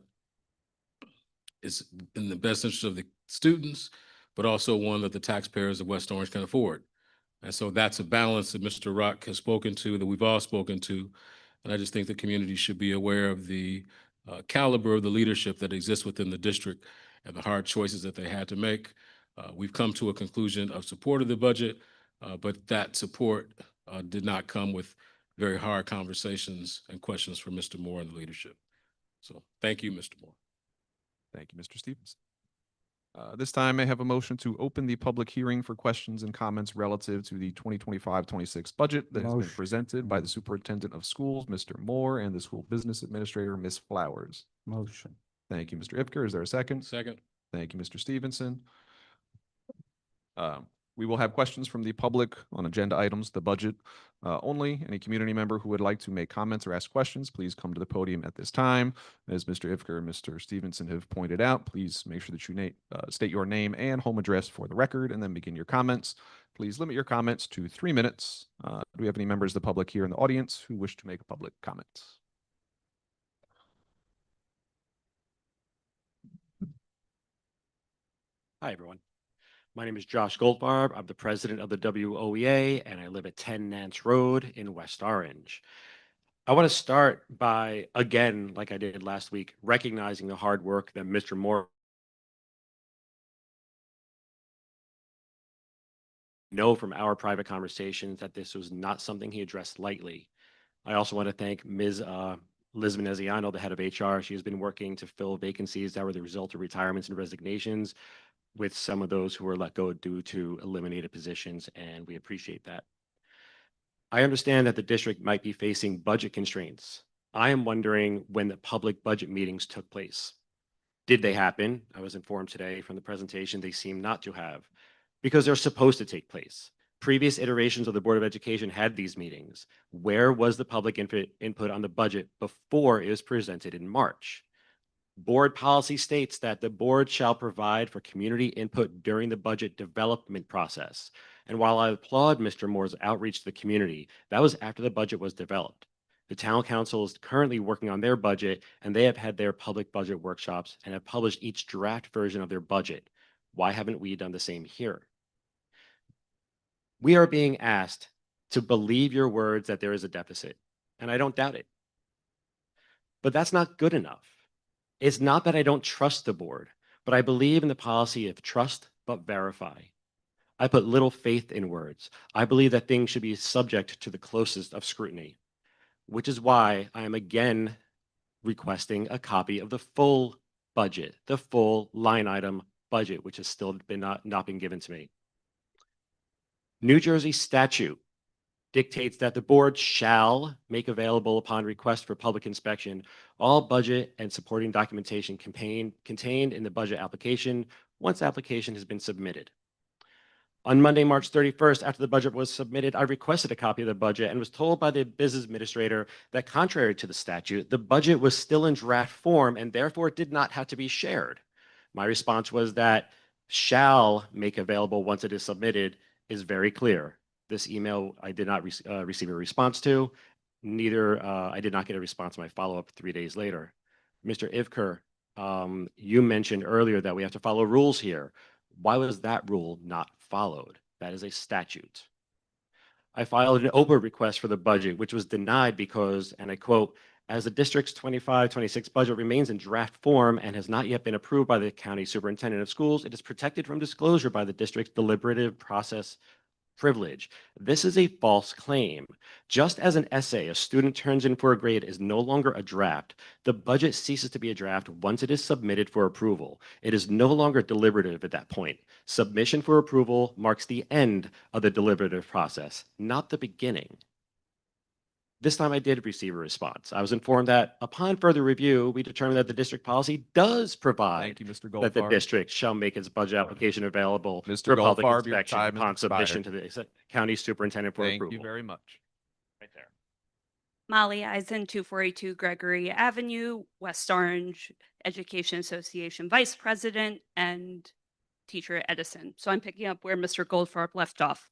N: is in the best interest of the students, but also one that the taxpayers of West Orange can afford. And so that's a balance that Mr. Rock has spoken to, that we've all spoken to. And I just think the community should be aware of the caliber of the leadership that exists within the district and the hard choices that they had to make. We've come to a conclusion of support of the budget, but that support did not come with very hard conversations and questions from Mr. Moore and the leadership. So thank you, Mr. Moore.
A: Thank you, Mr. Stevens. This time, I have a motion to open the public hearing for questions and comments relative to the 2025-26 budget that has been presented by the Superintendent of Schools, Mr. Moore, and the School Business Administrator, Ms. Flowers.
C: Motion.
A: Thank you, Mr. Ipker. Is there a second?
N: Second.
A: Thank you, Mr. Stevenson. We will have questions from the public on agenda items, the budget only. Any community member who would like to make comments or ask questions, please come to the podium at this time. As Mr. Ivker and Mr. Stevenson have pointed out, please make sure that you state your name and home address for the record and then begin your comments. Please limit your comments to 3 minutes. Do we have any members of the public here in the audience who wish to make a public comment?
P: Hi, everyone. My name is Josh Goldbarb. I'm the president of the WOEA, and I live at 10 Nance Road in West Orange. I want to start by, again, like I did last week, recognizing the hard work that Mr. Moore know from our private conversations that this was not something he addressed lightly. I also want to thank Ms. Liz Veneziano, the head of HR. She has been working to fill vacancies that were the result of retirements and resignations, with some of those who were let go due to eliminated positions, and we appreciate that. I understand that the district might be facing budget constraints. I am wondering when the public budget meetings took place. Did they happen? I was informed today from the presentation they seem not to have, because they're supposed to take place. Previous iterations of the Board of Education had these meetings. Where was the public input on the budget before it was presented in March? Board policy states that the board shall provide for community input during the budget development process. And while I applaud Mr. Moore's outreach to the community, that was after the budget was developed. The town council is currently working on their budget, and they have had their public budget workshops and have published each draft version of their budget. Why haven't we done the same here? We are being asked to believe your words that there is a deficit, and I don't doubt it. But that's not good enough. It's not that I don't trust the board, but I believe in the policy of trust but verify. I put little faith in words. I believe that things should be subject to the closest of scrutiny, which is why I am again requesting a copy of the full budget, the full line item budget, which has still been not been given to me. New Jersey statute dictates that the board shall make available upon request for public inspection all budget and supporting documentation contained in the budget application once the application has been submitted. On Monday, March 31st, after the budget was submitted, I requested a copy of the budget and was told by the business administrator that contrary to the statute, the budget was still in draft form and therefore did not have to be shared. My response was that shall make available once it is submitted is very clear. This email I did not receive a response to. Neither I did not get a response to my follow-up 3 days later. Mr. Ivker, you mentioned earlier that we have to follow rules here. Why was that rule not followed? That is a statute. I filed an OPA request for the budget, which was denied because, and I quote, as the district's 25-26 budget remains in draft form and has not yet been approved by the county superintendent of schools, it is protected from disclosure by the district's deliberative process privilege. This is a false claim. Just as an essay a student turns in for a grade is no longer a draft, the budget ceases to be a draft once it is submitted for approval. It is no longer deliberative at that point. Submission for approval marks the end of the deliberative process, not the beginning. This time I did receive a response. I was informed that upon further review, we determined that the district policy does provide that the district shall make its budget application available for public inspection upon submission to the county superintendent for approval.
A: Thank you very much.
P: Right there.
Q: Molly Eisen, 2482 Gregory Avenue, West Orange Education Association Vice President and teacher at Edison. So I'm picking up where Mr. Goldfarb left off.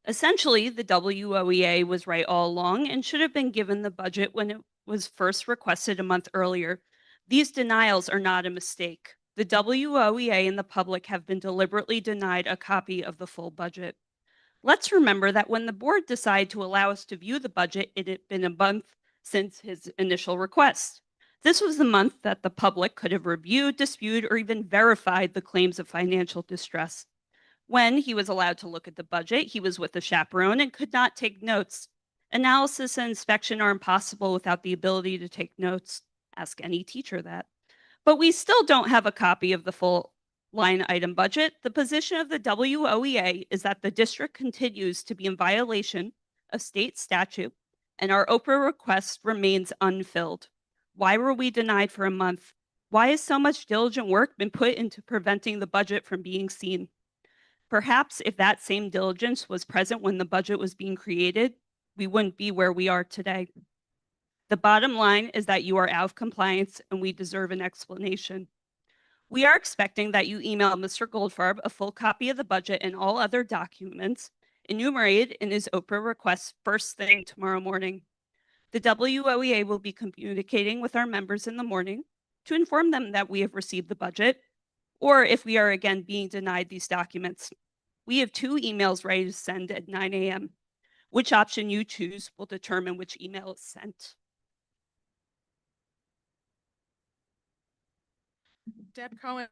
Q: Essentially, the WOEA was right all along and should have been given the budget when it was first requested a month earlier. These denials are not a mistake. The WOEA and the public have been deliberately denied a copy of the full budget. Let's remember that when the board decided to allow us to view the budget, it had been a month since his initial request. This was the month that the public could have reviewed, disputed, or even verified the claims of financial distress. When he was allowed to look at the budget, he was with a chaperone and could not take notes. Analysis and inspection are impossible without the ability to take notes. Ask any teacher that. But we still don't have a copy of the full line item budget. The position of the WOEA is that the district continues to be in violation of state statute and our Oprah request remains unfilled. Why were we denied for a month? Why has so much diligent work been put into preventing the budget from being seen? Perhaps if that same diligence was present when the budget was being created, we wouldn't be where we are today. The bottom line is that you are out of compliance and we deserve an explanation. We are expecting that you email Mr. Goldfarb a full copy of the budget and all other documents enumerated in his Oprah request first thing tomorrow morning. The WOEA will be communicating with our members in the morning to inform them that we have received the budget, or if we are again being denied these documents. We have 2 emails ready to send at 9 a.m. Which option you choose will determine which email is sent.
B: Deb Cohen.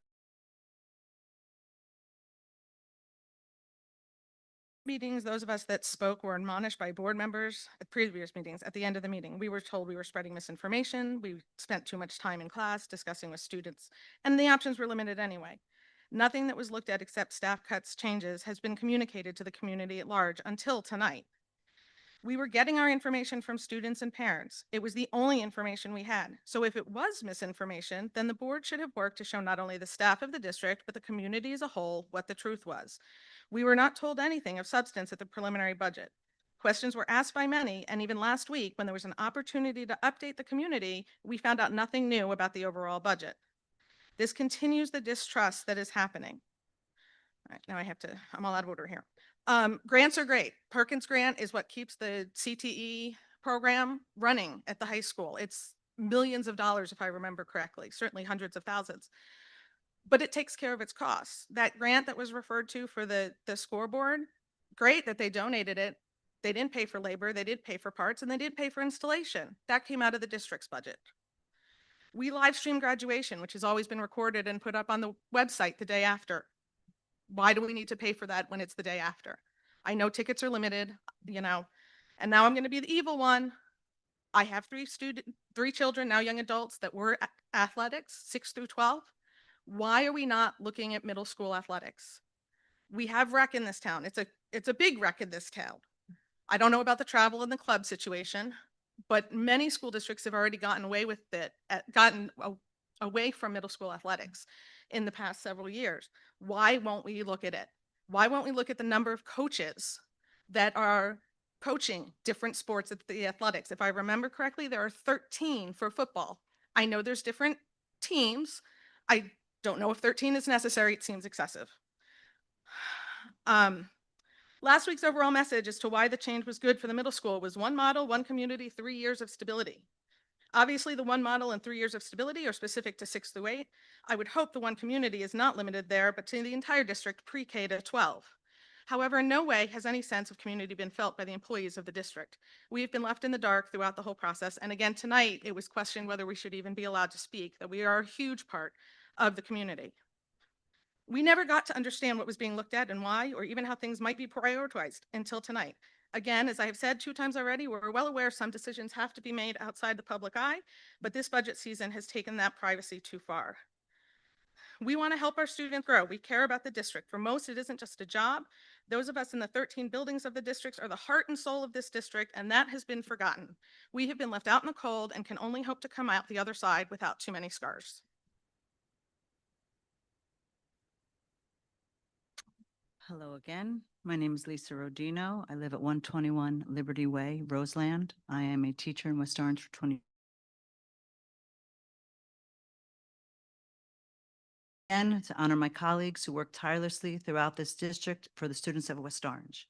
B: Meetings, those of us that spoke were admonished by board members at previous meetings. At the end of the meeting, we were told we were spreading misinformation. We spent too much time in class discussing with students, and the options were limited anyway. Nothing that was looked at except staff cuts changes has been communicated to the community at large until tonight. We were getting our information from students and parents. It was the only information we had. So if it was misinformation, then the board should have worked to show not only the staff of the district, but the community as a whole what the truth was. We were not told anything of substance at the preliminary budget. Questions were asked by many, and even last week, when there was an opportunity to update the community, we found out nothing new about the overall budget. This continues the distrust that is happening. All right, now I'm all out of order here. Grants are great. Perkins grant is what keeps the CTE program running at the high school. It's millions of dollars, if I remember correctly, certainly hundreds of thousands. But it takes care of its costs. That grant that was referred to for the scoreboard, great that they donated it. They didn't pay for labor, they did pay for parts, and they did pay for installation. That came out of the district's budget. We live stream graduation, which has always been recorded and put up on the website the day after. Why do we need to pay for that when it's the day after? I know tickets are limited, and now I'm going to be the evil one. I have 3 children, now young adults, that were athletics, 6 through 12. Why are we not looking at middle school athletics? We have rec in this town. It's a big rec in this town. I don't know about the travel and the club situation, but many school districts have already gotten away with it, gotten away from middle school athletics in the past several years. Why won't we look at it? Why won't we look at the number of coaches that are coaching different sports at the athletics? If I remember correctly, there are 13 for football. I know there's different teams. I don't know if 13 is necessary. It seems excessive. Last week's overall message as to why the change was good for the middle school was 1 model, 1 community, 3 years of stability. Obviously, the 1 model and 3 years of stability are specific to 6 through 8. I would hope the 1 community is not limited there, but to the entire district pre-K to 12. However, in no way has any sense of community been felt by the employees of the district. We have been left in the dark throughout the whole process. And again, tonight, it was questioned whether we should even be allowed to speak, that we are a huge part of the community. We never got to understand what was being looked at and why, or even how things might be prioritized until tonight. Again, as I have said 2 times already, we're well aware some decisions have to be made outside the public eye, but this budget season has taken that privacy too far. We want to help our students grow. We care about the district. For most, it isn't just a job. Those of us in the 13 buildings of the districts are the heart and soul of this district, and that has been forgotten. We have been left out in the cold and can only hope to come out the other side without too many scars.
R: Hello again. My name is Lisa Rodino. I live at 121 Liberty Way, Roseland. I am a teacher in West Orange for 20. And to honor my colleagues who work tirelessly throughout this district for the students of West Orange.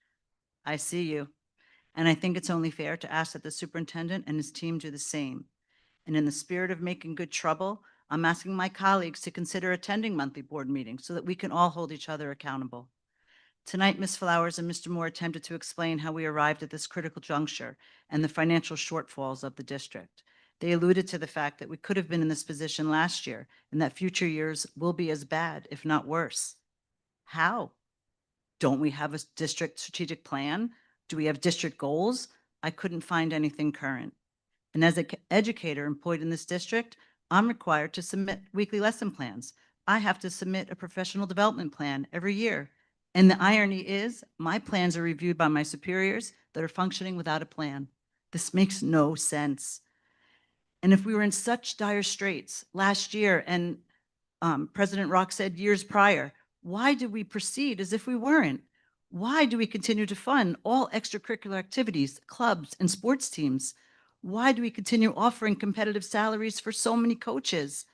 R: I see you, and I think it's only fair to ask that the superintendent and his team do the same. And in the spirit of making good trouble, I'm asking my colleagues to consider attending monthly board meetings so that we can all hold each other accountable. Tonight, Ms. Flowers and Mr. Moore attempted to explain how we arrived at this critical juncture and the financial shortfalls of the district. They alluded to the fact that we could have been in this position last year and that future years will be as bad, if not worse. How? Don't we have a district strategic plan? Do we have district goals? I couldn't find anything current. And as an educator employed in this district, I'm required to submit weekly lesson plans. I have to submit a professional development plan every year. And the irony is, my plans are reviewed by my superiors that are functioning without a plan. This makes no sense. And if we were in such dire straits last year, and President Rock said years prior, why did we proceed as if we weren't? Why do we continue to fund all extracurricular activities, clubs, and sports teams? Why do we continue offering competitive salaries for so many coaches?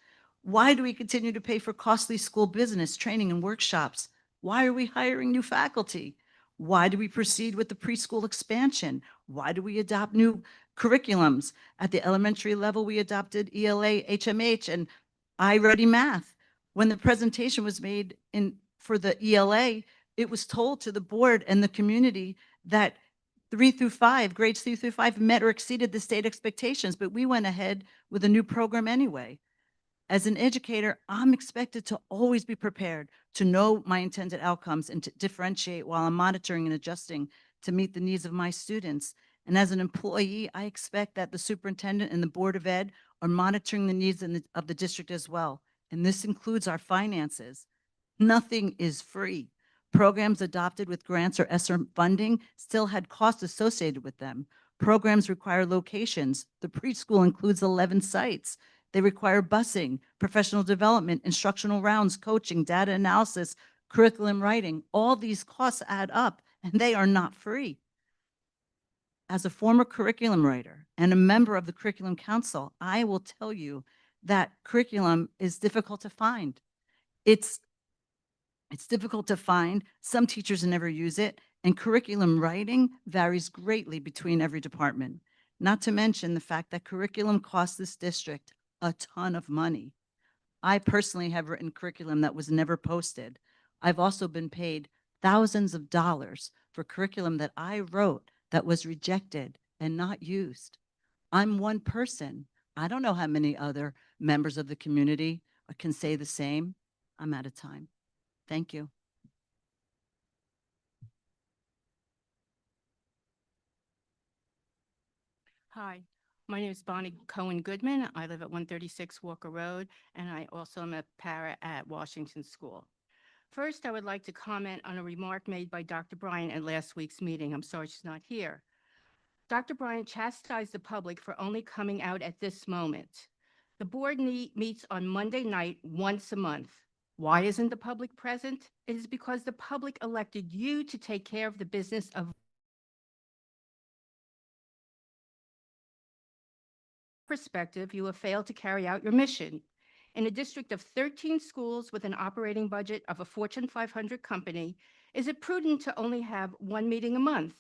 R: Why do we continue to pay for costly school business, training, and workshops? Why are we hiring new faculty? Why do we proceed with the preschool expansion? Why do we adopt new curriculums? At the elementary level, we adopted ELA, HMH, and iReady Math. When the presentation was made for the ELA, it was told to the board and the community that grades 3 through 5 met or exceeded the state expectations, but we went ahead with a new program anyway. As an educator, I'm expected to always be prepared to know my intended outcomes and to differentiate while I'm monitoring and adjusting to meet the needs of my students. And as an employee, I expect that the superintendent and the Board of Ed are monitoring the needs of the district as well. And this includes our finances. Nothing is free. Programs adopted with grants or ESSER funding still had costs associated with them. Programs require locations. The preschool includes 11 sites. They require busing, professional development, instructional rounds, coaching, data analysis, curriculum writing. All these costs add up, and they are not free. As a former curriculum writer and a member of the Curriculum Council, I will tell you that curriculum is difficult to find. It's difficult to find. Some teachers never use it, and curriculum writing varies greatly between every department. Not to mention the fact that curriculum costs this district a ton of money. I personally have written curriculum that was never posted. I've also been paid thousands of dollars for curriculum that I wrote that was rejected and not used. I'm one person. I don't know how many other members of the community can say the same. I'm out of time. Thank you.
S: Hi, my name is Bonnie Cohen Goodman. I live at 136 Walker Road, and I also am a para at Washington School. First, I would like to comment on a remark made by Dr. Bryant at last week's meeting. I'm sorry she's not here. Dr. Bryant chastised the public for only coming out at this moment. The board meets on Monday night once a month. Why isn't the public present? It is because the public elected you to take care of the business of perspective, you have failed to carry out your mission. In a district of 13 schools with an operating budget of a Fortune 500 company, is it prudent to only have one meeting a month?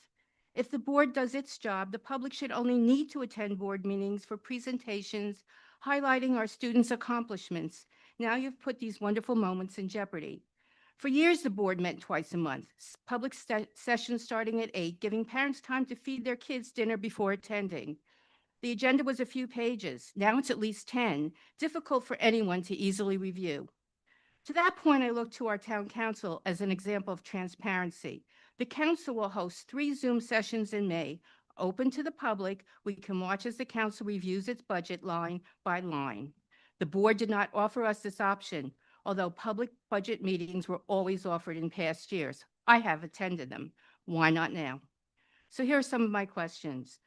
S: If the board does its job, the public should only need to attend board meetings for presentations highlighting our students' accomplishments. Now you've put these wonderful moments in jeopardy. For years, the board met twice a month, public sessions starting at 8, giving parents time to feed their kids dinner before attending. The agenda was a few pages. Now it's at least 10, difficult for anyone to easily review. To that point, I look to our town council as an example of transparency. The council will host 3 Zoom sessions in May, open to the public. We can watch as the council reviews its budget line by line. The board did not offer us this option, although public budget meetings were always offered in past years. I have attended them. Why not now? So here are some of my questions.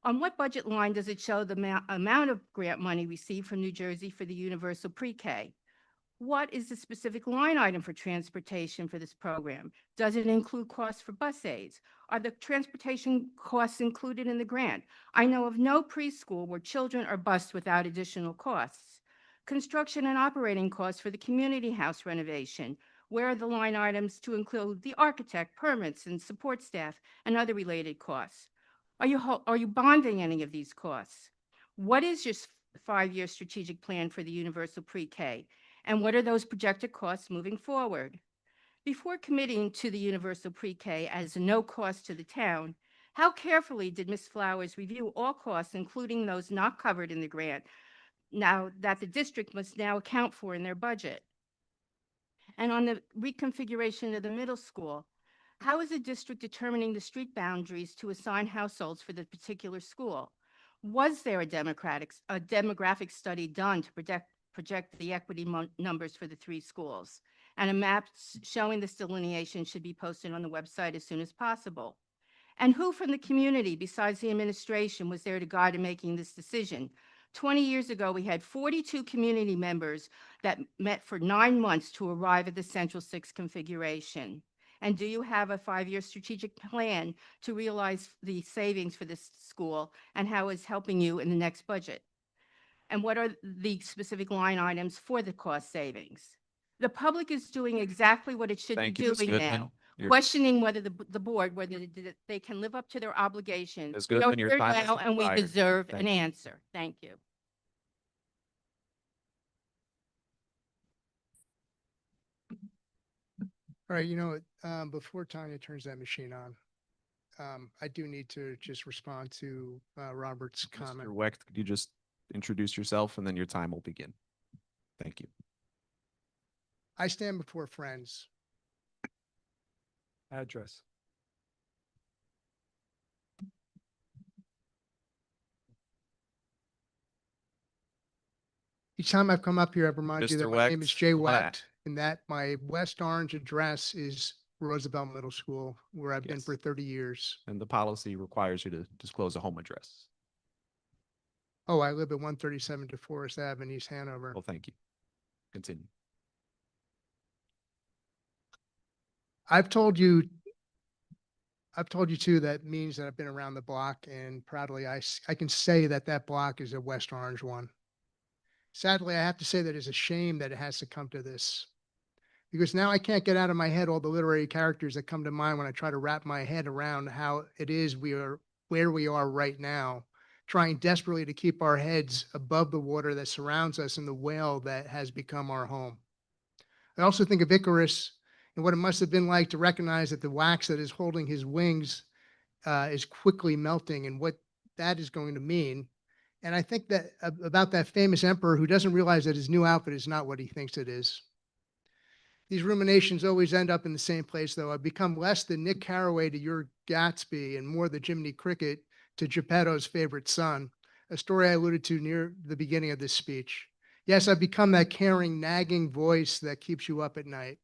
S: On what budget line does it show the amount of grant money received from New Jersey for the universal pre-K? What is the specific line item for transportation for this program? Does it include costs for bus aides? Are the transportation costs included in the grant? I know of no preschool where children are bused without additional costs. Construction and operating costs for the community house renovation. Where are the line items to include the architect, permits, and support staff, and other related costs? Are you bonding any of these costs? What is your 5-year strategic plan for the universal pre-K? And what are those projected costs moving forward? Before committing to the universal pre-K as a no cost to the town, how carefully did Ms. Flowers review all costs, including those not covered in the grant, now that the district must now account for in their budget? And on the reconfiguration of the middle school, how is the district determining the street boundaries to assign households for the particular school? Was there a demographic study done to project the equity numbers for the 3 schools? And a map showing this delineation should be posted on the website as soon as possible. And who from the community, besides the administration, was there to guide in making this decision? 20 years ago, we had 42 community members that met for 9 months to arrive at the Central 6 configuration. And do you have a 5-year strategic plan to realize the savings for this school and how it's helping you in the next budget? And what are the specific line items for the cost savings? The public is doing exactly what it should
A: Thank
S: be
A: you, Ms.
S: doing
A: Goodman.
S: now,
A: Your-
S: questioning whether the board, whether they can live up to their obligations.
A: Ms.
S: We are
A: Goodman, your
S: here
A: time has
S: now, and we
A: expired.
S: deserve
A: Thank
S: an
A: you.
S: answer. Thank you.
T: All right, before Tanya turns that machine on, I do need to just respond to Robert's comment.
A: Mr. Wecht, could you just introduce yourself and then your time will begin? Thank you.
T: I stand before friends.
C: Address.
T: Each time I've come up here, I've reminded you
A: Mr.
T: that my name
A: Wecht,
T: is Jay
A: hold on.
T: Wecht, and that my West Orange address is Roosevelt Middle School, where I've been
A: Yes.
T: for 30 years.
A: And the policy requires you to disclose a home address.
T: Oh, I live at 137 DeForest Ave in East Hanover.
A: Well, thank you. Continue.
T: I've told you too, that means that I've been around the block, and proudly I can say that that block is a West Orange one. Sadly, I have to say that it's a shame that it has to come to this, because now I can't get out of my head all the literary characters that come to mind when I try to wrap my head around how it is we are where we are right now, trying desperately to keep our heads above the water that surrounds us and the whale that has become our home. I also think of Icarus and what it must have been like to recognize that the wax that is holding his wings is quickly melting, and what that is going to mean. And I think that about that famous emperor who doesn't realize that his new outfit is not what he thinks it is. These ruminations always end up in the same place, though. I've become less the Nick Carraway to your Gatsby and more the Jiminy Cricket to Geppetto's favorite son, a story I alluded to near the beginning of this speech. Yes, I've become that caring, nagging voice that keeps you up at night.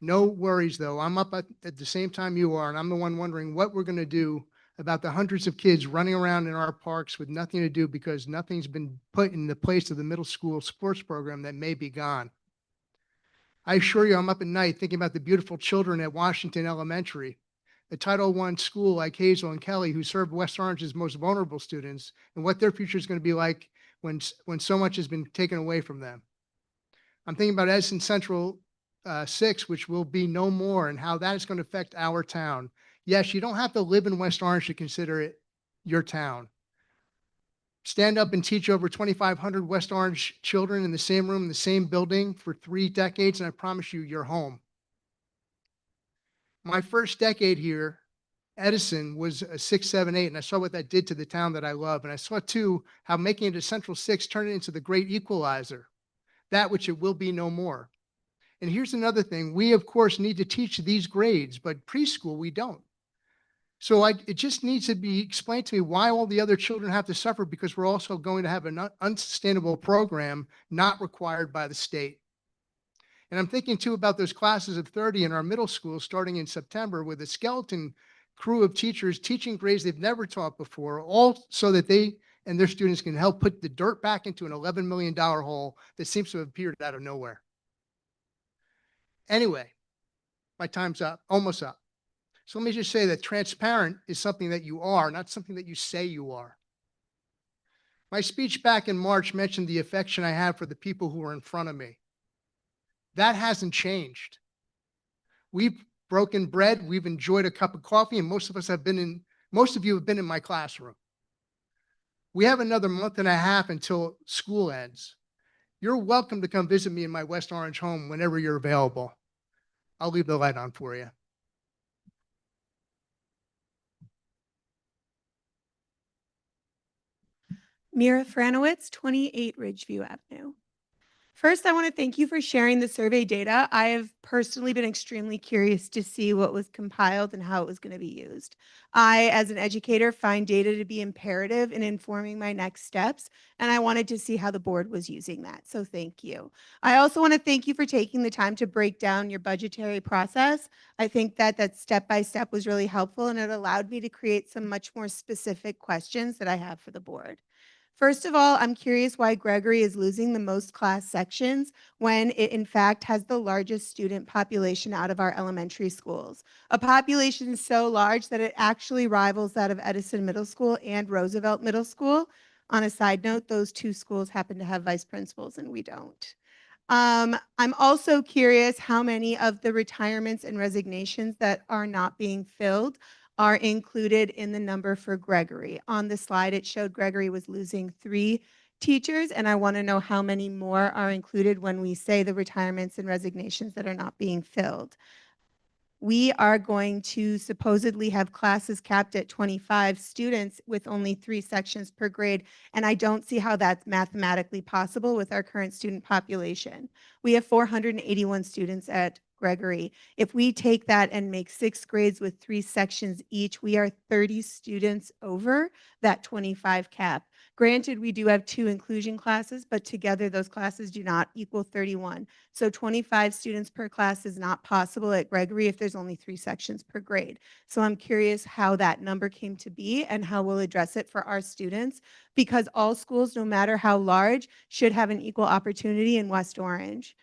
T: No worries, though. I'm up at the same time you are, and I'm the one wondering what we're going to do about the hundreds of kids running around in our parks with nothing to do because nothing's been put in the place of the middle school sports program that may be gone. I assure you, I'm up at night thinking about the beautiful children at Washington Elementary, a Title I school like Hazel and Kelly, who serve West Orange's most vulnerable students, and what their future is going to be like when so much has been taken away from them. I'm thinking about Edison Central 6, which will be no more, and how that is going to affect our town. Yes, you don't have to live in West Orange to consider it your town. Stand up and teach over 2,500 West Orange children in the same room, in the same building for 3 decades, and I promise you, you're home. My first decade here, Edison was a 6, 7, 8, and I saw what that did to the town that I love. And I saw too how making it a Central 6 turned it into the great equalizer, that which it will be no more. And here's another thing. We, of course, need to teach these grades, but preschool, we don't. So it just needs to be explained to me why all the other children have to suffer, because we're also going to have an unsustainable program not required by the state. And I'm thinking too about those classes of 30 in our middle school starting in September with a skeleton crew of teachers teaching grades they've never taught before, all so that they and their students can help put the dirt back into an $11 million hole that seems to have appeared out of nowhere. Anyway, my time's up, almost up. So let me just say that transparent is something that you are, not something that you say you are. My speech back in March mentioned the affection I have for the people who are in front of me. That hasn't changed. We've broken bread, we've enjoyed a cup of coffee, and most of you have been in my classroom. We have another month and a half until school ends. You're welcome to come visit me in my West Orange home whenever you're available. I'll leave the light on for you.
U: Mira Franowitz, 28 Ridgeview Avenue. First, I want to thank you for sharing the survey data. I have personally been extremely curious to see what was compiled and how it was going to be used. I, as an educator, find data to be imperative in informing my next steps, and I wanted to see how the board was using that, so thank you. I also want to thank you for taking the time to break down your budgetary process. I think that step-by-step was really helpful, and it allowed me to create some much more specific questions that I have for the board. First of all, I'm curious why Gregory is losing the most class sections when it in fact has the largest student population out of our elementary schools. A population so large that it actually rivals that of Edison Middle School and Roosevelt Middle School. On a side note, those two schools happen to have vice principals and we don't. I'm also curious how many of the retirements and resignations that are not being filled are included in the number for Gregory. On the slide, it showed Gregory was losing 3 teachers, and I want to know how many more are included when we say the retirements and resignations that are not being filled. We are going to supposedly have classes capped at 25 students with only 3 sections per grade, and I don't see how that's mathematically possible with our current student population. We have 481 students at Gregory. If we take that and make 6 grades with 3 sections each, we are 30 students over that 25 cap. Granted, we do have 2 inclusion classes, but together those classes do not equal 31. So 25 students per class is not possible at Gregory if there's only 3 sections per grade. So I'm curious how that number came to be and how we'll address it for our students, because all schools, no matter how large, should have an equal opportunity in West Orange.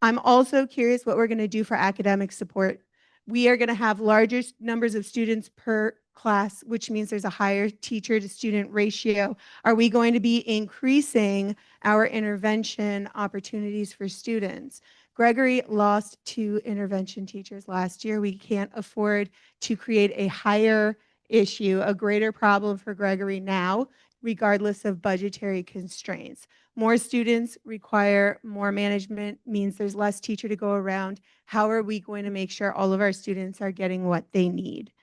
U: I'm also curious what we're going to do for academic support. We are going to have larger numbers of students per class, which means there's a higher teacher to student ratio. Are we going to be increasing our intervention opportunities for students? Gregory lost 2 intervention teachers last year. We can't afford to create a higher issue, a greater problem for Gregory now, regardless of budgetary constraints. More students require more management, means there's less teacher to go around. How are we going to make sure all of our students are getting what they need?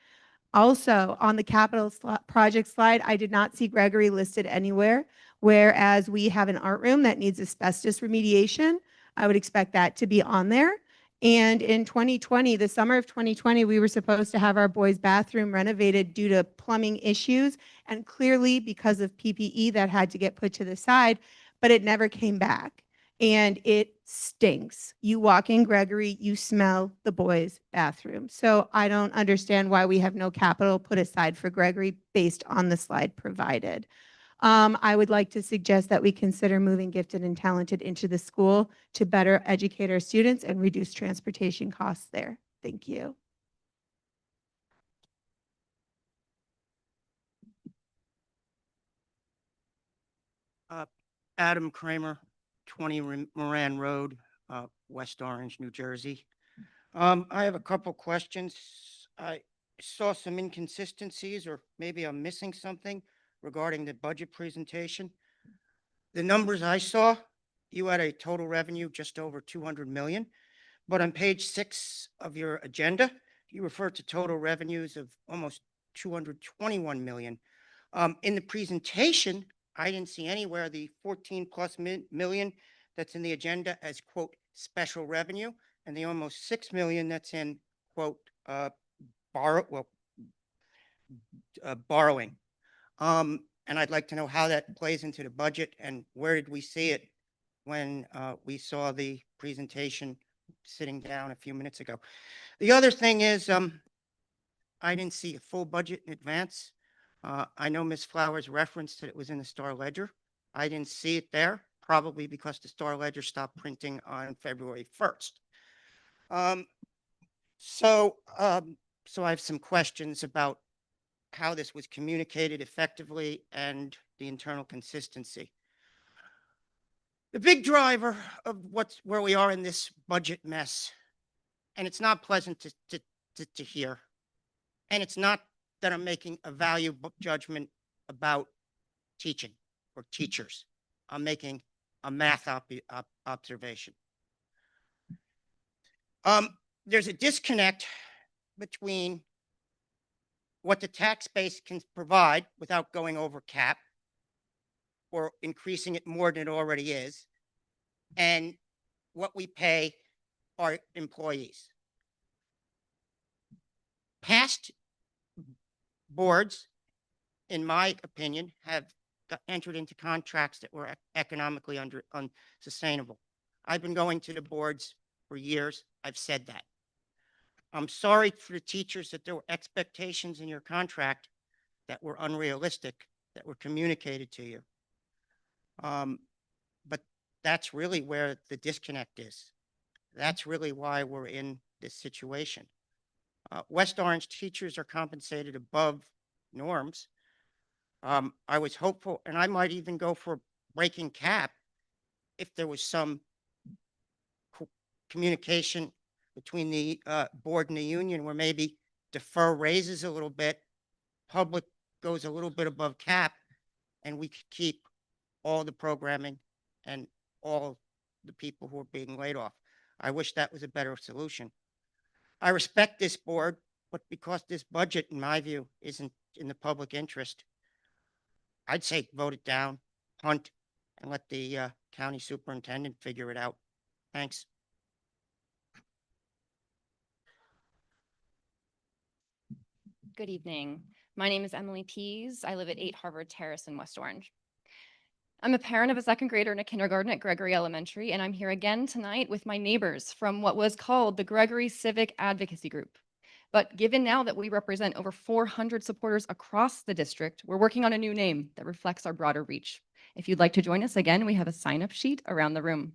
U: Also, on the capital project slide, I did not see Gregory listed anywhere, whereas we have an art room that needs asbestos remediation. I would expect that to be on there. And in 2020, the summer of 2020, we were supposed to have our boys' bathroom renovated due to plumbing issues. And clearly, because of PPE, that had to get put to the side, but it never came back. And it stinks. You walk in Gregory, you smell the boys' bathroom. So I don't understand why we have no capital put aside for Gregory based on the slide provided. I would like to suggest that we consider moving gifted and talented into the school to better educate our students and reduce transportation costs there. Thank you.
V: Adam Kramer, 20 Moran Road, West Orange, New Jersey. I have a couple questions. I saw some inconsistencies, or maybe I'm missing something regarding the budget presentation. The numbers I saw, you had a total revenue just over 200 million, but on page 6 of your agenda, you refer to total revenues of almost 221 million. In the presentation, I didn't see anywhere the 14 plus million that's in the agenda as, quote, special revenue, and the almost 6 million that's in, quote, borrowing. And I'd like to know how that plays into the budget, and where did we see it when we saw the presentation sitting down a few minutes ago. The other thing is, I didn't see a full budget in advance. I know Ms. Flowers referenced that it was in the Star Ledger. I didn't see it there, probably because the Star Ledger stopped printing on February 1st. So I have some questions about how this was communicated effectively and the internal consistency. The big driver of where we are in this budget mess, and it's not pleasant to hear, and it's not that I'm making a value judgment about teaching or teachers. I'm making a math observation. There's a disconnect between what the tax base can provide without going over cap or increasing it more than it already is, and what we pay our employees. Past boards, in my opinion, have entered into contracts that were economically unsustainable. I've been going to the boards for years. I've said that. I'm sorry for the teachers that there were expectations in your contract that were unrealistic, that were communicated to you. But that's really where the disconnect is. That's really why we're in this situation. West Orange teachers are compensated above norms. I was hopeful, and I might even go for breaking cap if there was some communication between the board and the union where maybe defer raises a little bit, public goes a little bit above cap, and we could keep all the programming and all the people who are being laid off. I wish that was a better solution. I respect this board, but because this budget, in my view, isn't in the public interest, I'd say vote it down, punt, and let the county superintendent figure it out. Thanks.
D: Good evening. My name is Emily Pease. I live at 8 Harvard Terrace in West Orange. I'm a parent of a second grader and a kindergarten at Gregory Elementary, and I'm here again tonight with my neighbors from what was called the Gregory Civic Advocacy Group. But given now that we represent over 400 supporters across the district, we're working on a new name that reflects our broader reach. If you'd like to join us again, we have a sign-up sheet around the room.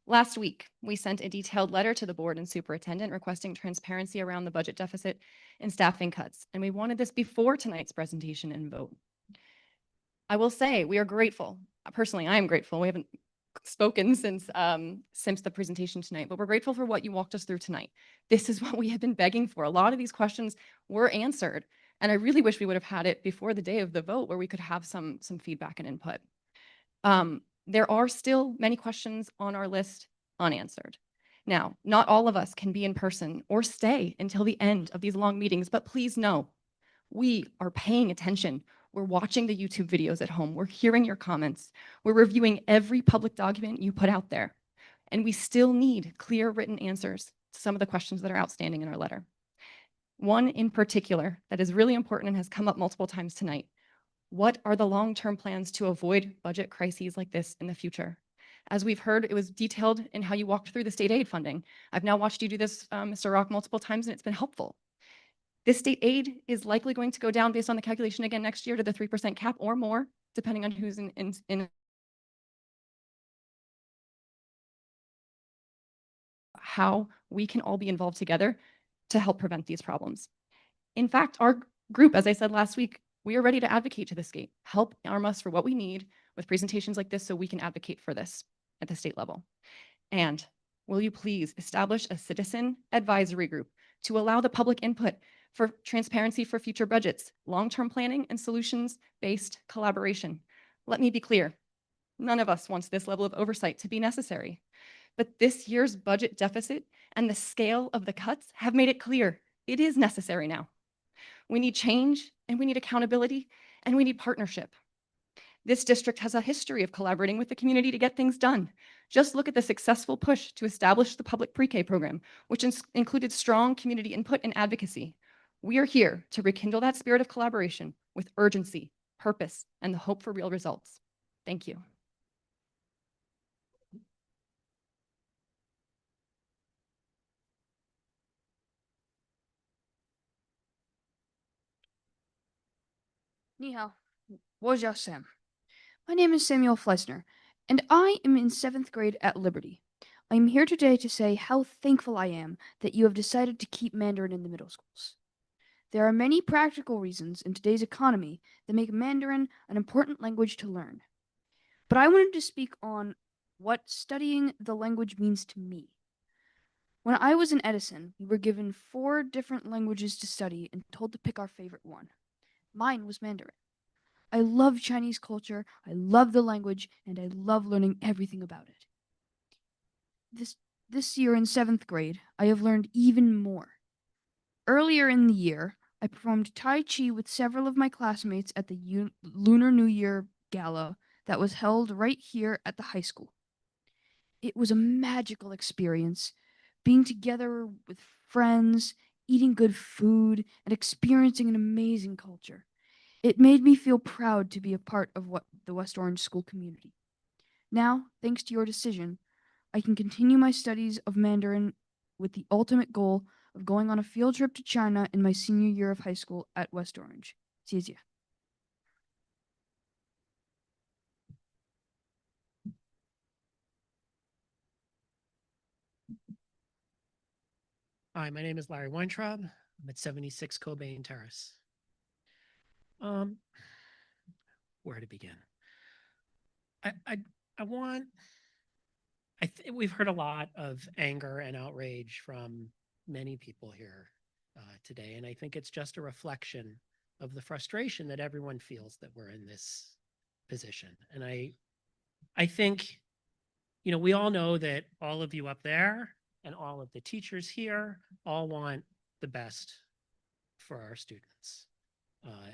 D: Last week, we sent a detailed letter to the board and superintendent requesting transparency around the budget deficit and staffing cuts, and we wanted this before tonight's presentation and vote. I will say we are grateful. Personally, I am grateful. We haven't spoken since the presentation tonight, but we're grateful for what you walked us through tonight. This is what we have been begging for. A lot of these questions were answered, and I really wish we would have had it before the day of the vote where we could have some feedback and input. There are still many questions on our list unanswered. Now, not all of us can be in person or stay until the end of these long meetings, but please know, we are paying attention. We're watching the YouTube videos at home. We're hearing your comments. We're reviewing every public document you put out there. And we still need clear written answers to some of the questions that are outstanding in our letter. One in particular that is really important and has come up multiple times tonight. What are the long-term plans to avoid budget crises like this in the future? As we've heard, it was detailed in how you walked through the state aid funding. I've now watched you do this, Mr. Rock, multiple times, and it's been helpful. This state aid is likely going to go down based on the calculation again next year to the 3% cap or more, depending on who's in how we can all be involved together to help prevent these problems. In fact, our group, as I said last week, we are ready to advocate to the state, help arm us for what we need with presentations like this so we can advocate for this at the state level. And will you please establish a citizen advisory group to allow the public input for transparency for future budgets, long-term planning, and solutions-based collaboration. Let me be clear, none of us wants this level of oversight to be necessary. But this year's budget deficit and the scale of the cuts have made it clear it is necessary now. We need change, and we need accountability, and we need partnership. This district has a history of collaborating with the community to get things done. Just look at the successful push to establish the public pre-K program, which included strong community input and advocacy. We are here to rekindle that spirit of collaboration with urgency, purpose, and the hope for real results. Thank you.
E: Ni hao, 我叫 Sam. My name is Samuel Fleisner, and I am in 7th grade at Liberty. I am here today to say how thankful I am that you have decided to keep Mandarin in the middle schools. There are many practical reasons in today's economy that make Mandarin an important language to learn. But I wanted to speak on what studying the language means to me. When I was in Edison, we were given 4 different languages to study and told to pick our favorite one. Mine was Mandarin. I love Chinese culture, I love the language, and I love learning everything about it. This year in 7th grade, I have learned even more. Earlier in the year, I performed Tai Chi with several of my classmates at the Lunar New Year Gala that was held right here at the high school. It was a magical experience, being together with friends, eating good food, and experiencing an amazing culture. It made me feel proud to be a part of the West Orange school community. Now, thanks to your decision, I can continue my studies of Mandarin with the ultimate goal of going on a field trip to China in my senior year of high school at West Orange. 谢谢.
I: Hi, my name is Larry Weintraub. I'm at 76 Cobain Terrace. Where to begin? We've heard a lot of anger and outrage from many people here today, and I think it's just a reflection of the frustration that everyone feels that we're in this position. And I think, you know, we all know that all of you up there and all of the teachers here all want the best for our students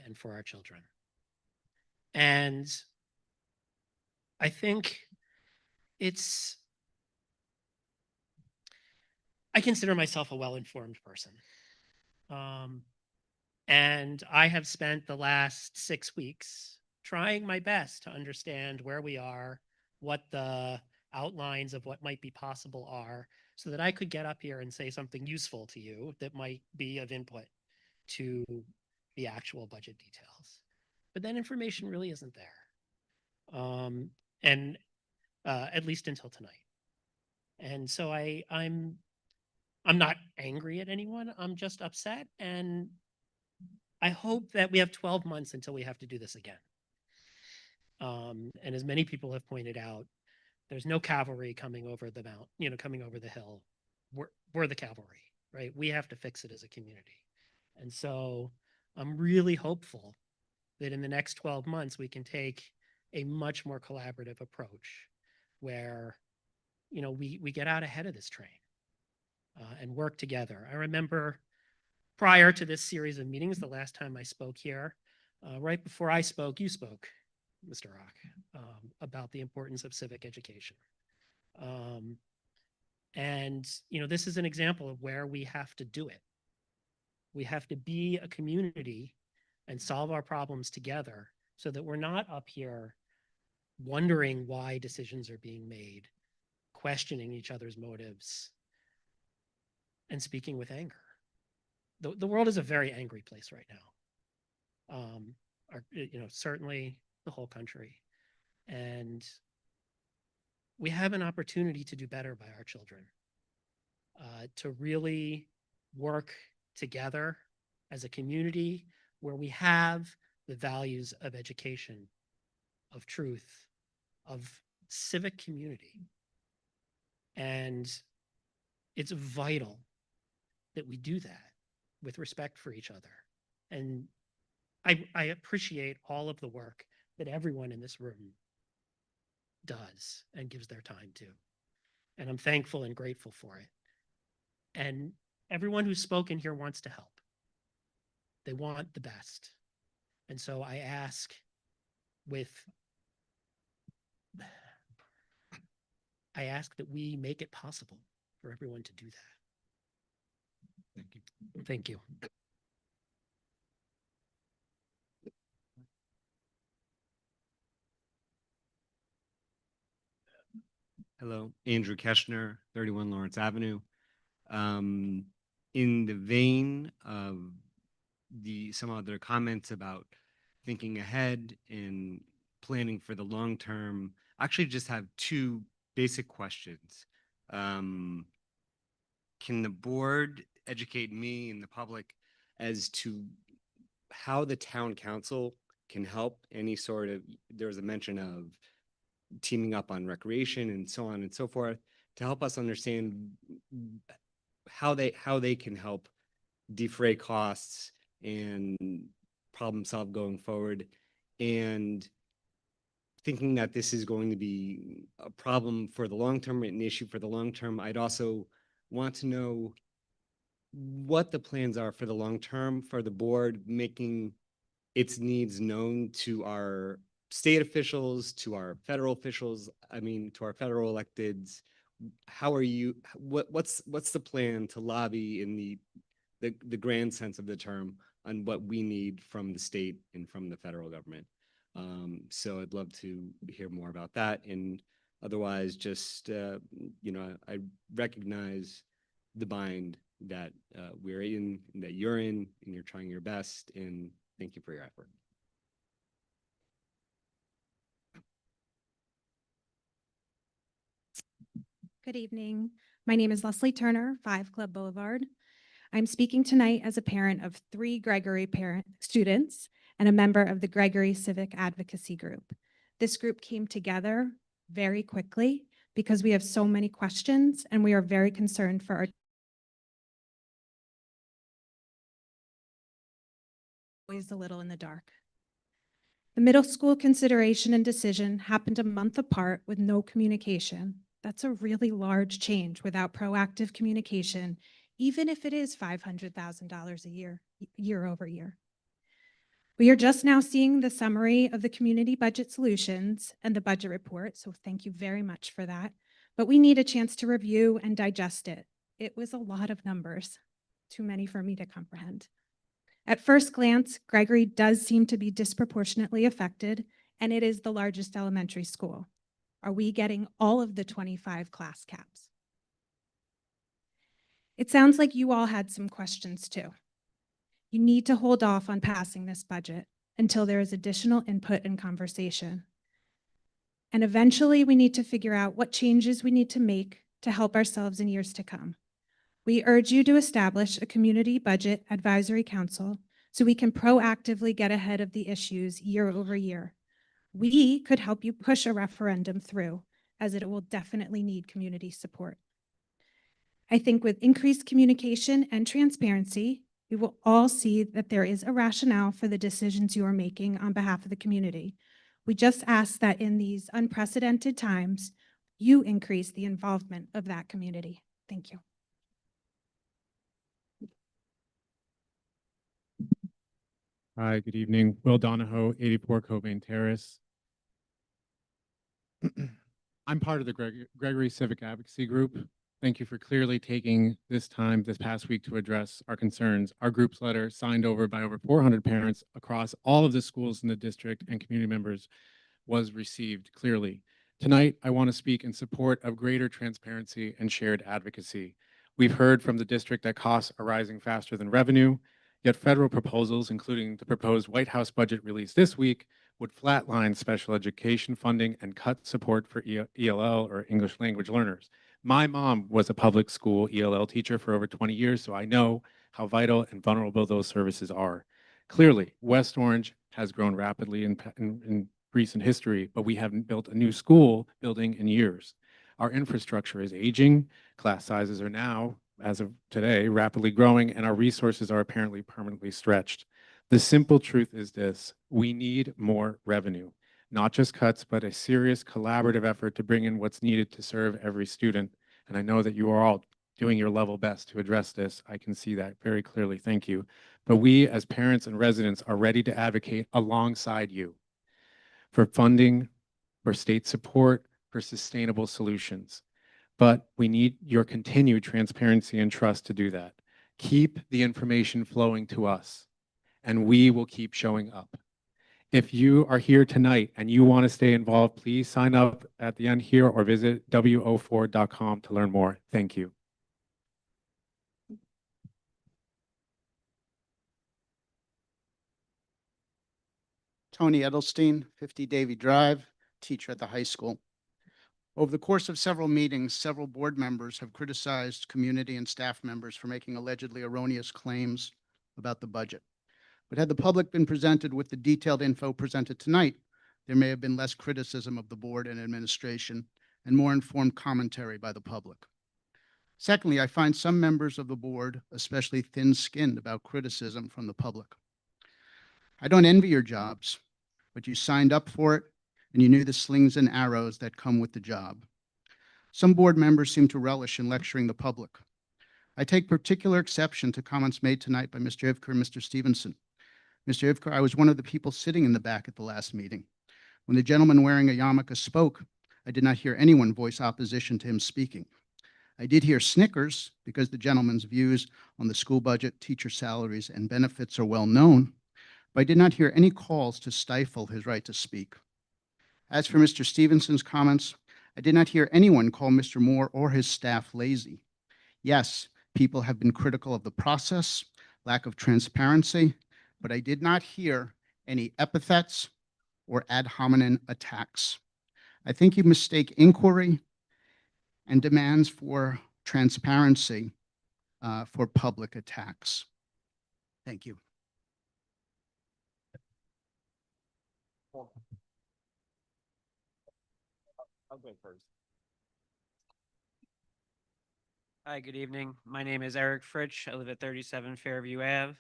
I: and for our children. And I think I consider myself a well-informed person. And I have spent the last 6 weeks trying my best to understand where we are, what the outlines of what might be possible are, so that I could get up here and say something useful to you that might be of input to the actual budget details. But that information really isn't there. At least until tonight. And so I'm not angry at anyone. I'm just upset. And I hope that we have 12 months until we have to do this again. And as many people have pointed out, there's no cavalry coming over the coming over the hill. We're the cavalry, right? We have to fix it as a community. And so I'm really hopeful that in the next 12 months, we can take a much more collaborative approach where, you know, we get out ahead of this train and work together. I remember prior to this series of meetings, the last time I spoke here, right before I spoke, you spoke, Mr. Rock, about the importance of civic education. And, you know, this is an example of where we have to do it. We have to be a community and solve our problems together so that we're not up here wondering why decisions are being made, questioning each other's motives, and speaking with anger. The world is a very angry place right now. You know, certainly the whole country. And we have an opportunity to do better by our children, to really work together as a community where we have the values of education, of truth, of civic community. And it's vital that we do that with respect for each other. And I appreciate all of the work that everyone in this room does and gives their time to. And I'm thankful and grateful for it. And everyone who's spoken here wants to help. They want the best. And so I ask that we make it possible for everyone to do that. Thank you. Thank you.
J: Hello, Andrew Keschner, 31 Lawrence Avenue. In the vein of some other comments about thinking ahead and planning for the long term, I actually just have 2 basic questions. Can the board educate me and the public as to how the town council can help any sort of, there was a mention of teaming up on recreation and so on and so forth, to help us understand how they can help defray costs and problem solve going forward, and thinking that this is going to be a problem for the long term, an issue for the long term. I'd also want to know what the plans are for the long term for the board, making its needs known to our state officials, to our federal officials, to our federal electeds. How are you, what's the plan to lobby in the grand sense of the term on what we need from the state and from the federal government? So I'd love to hear more about that. And otherwise, just, I recognize the bind that we're in, that you're in, and you're trying your best. And thank you for your effort.
K: Good evening. My name is Leslie Turner, 5 Club Boulevard. I'm speaking tonight as a parent of 3 Gregory students and a member of the Gregory Civic Advocacy Group. This group came together very quickly because we have so many questions and we are very concerned for our always a little in the dark. The middle school consideration and decision happened a month apart with no communication. That's a really large change without proactive communication, even if it is $500,000 a year over year. We are just now seeing the summary of the community budget solutions and the budget report, so thank you very much for that. But we need a chance to review and digest it. It was a lot of numbers, too many for me to comprehend. At first glance, Gregory does seem to be disproportionately affected, and it is the largest elementary school. Are we getting all of the 25 class caps? It sounds like you all had some questions too. You need to hold off on passing this budget until there is additional input and conversation. And eventually we need to figure out what changes we need to make to help ourselves in years to come. We urge you to establish a community budget advisory council so we can proactively get ahead of the issues year over year. We could help you push a referendum through, as it will definitely need community support. I think with increased communication and transparency, we will all see that there is a rationale for the decisions you are making on behalf of the community. We just ask that in these unprecedented times, you increase the involvement of that community. Thank you.
L: Hi, good evening. Will Donahoe, 84 Cobain Terrace. I'm part of the Gregory Civic Advocacy Group. Thank you for clearly taking this time this past week to address our concerns. Our group's letter, signed over by over 400 parents across all of the schools in the district and community members, was received clearly. Tonight, I want to speak in support of greater transparency and shared advocacy. We've heard from the district that costs are rising faster than revenue, yet federal proposals, including the proposed White House budget released this week, would flatline special education funding and cut support for ELL or English language learners. My mom was a public school ELL teacher for over 20 years, so I know how vital and vulnerable those services are. Clearly, West Orange has grown rapidly in recent history, but we haven't built a new school building in years. Our infrastructure is aging, class sizes are now, as of today, rapidly growing, and our resources are apparently permanently stretched. The simple truth is this: we need more revenue, not just cuts, but a serious collaborative effort to bring in what's needed to serve every student. And I know that you are all doing your level best to address this. I can see that very clearly. Thank you. But we as parents and residents are ready to advocate alongside you for funding, for state support, for sustainable solutions. But we need your continued transparency and trust to do that. Keep the information flowing to us, and we will keep showing up. If you are here tonight and you want to stay involved, please sign up at the end here or visit wo4.com to learn more. Thank you.
W: Tony Edelstein, 50 Davy Drive, teacher at the high school.
H: Over the course of several meetings, several board members have criticized community and staff members for making allegedly erroneous claims about the budget. But had the public been presented with the detailed info presented tonight, there may have been less criticism of the board and administration and more informed commentary by the public. Secondly, I find some members of the board especially thin-skinned about criticism from the public. I don't envy your jobs, but you signed up for it and you knew the slings and arrows that come with the job. Some board members seem to relish in lecturing the public. I take particular exception to comments made tonight by Mr. Ivker and Mr. Stevenson. Mr. Ivker, I was one of the people sitting in the back at the last meeting. When the gentleman wearing a yarmulke spoke, I did not hear anyone voice opposition to him speaking. I did hear snickers because the gentleman's views on the school budget, teacher salaries, and benefits are well known, but I did not hear any calls to stifle his right to speak. As for Mr. Stevenson's comments, I did not hear anyone call Mr. Moore or his staff lazy. Yes, people have been critical of the process, lack of transparency, but I did not hear any epithets or ad hominem attacks. I think you mistake inquiry and demands for transparency for public attacks. Thank you.
M: I'll go first. Hi, good evening. My name is Eric Fritsch. I live at 37 Fairview Ave.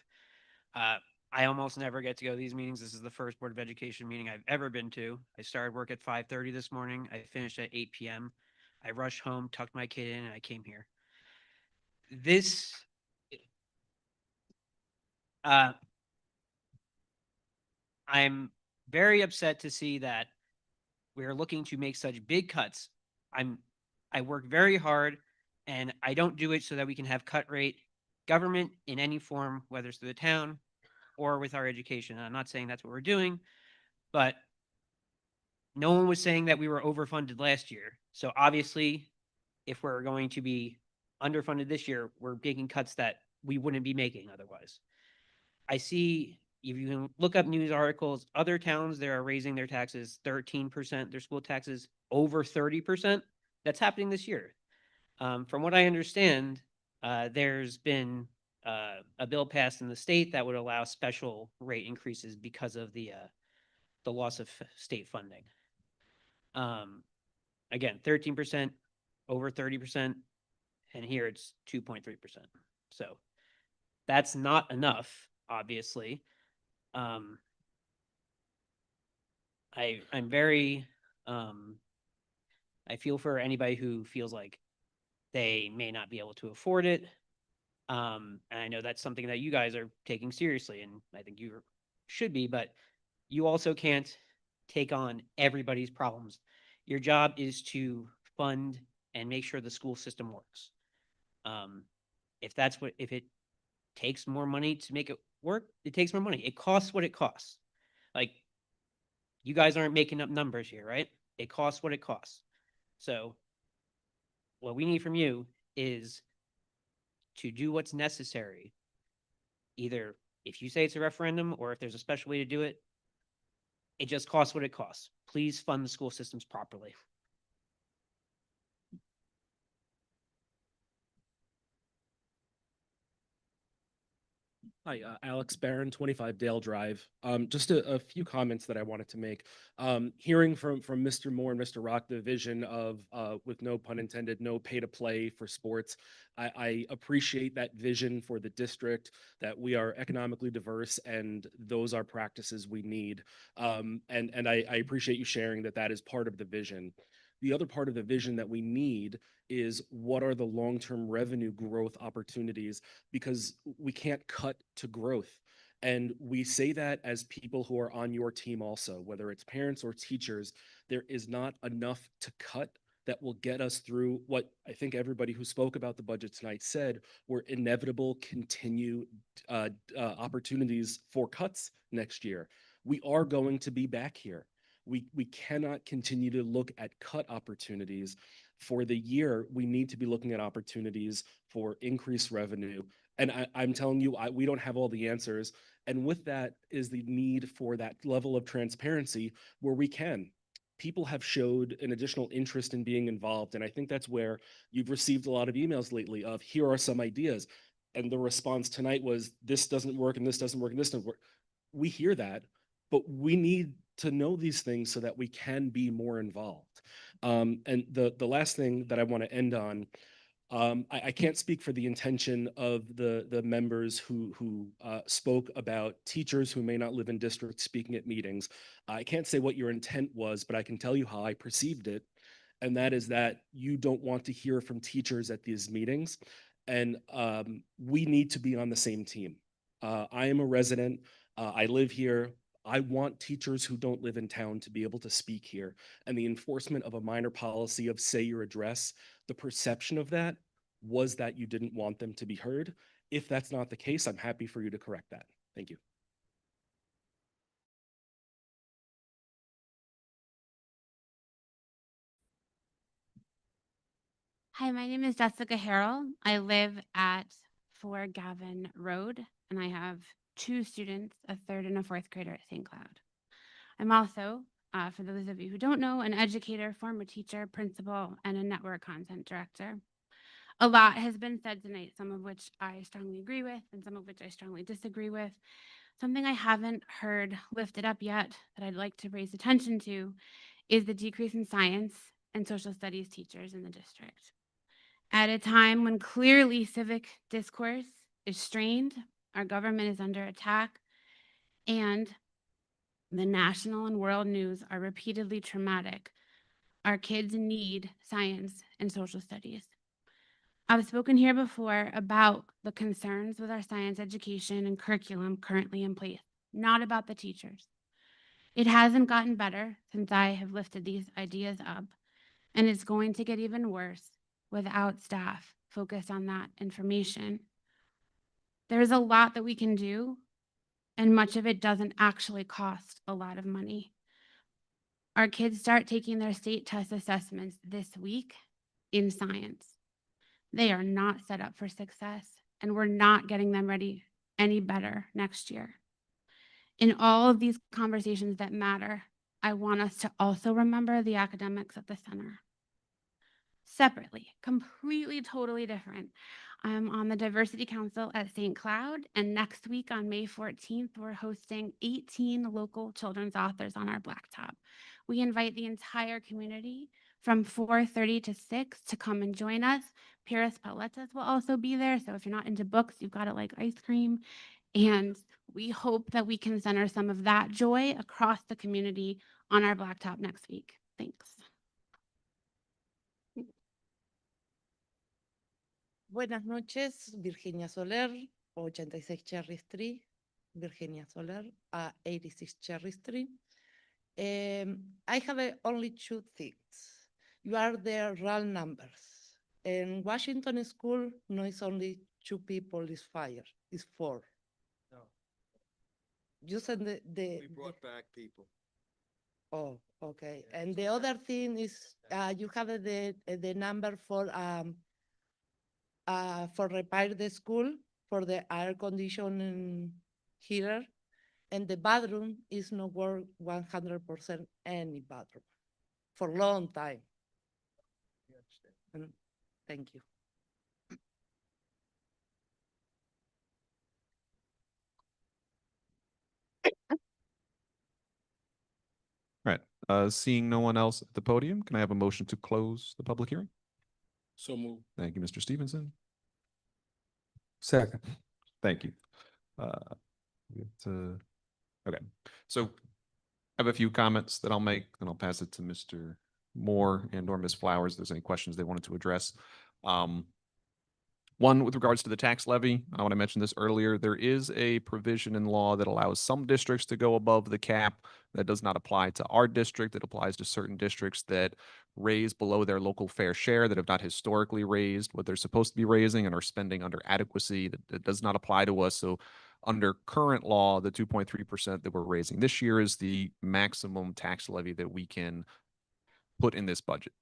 M: I almost never get to go to these meetings. This is the first Board of Education meeting I've ever been to. I started work at 5:30 this morning. I finished at 8 p.m. I rushed home, tucked my kid in, and I came here. I'm very upset to see that we are looking to make such big cuts. I work very hard, and I don't do it so that we can have cut rate government in any form, whether it's through the town or with our education. And I'm not saying that's what we're doing, but no one was saying that we were overfunded last year. So obviously, if we're going to be underfunded this year, we're making cuts that we wouldn't be making otherwise. I see, if you can look up news articles, other towns, they are raising their taxes 13%, their school taxes over 30%. That's happening this year. From what I understand, there's been a bill passed in the state that would allow special rate increases because of the loss of state funding. Again, 13%, over 30%, and here it's 2.3%. So that's not enough, obviously. I'm very, I feel for anybody who feels like they may not be able to afford it. And I know that's something that you guys are taking seriously, and I think you should be, but you also can't take on everybody's problems. Your job is to fund and make sure the school system works. If it takes more money to make it work, it takes more money. It costs what it costs. Like, you guys aren't making up numbers here, right? It costs what it costs. So what we need from you is to do what's necessary. Either if you say it's a referendum or if there's a special way to do it, it just costs what it costs. Please fund the school systems properly.
W: Hi, Alex Barron, 25 Dale Drive. Just a few comments that I wanted to make. Hearing from Mr. Moore and Mr. Rock, the vision of, with no pun intended, no pay to play for sports. I appreciate that vision for the district, that we are economically diverse and those are practices we need. And I appreciate you sharing that that is part of the vision. The other part of the vision that we need is what are the long-term revenue growth opportunities, because we can't cut to growth. And we say that as people who are on your team also, whether it's parents or teachers, there is not enough to cut that will get us through what I think everybody who spoke about the budget tonight said were inevitable continued opportunities for cuts next year. We are going to be back here. We cannot continue to look at cut opportunities. For the year, we need to be looking at opportunities for increased revenue. And I'm telling you, we don't have all the answers. And with that is the need for that level of transparency where we can. people have showed an additional interest in being involved. And I think that's where you've received a lot of emails lately of, here are some ideas. And the response tonight was, this doesn't work and this doesn't work and this doesn't work. We hear that, but we need to know these things so that we can be more involved. And the last thing that I want to end on, I can't speak for the intention of the members who spoke about teachers who may not live in districts speaking at meetings. I can't say what your intent was, but I can tell you how I perceived it. And that is that you don't want to hear from teachers at these meetings. And we need to be on the same team. I am a resident. I live here. I want teachers who don't live in town to be able to speak here. And the enforcement of a minor policy of say your address, the perception of that was that you didn't want them to be heard. If that's not the case, I'm happy for you to correct that. Thank you.
F: Hi, my name is Jessica Harrell. I live at 4 Gavin Road, and I have 2 students, a 3rd and a 4th grader at St. Cloud. I'm also, for those of you who don't know, an educator, former teacher, principal, and a network content director. A lot has been said tonight, some of which I strongly agree with and some of which I strongly disagree with. Something I haven't heard lifted up yet that I'd like to raise attention to is the decrease in science and social studies teachers in the district. At a time when clearly civic discourse is strained, our government is under attack, and the national and world news are repeatedly traumatic, our kids need science and social studies. I've spoken here before about the concerns with our science education and curriculum currently in place, not about the teachers. It hasn't gotten better since I have lifted these ideas up, and it's going to get even worse without staff focused on that information. There's a lot that we can do, and much of it doesn't actually cost a lot of money. Our kids start taking their state test assessments this week in science. They are not set up for success, and we're not getting them ready any better next year. In all of these conversations that matter, I want us to also remember the academics at the center. Separately, completely, totally different. I'm on the Diversity Council at St. Cloud, and next week on May 14th, we're hosting 18 local children's authors on our blacktop. We invite the entire community from 4:30 to 6 to come and join us. Pyrrhus Paletas will also be there, so if you're not into books, you've got to like ice cream. And we hope that we can center some of that joy across the community on our blacktop next week. Thanks.
G: Buenas noches, Virginia Soler, 86 Cherry Street, Virginia Soler, 86 Cherry Street. I have only 2 things. You are the real numbers. In Washington school, no, it's only 2 people is fired, it's 4.
O: No.
G: You said
O: We brought back people.
G: Oh, okay. And the other thing is, you have the number for repair the school for the air conditioning heater, and the bathroom is not work 100% any bathroom for a long time. And thank you.
A: All right. Seeing no one else at the podium, can I have a motion to close the public hearing?
N: So move.
A: Thank you, Mr. Stevenson.
O: Second.
A: Thank you. Okay, so I have a few comments that I'll make, and I'll pass it to Mr. Moore and or Ms. Flowers if there's any questions they wanted to address. One, with regards to the tax levy, I want to mention this earlier. There is a provision in law that allows some districts to go above the cap. That does not apply to our district. It applies to certain districts that raise below their local fair share, that have not historically raised what they're supposed to be raising and are spending under adequacy. That does not apply to us. So under current law, the 2.3% that we're raising this year is the maximum tax levy that we can put in this budget.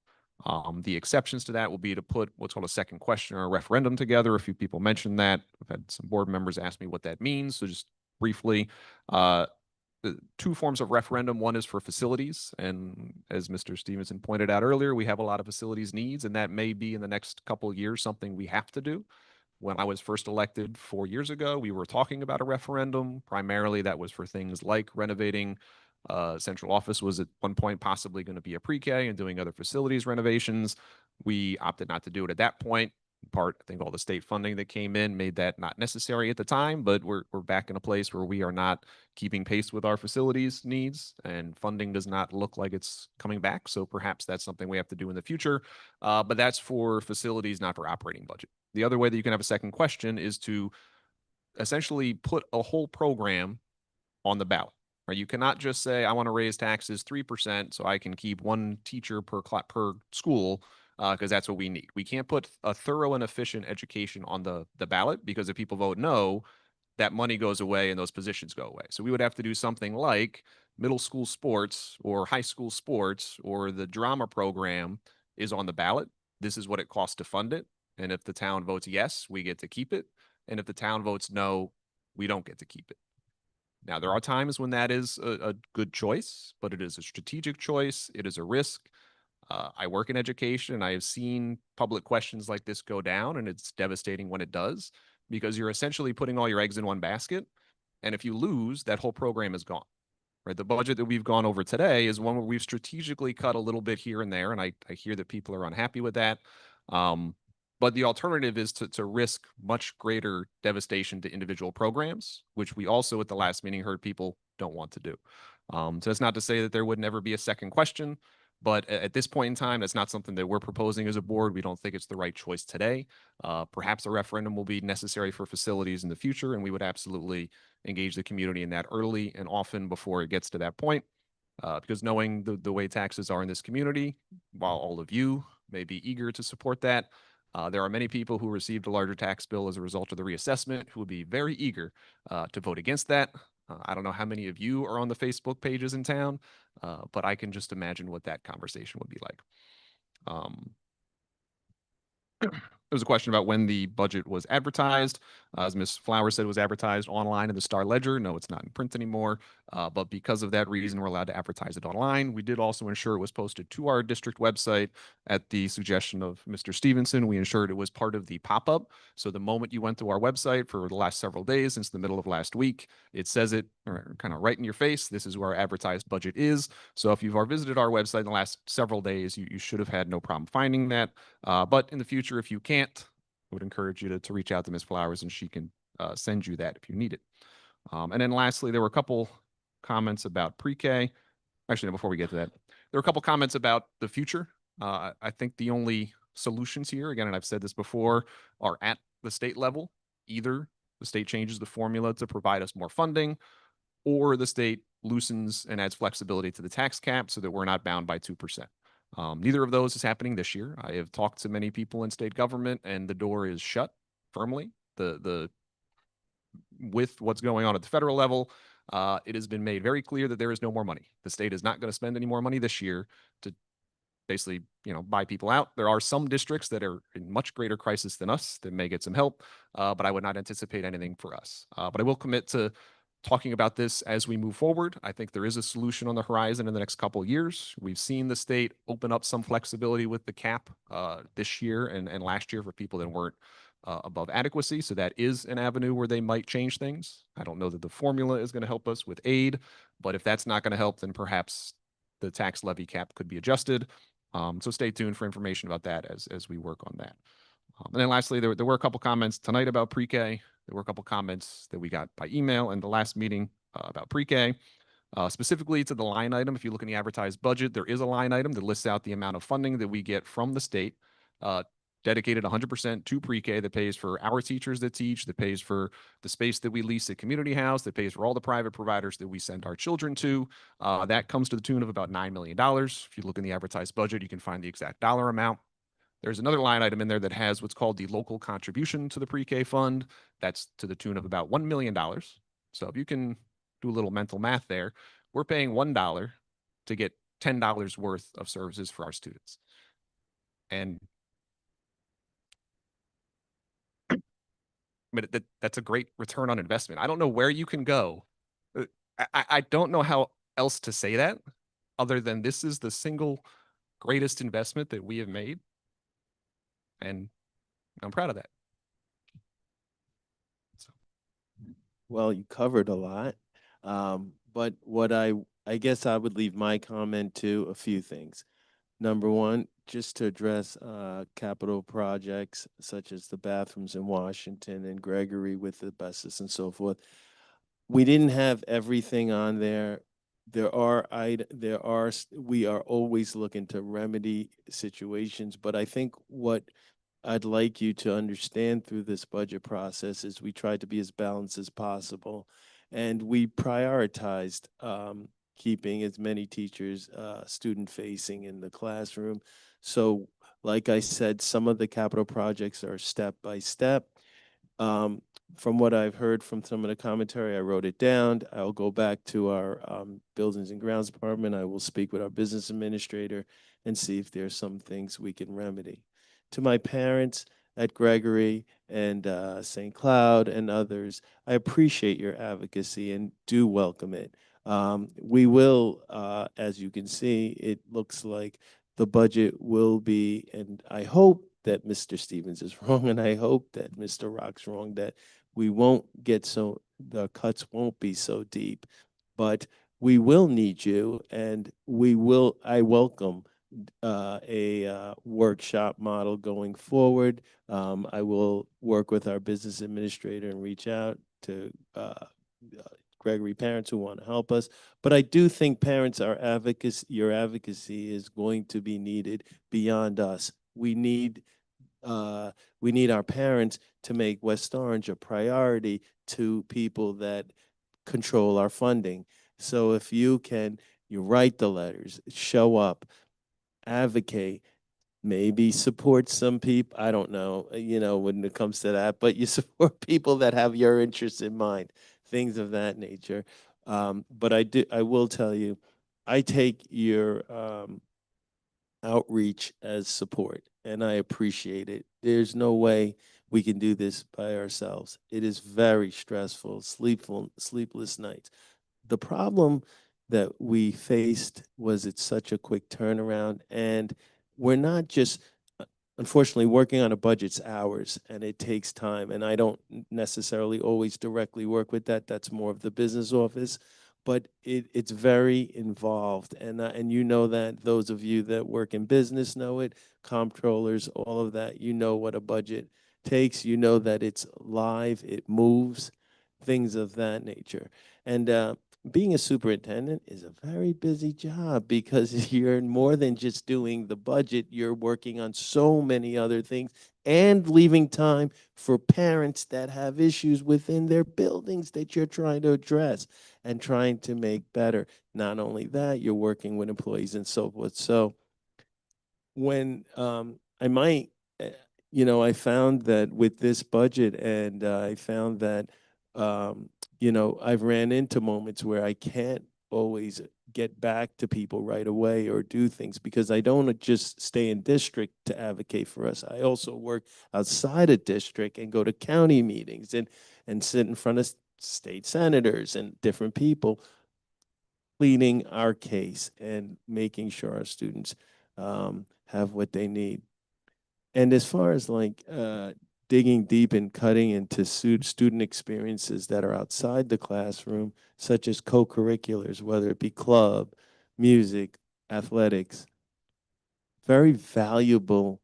A: The exceptions to that will be to put what's called a second question or a referendum together. A few people mentioned that. I've had some board members ask me what that means. So just briefly, two forms of referendum. One is for facilities. And as Mr. Stevenson pointed out earlier, we have a lot of facilities needs, and that may be in the next couple of years something we have to do. When I was first elected 4 years ago, we were talking about a referendum. Primarily, that was for things like renovating. Central office was at one point possibly going to be a pre-K and doing other facilities renovations. We opted not to do it at that point. In part, I think all the state funding that came in made that not necessary at the time, but we're back in a place where we are not keeping pace with our facilities needs, and funding does not look like it's coming back. So perhaps that's something we have to do in the future. But that's for facilities, not for operating budget. The other way that you can have a second question is to essentially put a whole program on the ballot. Right? You cannot just say, I want to raise taxes 3% so I can keep one teacher per school, because that's what we need. We can't put a thorough and efficient education on the ballot, because if people vote no, that money goes away and those positions go away. So we would have to do something like middle school sports or high school sports, or the drama program is on the ballot. This is what it costs to fund it. And if the town votes yes, we get to keep it. And if the town votes no, we don't get to keep it. Now, there are times when that is a good choice, but it is a strategic choice. It is a risk. I work in education, and I have seen public questions like this go down, and it's devastating when it does, because you're essentially putting all your eggs in one basket. And if you lose, that whole program is gone. Right? The budget that we've gone over today is one where we've strategically cut a little bit here and there, and I hear that people are unhappy with that. But the alternative is to risk much greater devastation to individual programs, which we also at the last meeting heard people don't want to do. So that's not to say that there would never be a second question, but at this point in time, that's not something that we're proposing as a board. We don't think it's the right choice today. Perhaps a referendum will be necessary for facilities in the future, and we would absolutely engage the community in that early and often before it gets to that point. Because knowing the way taxes are in this community, while all of you may be eager to support that, there are many people who received a larger tax bill as a result of the reassessment who would be very eager to vote against that. I don't know how many of you are on the Facebook pages in town, but I can just imagine what that conversation would be like. There was a question about when the budget was advertised. As Ms. Flowers said, it was advertised online in the Star Ledger. No, it's not in print anymore. But because of that reason, we're allowed to advertise it online. We did also ensure it was posted to our district website at the suggestion of Mr. Stevenson. We ensured it was part of the pop-up. So the moment you went to our website for the last several days, since the middle of last week, it says it kind of right in your face. This is where our advertised budget is. So if you've visited our website in the last several days, you should have had no problem finding that. But in the future, if you can't, I would encourage you to reach out to Ms. Flowers, and she can send you that if you need it. And then lastly, there were a couple comments about pre-K. Actually, no, before we get to that, there were a couple comments about the future. I think the only solutions here, again, and I've said this before, are at the state level. Either the state changes the formula to provide us more funding, or the state loosens and adds flexibility to the tax cap so that we're not bound by 2%. Neither of those is happening this year. I have talked to many people in state government, and the door is shut firmly. With what's going on at the federal level, it has been made very clear that there is no more money. The state is not going to spend any more money this year to basically, buy people out. There are some districts that are in much greater crisis than us that may get some help, but I would not anticipate anything for us. But I will commit to talking about this as we move forward. I think there is a solution on the horizon in the next couple of years. We've seen the state open up some flexibility with the cap this year and last year for people that weren't above adequacy. So that is an avenue where they might change things. I don't know that the formula is going to help us with aid, but if that's not going to help, then perhaps the tax levy cap could be adjusted. So stay tuned for information about that as we work on that. And then lastly, there were a couple comments tonight about pre-K. There were a couple comments that we got by email in the last meeting about pre-K. Specifically to the line item, if you look in the advertised budget, there is a line item that lists out the amount of funding that we get from the state, dedicated 100% to pre-K, that pays for our teachers that teach, that pays for the space that we lease at Community House, that pays for all the private providers that we send our children to. That comes to the tune of about $9 million. If you look in the advertised budget, you can find the exact dollar amount. There's another line item in there that has what's called the local contribution to the pre-K fund. That's to the tune of about $1 million. So if you can do a little mental math there, we're paying $1 to get $10 worth of services for our students. And that's a great return on investment. I don't know where you can go. I don't know how else to say that other than this is the single greatest investment that we have made. And I'm proud of that.
B: Well, you covered a lot. But what I guess I would leave my comment to a few things. Number one, just to address capital projects such as the bathrooms in Washington and Gregory with the buses and so forth. We didn't have everything on there. We are always looking to remedy situations, but I think what I'd like you to understand through this budget process is we tried to be as balanced as possible, and we prioritized keeping as many teachers student facing in the classroom. So like I said, some of the capital projects are step by step. From what I've heard from some of the commentary, I wrote it down. I'll go back to our Buildings and Grounds Department. I will speak with our business administrator and see if there's some things we can remedy. To my parents at Gregory and St. Cloud and others, I appreciate your advocacy and do welcome it. We will, as you can see, it looks like the budget will be, and I hope that Mr. Stevens is wrong, and I hope that Mr. Rock's wrong, that we won't get the cuts won't be so deep, but we will need you, and I welcome a workshop model going forward. I will work with our business administrator and reach out to Gregory parents who want to help us. But I do think parents, your advocacy is going to be needed beyond us. We need our parents to make West Orange a priority to people that control our funding. So if you write the letters, show up, advocate, maybe support some people. I don't know, when it comes to that, but you support people that have your interests in mind, things of that nature. But I will tell you, I take your outreach as support, and I appreciate it. There's no way we can do this by ourselves. It is very stressful, sleepless nights. The problem that we faced was it's such a quick turnaround, and we're not just, unfortunately, working on a budget's hours, and it takes time, and I don't necessarily always directly work with that. That's more of the business office, but it's very involved, and you know that. Those of you that work in business know it, comptrollers, all of that. You know what a budget takes. You know that it's live, it moves, things of that nature. And being a superintendent is a very busy job because you're more than just doing the budget. You're working on so many other things and leaving time for parents that have issues within their buildings that you're trying to address and trying to make better. Not only that, you're working with employees and so forth. So when I found that with this budget, and I found that I've ran into moments where I can't always get back to people right away or do things because I don't just stay in district to advocate for us. I also work outside of district and go to county meetings and sit in front of state senators and different people, pleading our case and making sure our students have what they need. And as far as digging deep and cutting into student experiences that are outside the classroom, such as co-curriculars, whether it be club, music, athletics, very valuable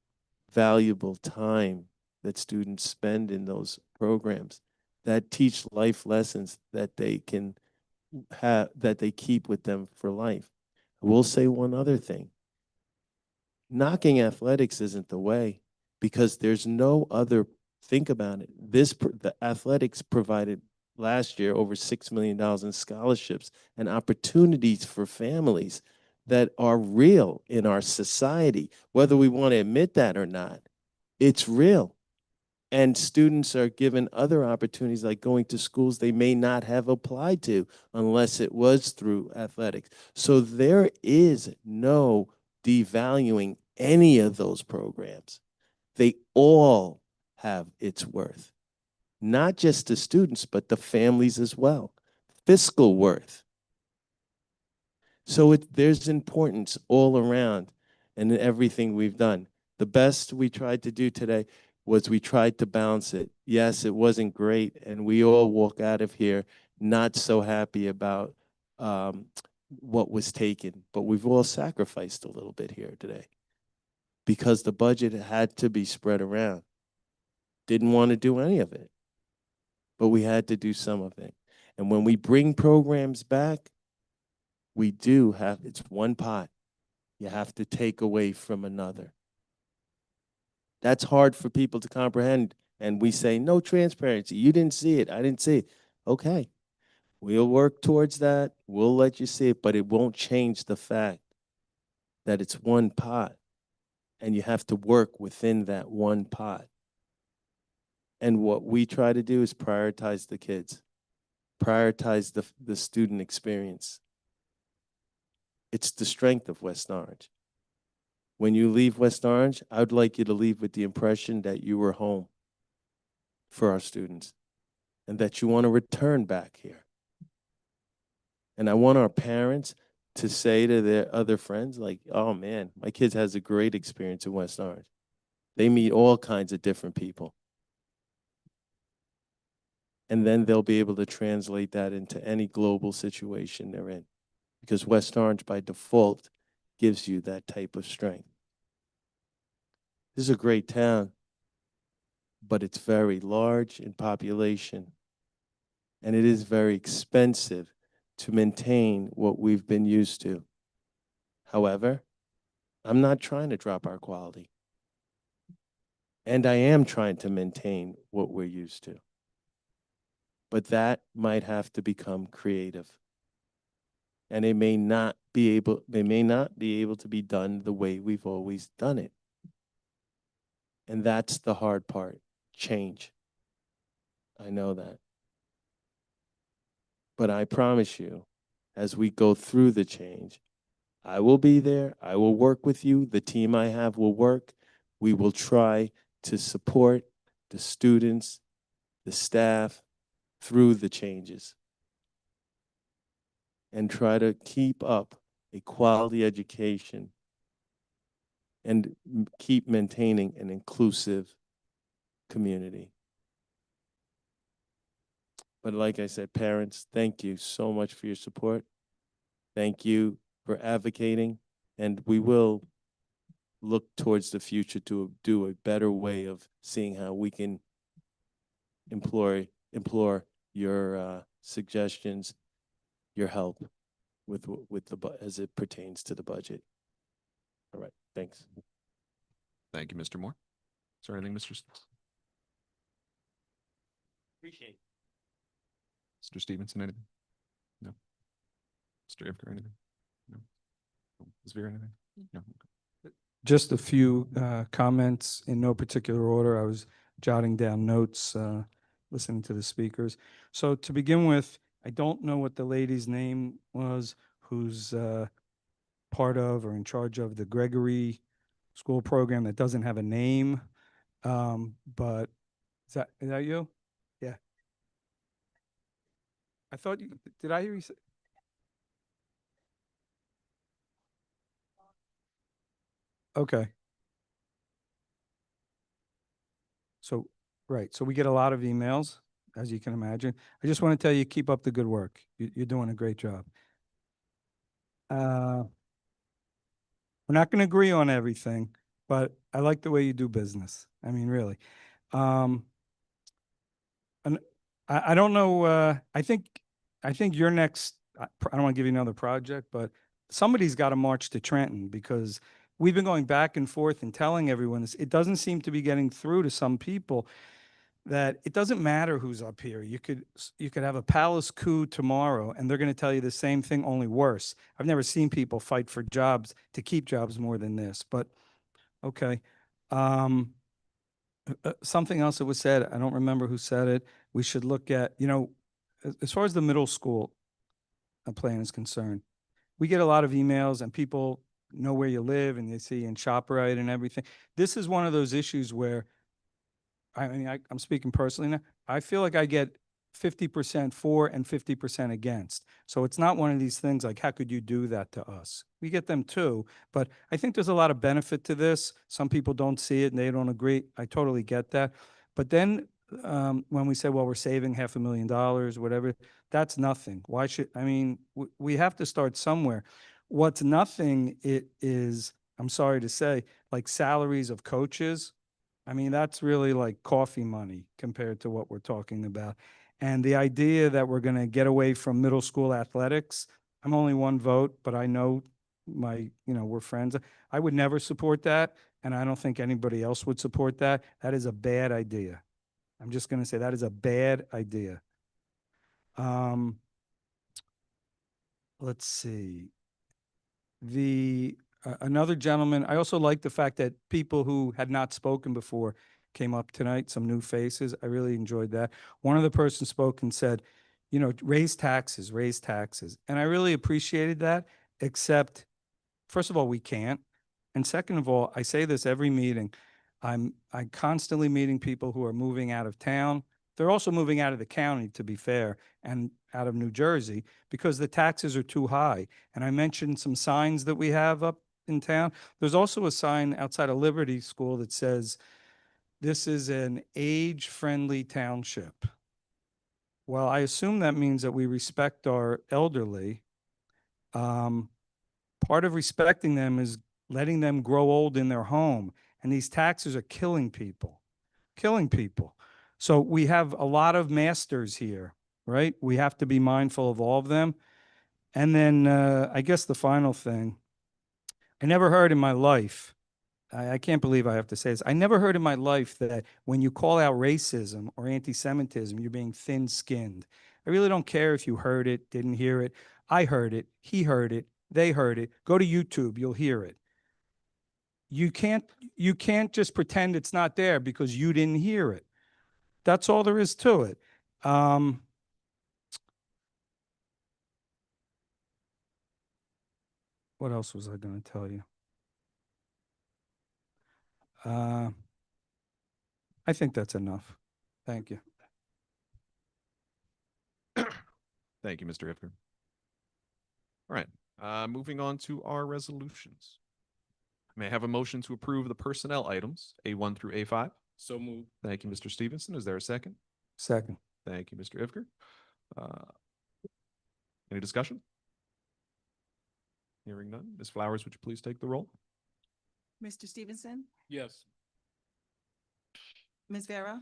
B: time that students spend in those programs that teach life lessons that they can that they keep with them for life. I will say one other thing. Knocking athletics isn't the way because there's no other, think about it. The athletics provided last year over $6 million in scholarships and opportunities for families that are real in our society, whether we want to admit that or not. It's real. And students are given other opportunities like going to schools they may not have applied to unless it was through athletics. So there is no devaluing any of those programs. They all have its worth, not just the students, but the families as well. Fiscal worth. So there's importance all around and in everything we've done. The best we tried to do today was we tried to balance it. Yes, it wasn't great, and we all walk out of here not so happy about what was taken, but we've all sacrificed a little bit here today because the budget had to be spread around. Didn't want to do any of it, but we had to do some of it. And when we bring programs back, we do have, it's one pot. You have to take away from another. That's hard for people to comprehend. And we say, no transparency. You didn't see it. I didn't see it. Okay. We'll work towards that. We'll let you see it, but it won't change the fact that it's one pot and you have to work within that one pot. And what we try to do is prioritize the kids, prioritize the student experience. It's the strength of West Orange. When you leave West Orange, I would like you to leave with the impression that you were home for our students and that you want to return back here. And I want our parents to say to their other friends, like, oh man, my kid has a great experience in West Orange. They meet all kinds of different people. And then they'll be able to translate that into any global situation they're in. Because West Orange, by default, gives you that type of strength. This is a great town, but it's very large in population. And it is very expensive to maintain what we've been used to. However, I'm not trying to drop our quality. And I am trying to maintain what we're used to. But that might have to become creative. And it may not be able to be done the way we've always done it. And that's the hard part, change. I know that. But I promise you, as we go through the change, I will be there. I will work with you. The team I have will work. We will try to support the students, the staff through the changes and try to keep up a quality education and keep maintaining an inclusive community. But like I said, parents, thank you so much for your support. Thank you for advocating, and we will look towards the future to do a better way of seeing how we can implore your suggestions, your help with as it pertains to the budget. All right, thanks.
A: Thank you, Mr. Moore. Is there anything, Mr.
M: Appreciate it.
A: Mr. Stevenson, anything? No. Mr. Ivker, anything? No. Ms. Vera, anything? No. Okay.
O: Just a few comments in no particular order. I was jotting down notes, listening to the speakers. So to begin with, I don't know what the lady's name was who's part of or in charge of the Gregory School program that doesn't have a name. But is that you? Yeah. I thought you, did I hear you say? Okay. So, right. So we get a lot of emails, as you can imagine. I just want to tell you, keep up the good work. You're doing a great job. We're not going to agree on everything, but I like the way you do business. I mean, really. And I don't know. I think your next, I don't want to give you another project, but somebody's got to march to Trenton because we've been going back and forth and telling everyone this. It doesn't seem to be getting through to some people that it doesn't matter who's up here. You could have a palace coup tomorrow and they're going to tell you the same thing, only worse. I've never seen people fight for jobs to keep jobs more than this, but okay. Something else that was said, I don't remember who said it. We should look at, as far as the middle school plan is concerned, we get a lot of emails and people know where you live and they see in ShopRite and everything. This is one of those issues where, I mean, I'm speaking personally now. I feel like I get 50% for and 50% against. So it's not one of these things like, how could you do that to us? We get them too, but I think there's a lot of benefit to this. Some people don't see it and they don't agree. I totally get that. But then when we say, well, we're saving $500,000, whatever, that's nothing. Why should, I mean, we have to start somewhere. What's nothing it is, I'm sorry to say, like salaries of coaches. I mean, that's really like coffee money compared to what we're talking about. And the idea that we're going to get away from middle school athletics, I'm only one vote, but I know we're friends. I would never support that. And I don't think anybody else would support that. That is a bad idea. I'm just going to say that is a bad idea. Let's see. Another gentleman, I also like the fact that people who had not spoken before came up tonight, some new faces. I really enjoyed that. One of the persons spoke and said, raise taxes, raise taxes. And I really appreciated that, except, first of all, we can't. And second of all, I say this every meeting. I'm constantly meeting people who are moving out of town. They're also moving out of the county, to be fair, and out of New Jersey because the taxes are too high. And I mentioned some signs that we have up in town. There's also a sign outside of Liberty School that says, this is an age-friendly township. Well, I assume that means that we respect our elderly. Part of respecting them is letting them grow old in their home. And these taxes are killing people. So we have a lot of masters here, right? We have to be mindful of all of them. And then I guess the final thing, I never heard in my life, I can't believe I have to say this, I never heard in my life that when you call out racism or anti-Semitism, you're being thin-skinned. I really don't care if you heard it, didn't hear it. I heard it, he heard it, they heard it. Go to YouTube, you'll hear it. You can't just pretend it's not there because you didn't hear it. That's all there is to it. What else was I going to tell you? I think that's enough. Thank you.
A: Thank you, Mr. Ifker. All right, moving on to our resolutions. May I have a motion to approve the personnel items A1 through A5?
N: So moved.
A: Thank you, Mr. Stevenson. Is there a second?
O: Second.
A: Thank you, Mr. Ifker. Any discussion? Hearing none. Ms. Flowers, would you please take the roll?
P: Mr. Stevenson,
N: Yes.
P: Ms. Vera?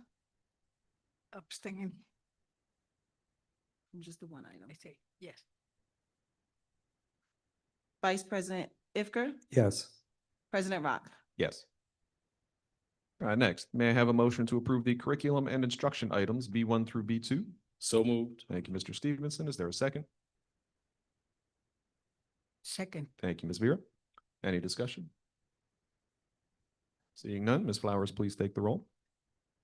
P: Abstain. From just the one item. I say yes. Vice President Ifker?
O: Yes.
P: President Rock?
A: Yes. All right, next, may I have a motion to approve the curriculum and instruction items B1 through B2?
N: So moved.
A: Thank you, Mr. Stevenson. Is there a second?
P: Second.
A: Thank you, Ms. Vera. Any discussion? Seeing none, Ms. Flowers, please take the roll.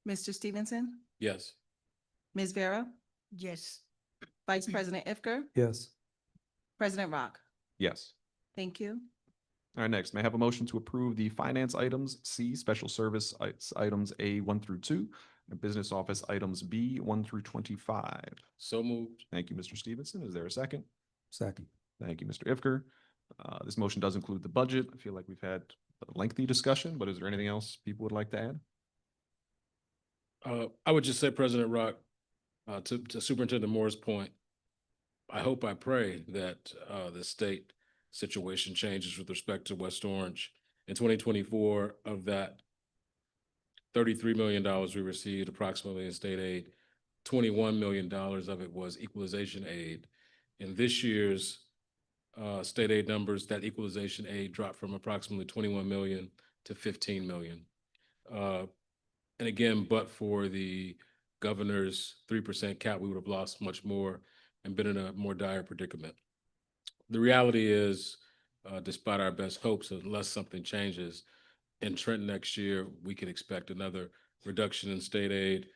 P: Mr. Stevenson,
N: Yes.
P: Ms. Vera? Yes. Vice President Ifker?
O: Yes.
P: President Rock?
A: Yes.
P: Thank you.
A: All right, next, may I have a motion to approve the finance items C, special service items A1 through 2, and business office items B1 through 25?
N: So moved.
A: Thank you, Mr. Stevenson. Is there a second?
O: Second.
A: Thank you, Mr. Ifker. This motion does include the budget. I feel like we've had a lengthy discussion, but is there anything else people would like to add?
N: I would just say, President Rock, to Superintendent Moore's point, I hope, I pray that the state situation changes with respect to West Orange. In 2024, of that $33 million we received approximately in state aid, $21 million of it was equalization aid. In this year's state aid numbers, that equalization aid dropped from approximately 21 million to 15 million. And again, but for the governor's 3% cap, we would have lost much more and been in a more dire predicament. The reality is, despite our best hopes, unless something changes in Trenton next year, we can expect another reduction in state aid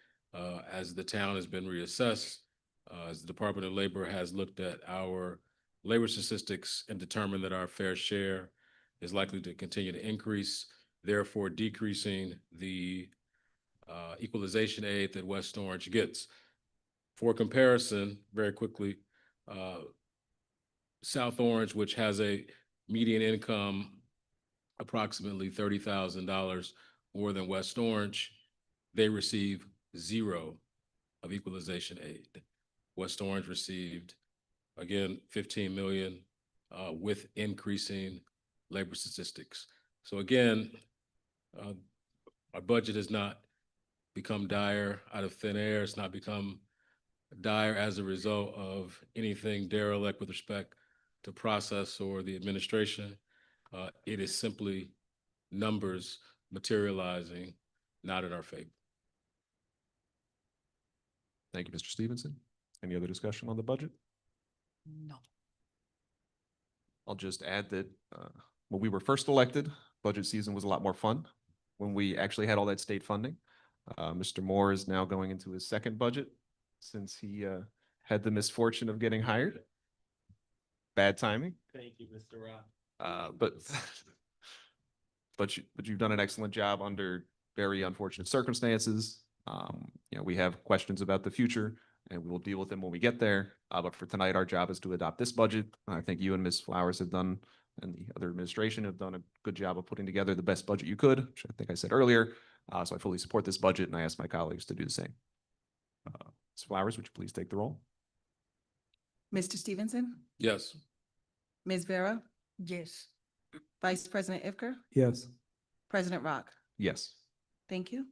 N: as the town has been reassessed, as the Department of Labor has looked at our labor statistics and determined that our fair share is likely to continue to increase, therefore decreasing the equalization aid that West Orange gets. For comparison, very quickly, South Orange, which has a median income approximately $30,000 more than West Orange, they receive 0 of equalization aid. West Orange received, again, 15 million with increasing labor statistics. So again, our budget has not become dire out of thin air. It's not become dire as a result of anything derelict with respect to process or the administration. It is simply numbers materializing not in our favor.
A: Thank you, Mr. Stevenson. Any other discussion on the budget?
P: No.
A: I'll just add that when we were first elected, budget season was a lot more fun when we actually had all that state funding. Mr. Moore is now going into his second budget since he had the misfortune of getting hired. Bad timing.
M: Thank you, Mr. Rock.
A: But you've done an excellent job under very unfortunate circumstances. We have questions about the future, and we will deal with them when we get there. But for tonight, our job is to adopt this budget. I think you and Ms. Flowers have done, and the other administration have done a good job of putting together the best budget you could, which I think I said earlier. So I fully support this budget, and I ask my colleagues to do the same. Ms. Flowers, would you please take the roll?
P: Mr. Stevenson,
N: Yes.
P: Ms. Vera,
G: Yes.
P: Vice President Ifker,
O: Yes.
P: President Rock.
A: Yes.
P: Thank you.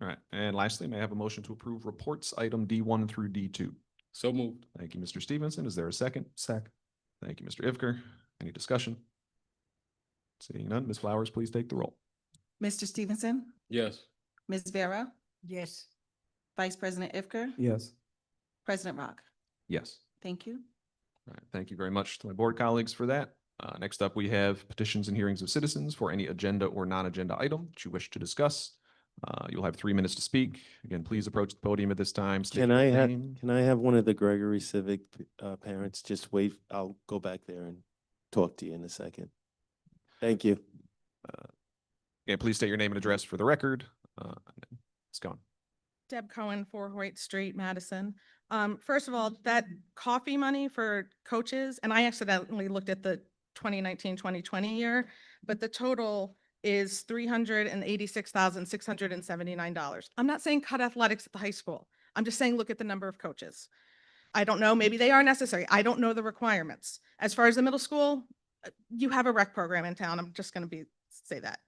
A: All right. And lastly, may I have a motion to approve reports item D1 through D2?
N: So moved.
A: Thank you, Mr. Stevenson. Is there a second? Second. Thank you, Mr. Ivker. Any discussion? Seeing none, Ms. Flowers, please take the roll.
P: Mr. Stevenson,
N: Yes.
P: Ms. Vera,
G: Yes.
P: Vice President Ifker,
O: Yes.
P: President Rock.
A: Yes.
P: Thank you.
A: All right. Thank you very much to my board colleagues for that. Next up, we have petitions and hearings of citizens for any agenda or non-agenda item that you wish to discuss. You'll have 3 minutes to speak. Again, please approach the podium at this time. State
B: Can
A: your
B: I have,
A: name.
B: can I have one of the Gregory Civic parents just wait? I'll go back there and talk to you in a second. Thank you.
A: Again, please state your name and address for the record. It's gone.
Q: Deb Cohen, 4 Hoyt Street, Madison. First of all, that coffee money for coaches, and I accidentally looked at the 2019-2020 year, but the total is $386,679. I'm not saying cut athletics at the high school. I'm just saying look at the number of coaches. I don't know, maybe they are necessary. I don't know the requirements. As far as the middle school, you have a rec program in town. I'm just going to say that.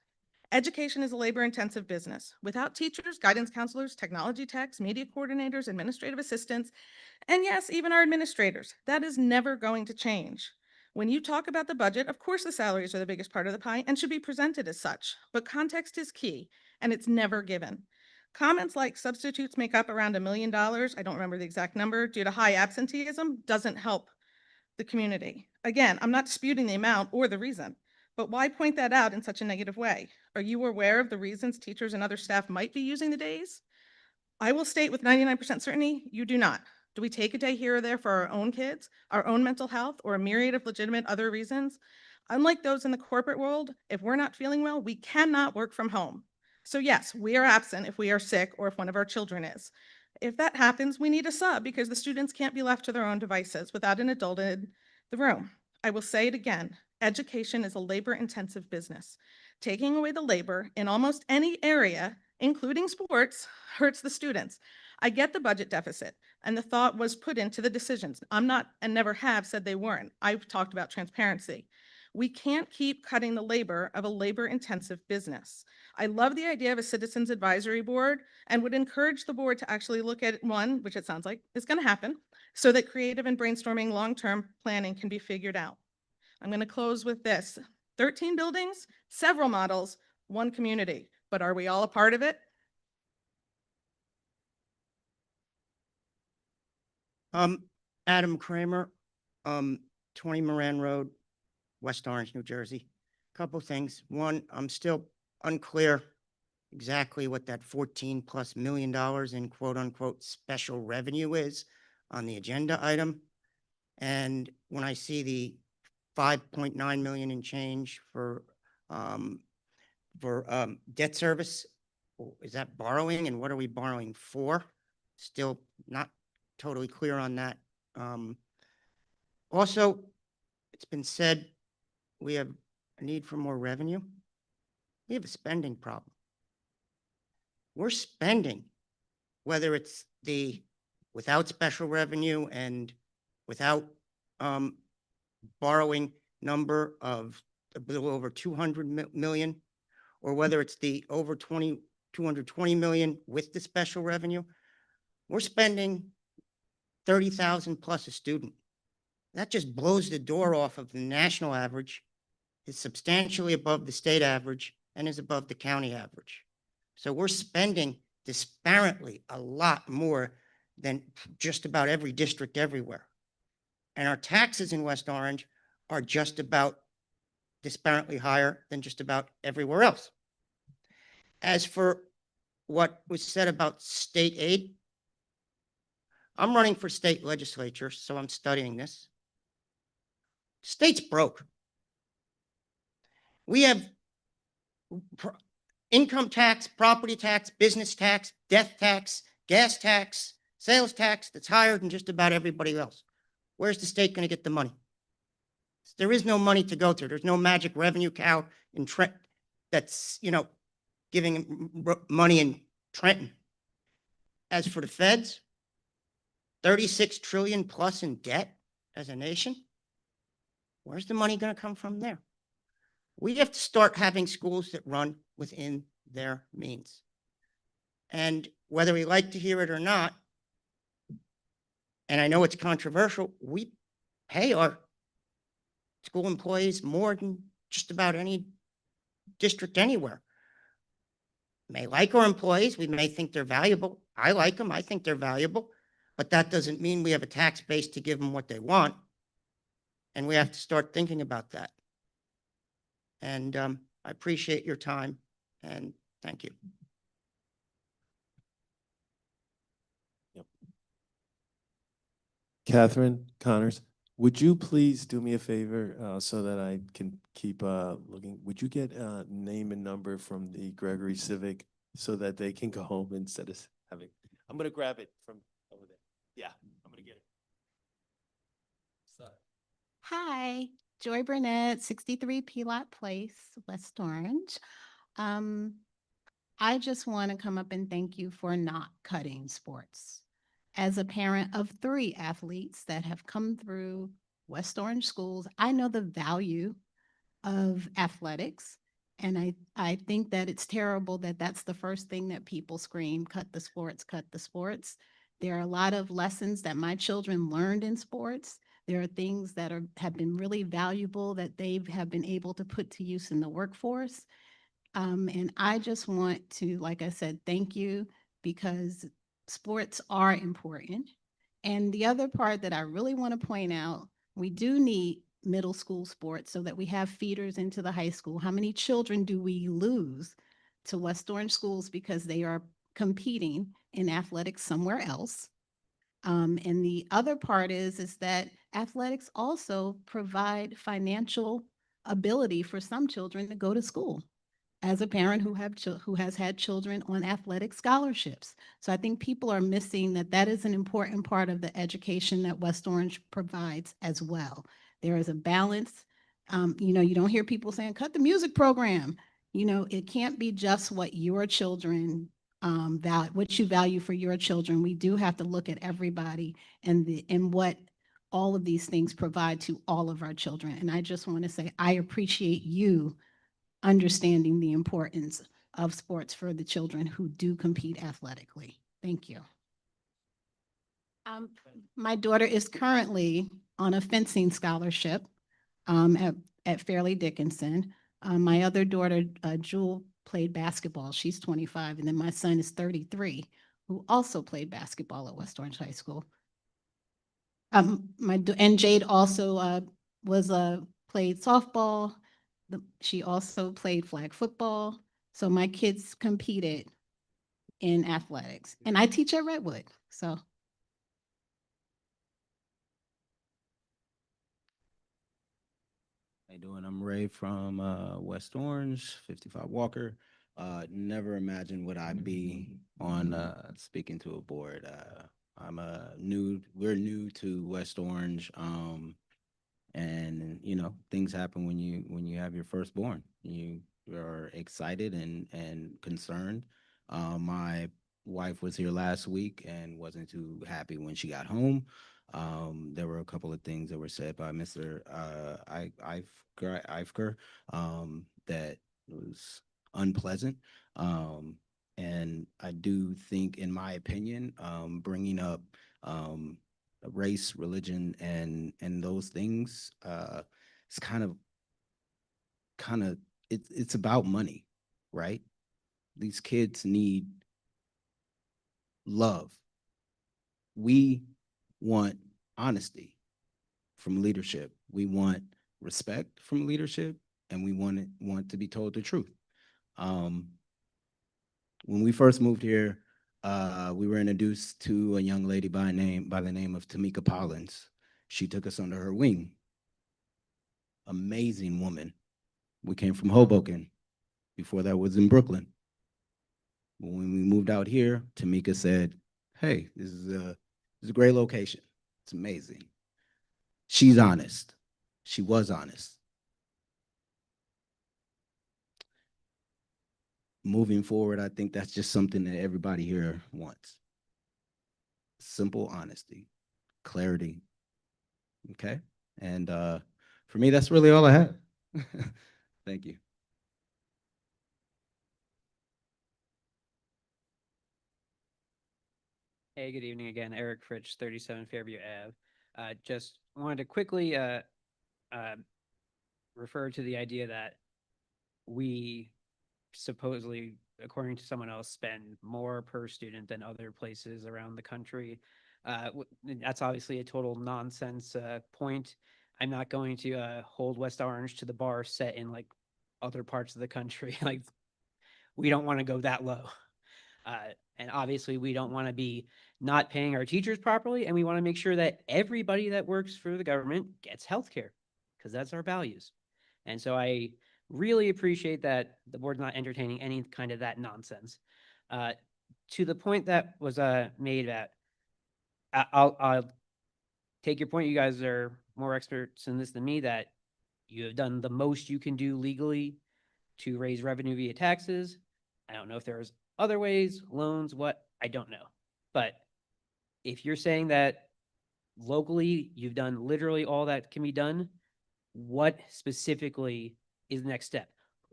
Q: Education is a labor-intensive business. Without teachers, guidance counselors, technology techs, media coordinators, administrative assistants, and yes, even our administrators, that is never going to change. When you talk about the budget, of course the salaries are the biggest part of the pie and should be presented as such, but context is key, and it's never given. Comments like substitutes make up around $1 million, I don't remember the exact number, due to high absenteeism doesn't help the community. Again, I'm not disputing the amount or the reason, but why point that out in such a negative way? Are you aware of the reasons teachers and other staff might be using the days? I will state with 99% certainty, you do not. Do we take a day here or there for our own kids, our own mental health, or a myriad of legitimate other reasons? Unlike those in the corporate world, if we're not feeling well, we cannot work from home. So yes, we are absent if we are sick or if one of our children is. If that happens, we need a sub because the students can't be left to their own devices without an adult in the room. I will say it again, education is a labor-intensive business. Taking away the labor in almost any area, including sports, hurts the students. I get the budget deficit, and the thought was put into the decisions. I'm not, and never have said they weren't. I've talked about transparency. We can't keep cutting the labor of a labor-intensive business. I love the idea of a citizens advisory board and would encourage the board to actually look at one, which it sounds like is going to happen, so that creative and brainstorming long-term planning can be figured out. I'm going to close with this. 13 buildings, several models, one community, but are we all a part of it?
V: Adam Kramer, 20 Moran Road, West Orange, New Jersey. Couple things. One, I'm still unclear exactly what that $14+ million in quote unquote special revenue is on the agenda item. And when I see the 5.9 million in change for debt service, is that borrowing, and what are we borrowing for? Still not totally clear on that. Also, it's been said we have a need for more revenue. We have a spending problem. We're spending, whether it's the without special revenue and without borrowing number of a little over 200 million, or whether it's the over 220 million with the special revenue, we're spending 30,000 plus a student. That just blows the door off of the national average, is substantially above the state average, and is above the county average. So we're spending disparately a lot more than just about every district everywhere. And our taxes in West Orange are just about disparately higher than just about everywhere else. As for what was said about state aid, I'm running for state legislature, so I'm studying this. State's broke. We have income tax, property tax, business tax, death tax, gas tax, sales tax that's higher than just about everybody else. Where's the state going to get the money? There is no money to go to. There's no magic revenue cow in Trent that's, giving money in Trenton. As for the feds, 36 trillion plus in debt as a nation. Where's the money going to come from there? We have to start having schools that run within their means. And whether we like to hear it or not, and I know it's controversial, we pay our school employees more than just about any district anywhere. May like our employees, we may think they're valuable. I like them, I think they're valuable, but that doesn't mean we have a tax base to give them what they want. And we have to start thinking about that. And I appreciate your time, and thank you.
B: Catherine Connors, would you please do me a favor so that I can keep looking? Would you get a name and number from the Gregory Civic so that they can go home instead of having, I'm going to grab it from over there. Yeah, I'm going to get it. Sorry.
C: Hi, Joy Burnett, 63 Pilat Place, West Orange. I just want to come up and thank you for not cutting sports. As a parent of 3 athletes that have come through West Orange schools, I know the value of athletics. And I think that it's terrible that that's the first thing that people scream, cut the sports, cut the sports. There are a lot of lessons that my children learned in sports. There are things that have been really valuable that they have been able to put to use in the workforce. And I just want to, like I said, thank you, because sports are important. And the other part that I really want to point out, we do need middle school sports so that we have feeders into the high school. How many children do we lose to West Orange schools because they are competing in athletics somewhere else? And the other part is that athletics also provide financial ability for some children to go to school. As a parent who has had children on athletic scholarships. So I think people are missing that is an important part of the education that West Orange provides as well. There is a balance. You don't hear people saying, cut the music program. It can't be just what your children, what you value for your children. We do have to look at everybody and what all of these things provide to all of our children. And I just want to say, I appreciate you understanding the importance of sports for the children who do compete athletically. Thank you. My daughter is currently on a fencing scholarship at Fairleigh Dickinson. My other daughter, Jewel, played basketball. She's 25. And then my son is 33, who also played basketball at West Orange High School. And Jade also played softball. She also played flag football. So my kids competed in athletics. And I teach at Redwood. So.
R: How you doing? I'm Ray from West Orange, 55 Walker. Never imagined would I be on speaking to a board. We're new to West Orange. And you know, things happen when you have your firstborn. You are excited and concerned. My wife was here last week and wasn't too happy when she got home. There were a couple of things that were said by Mr. Eifker that was unpleasant. And I do think, in my opinion, bringing up race, religion, and those things, it's kind of it's about money, right? These kids need love. We want honesty from leadership. We want respect from leadership, and we want to be told the truth. When we first moved here, we were introduced to a young lady by the name of Tamika Collins. She took us under her wing. Amazing woman. We came from Hoboken. Before that was in Brooklyn. When we moved out here, Tamika said, "Hey, this is a great location. It's amazing." She's honest. She was honest. Moving forward, I think that's just something that everybody here wants. Simple honesty, clarity. Okay? And for me, that's really all I have. Thank you.
M: Hey, good evening again. Eric Fritsch, 37 Fairview Ave. Just wanted to quickly refer to the idea that we supposedly, according to someone else, spend more per student than other places around the country. That's obviously a total nonsense point. I'm not going to hold West Orange to the bar set in like other parts of the country. Like, we don't want to go that low. And obviously we don't want to be not paying our teachers properly, and we want to make sure that everybody that works for the government gets health care, because that's our values. And so I really appreciate that the board's not entertaining any kind of that nonsense. To the point that was made at, I'll take your point. You guys are more experts in this than me, that you have done the most you can do legally to raise revenue via taxes. I don't know if there's other ways, loans, what, I don't know. But if you're saying that locally you've done literally all that can be done, what specifically is the next step?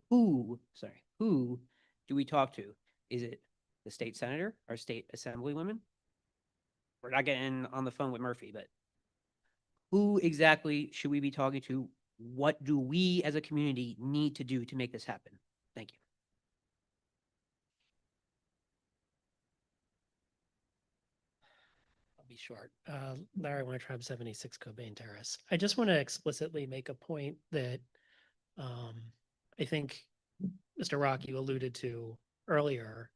M: Who do we talk to? Is it the state senator or state assemblywoman? We're not getting on the phone with Murphy, but who exactly should we be talking to? What do we as a community need to do to make this happen? Thank you.
I: Be short. Larry Weintraub, 76 Cobain Terrace. I just want to explicitly make a point that I think Mr. Rock, you alluded to earlier,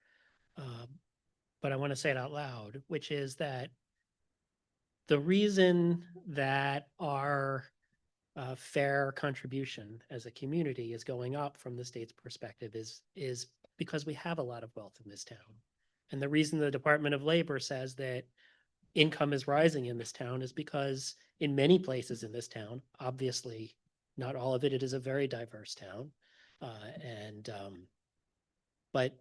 I: but I want to say it out loud, which is that the reason that our fair contribution as a community is going up from the state's perspective is because we have a lot of wealth in this town. And the reason the Department of Labor says that income is rising in this town is because in many places in this town, obviously not all of it, it is a very diverse town. But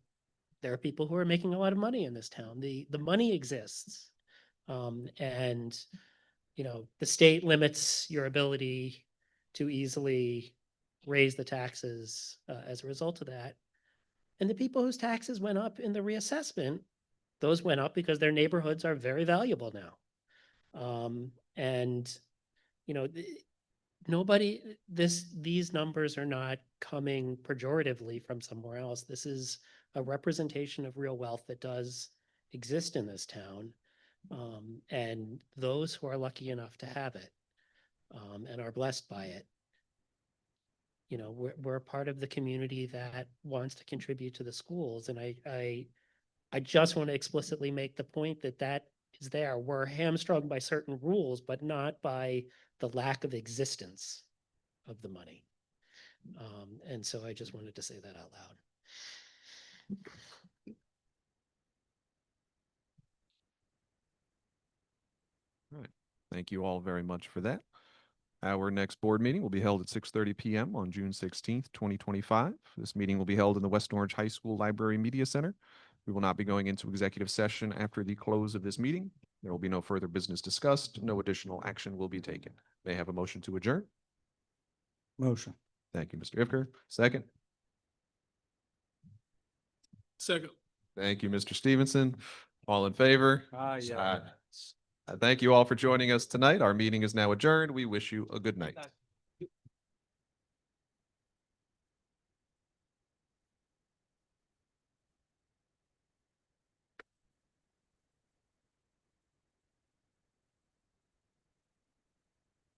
I: there are people who are making a lot of money in this town. The money exists. And, you know, the state limits your ability to easily raise the taxes as a result of that. And the people whose taxes went up in the reassessment, those went up because their neighborhoods are very valuable now. And, you know, these numbers are not coming pejoratively from somewhere else. This is a representation of real wealth that does exist in this town. And those who are lucky enough to have it and are blessed by it, you know, we're a part of the community that wants to contribute to the schools. And I just want to explicitly make the point that that is there. We're hamstrung by certain rules, but not by the lack of existence of the money. And so I just wanted to say that out loud.
A: Thank you all very much for that. Our next board meeting will be held at 6:30 p.m. on June 16th, 2025. This meeting will be held in the West Orange High School Library Media Center. We will not be going into executive session after the close of this meeting. There will be no further business discussed. No additional action will be taken. May I have a motion to adjourn?
O: Motion.
A: Thank you, Mr. Ivker. Second.
N: Second.
A: Thank you, Mr. Stevenson. All in favor?
O: Yeah.
A: Thank you all for joining us tonight. Our meeting is now adjourned. We wish you a good night.